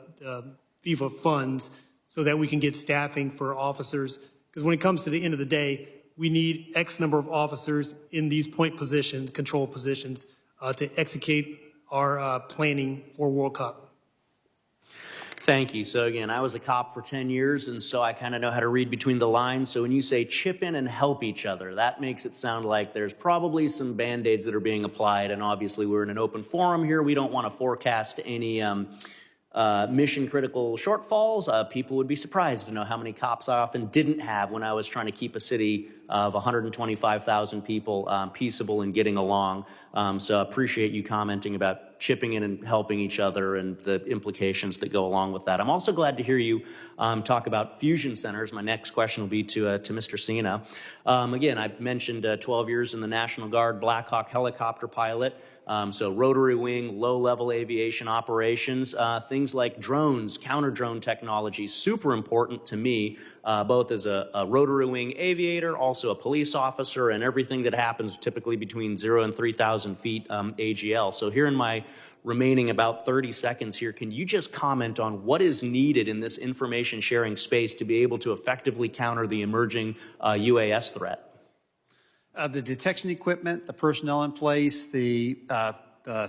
FIFA funds so that we can get staffing for officers. Because when it comes to the end of the day, we need X number of officers in these point positions, control positions, to execute our planning for World Cup. Thank you. So again, I was a cop for 10 years, and so I kind of know how to read between the lines. So when you say chip in and help each other, that makes it sound like there's probably some Band-Aids that are being applied, and obviously we're in an open forum here. We don't want to forecast any mission-critical shortfalls. People would be surprised to know how many cops I often didn't have when I was trying to keep a city of 125,000 people peaceable and getting along. So I appreciate you commenting about chipping in and helping each other and the implications that go along with that. I'm also glad to hear you talk about fusion centers. My next question will be to Mr. Cena. Again, I mentioned 12 years in the National Guard, Black Hawk helicopter pilot. So rotary wing, low-level aviation operations, things like drones, counter-drone technology, super important to me, both as a rotary wing aviator, also a police officer, and everything that happens typically between 0 and 3,000 feet AGL. So here in my remaining about 30 seconds here, can you just comment on what is needed in this information sharing space to be able to effectively counter the emerging UAS threat? The detection equipment, the personnel in place, the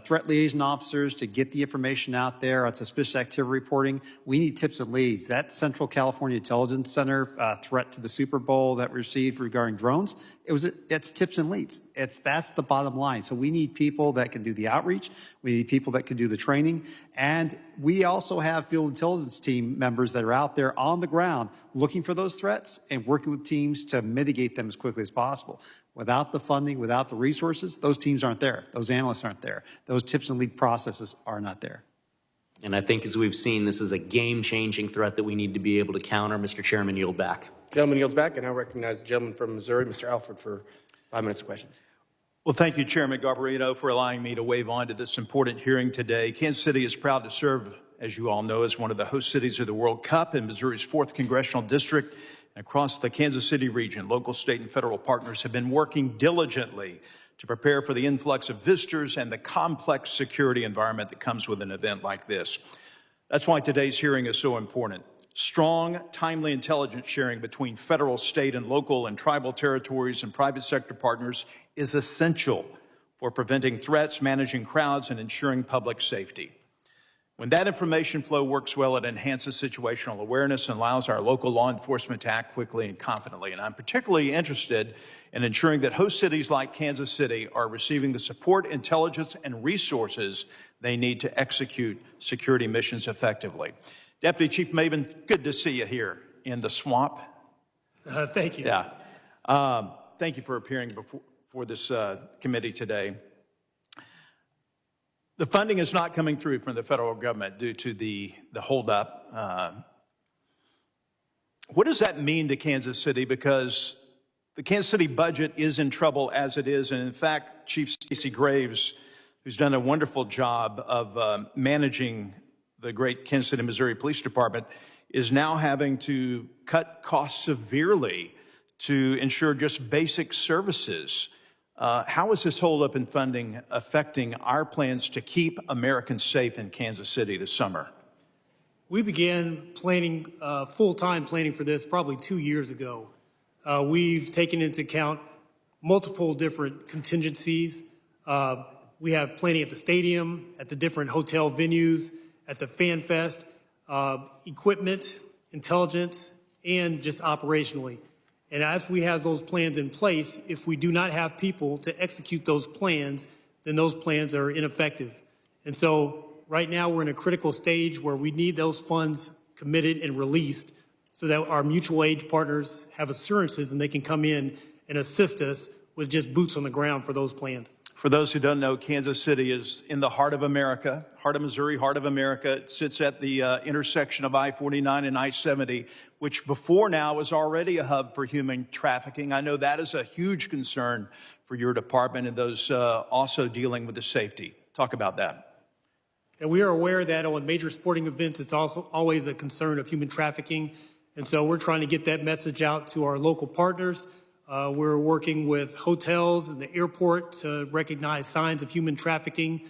threat liaison officers to get the information out there on suspicious activity reporting. We need tips and leads. That Central California Intelligence Center threat to the Super Bowl that we received regarding drones, it's tips and leads. That's the bottom line. So we need people that can do the outreach. We need people that can do the training. And we also have field intelligence team members that are out there on the ground looking for those threats and working with teams to mitigate them as quickly as possible. Without the funding, without the resources, those teams aren't there. Those analysts aren't there. Those tips and lead processes are not there. And I think as we've seen, this is a game-changing threat that we need to be able to counter. Mr. Chairman, yield back. Gentleman yields back, and I recognize the gentleman from Missouri, Mr. Alford, for 5 minutes of questions. Well, thank you, Chairman Garbarino, for allowing me to wave on to this important hearing today. Kansas City is proud to serve, as you all know, as one of the host cities of the World Cup in Missouri's 4th Congressional District. And across the Kansas City region, local, state, and federal partners have been working diligently to prepare for the influx of visitors and the complex security environment that comes with an event like this. That's why today's hearing is so important. Strong, timely intelligence sharing between federal, state, and local and tribal territories and private sector partners is essential for preventing threats, managing crowds, and ensuring public safety. When that information flow works well, it enhances situational awareness and allows our local law enforcement to act quickly and confidently. And I'm particularly interested in ensuring that host cities like Kansas City are receiving the support, intelligence, and resources they need to execute security missions effectively. Deputy Chief Maben, good to see you here in the swamp. Thank you. Yeah. Thank you for appearing before this committee today. The funding is not coming through from the federal government due to the holdup. What does that mean to Kansas City? Because the Kansas City budget is in trouble as it is. And in fact, Chief Stacey Graves, who's done a wonderful job of managing the great Kansas City, Missouri Police Department, is now having to cut costs severely to ensure just basic services. How is this holdup in funding affecting our plans to keep Americans safe in Kansas City this summer? We began planning, full-time planning for this probably 2 years ago. We've taken into account multiple different contingencies. We have planning at the stadium, at the different hotel venues, at the Fan Fest, equipment, intelligence, and just operationally. And as we have those plans in place, if we do not have people to execute those plans, then those plans are ineffective. And so right now we're in a critical stage where we need those funds committed and released so that our mutual aid partners have assurances and they can come in and assist us with just boots on the ground for those plans. For those who don't know, Kansas City is in the heart of America, heart of Missouri, heart of America. It sits at the intersection of I-49 and I-70, which before now was already a hub for human trafficking. I know that is a huge concern for your department and those also dealing with the safety. Talk about that. And we are aware that on major sporting events, it's also always a concern of human trafficking. And so we're trying to get that message out to our local partners. We're working with hotels and the airport to recognize signs of human trafficking.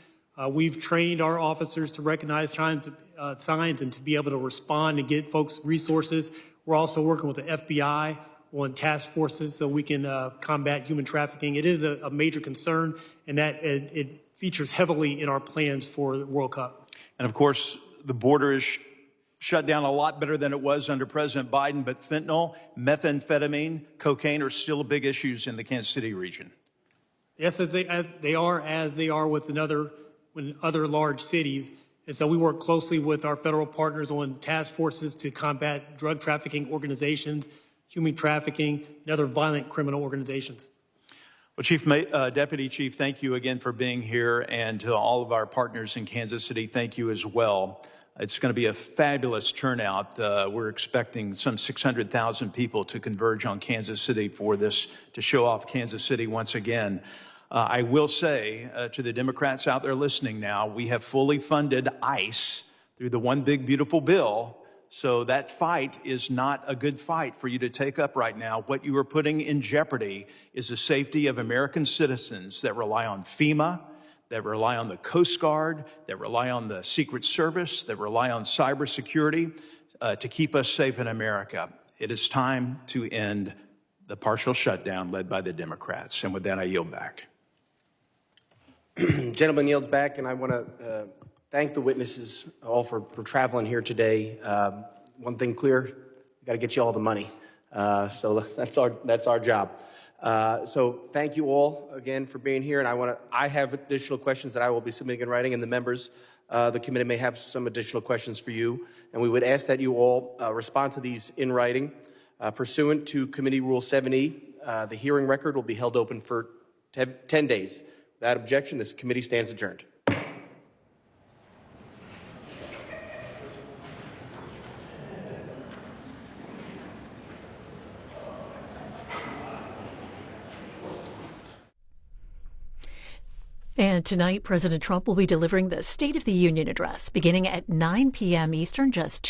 We've trained our officers to recognize signs and to be able to respond and get folks resources. We're also working with the FBI on task forces so we can combat human trafficking. It is a major concern, and that it features heavily in our plans for the World Cup. And of course, the border is shut down a lot better than it was under President Biden, but fentanyl, methamphetamine, cocaine are still big issues in the Kansas City region. Yes, as they are with other large cities. And so we work closely with our federal partners on task forces to combat drug trafficking organizations, human trafficking, and other violent criminal organizations. Well, Deputy Chief, thank you again for being here, and to all of our partners in Kansas City, thank you as well. It's going to be a fabulous turnout. We're expecting some 600,000 people to converge on Kansas City for this, to show off Kansas City once again. I will say to the Democrats out there listening now, we have fully funded ICE through the One Big Beautiful Bill. So that fight is not a good fight for you to take up right now. What you are putting in jeopardy is the safety of American citizens that rely on FEMA, that rely on the Coast Guard, that rely on the Secret Service, that rely on cybersecurity to keep us safe in America. It is time to end the partial shutdown led by the Democrats. And with that, I yield back. Gentleman yields back, and I want to thank the witnesses all for traveling here today. One thing clear, we got to get you all the money. So that's our job. So thank you all again for being here, and I have additional questions that I will be submitting in writing, and the members the committee may have some additional questions for you, and we would ask that you all respond to these in writing. Pursuant to Committee Rule 7E, the hearing record will be held open for 10 days. Without objection, this committee stands adjourned. And tonight, President Trump will be delivering the State of the Union address beginning at 9 p.m. Eastern, just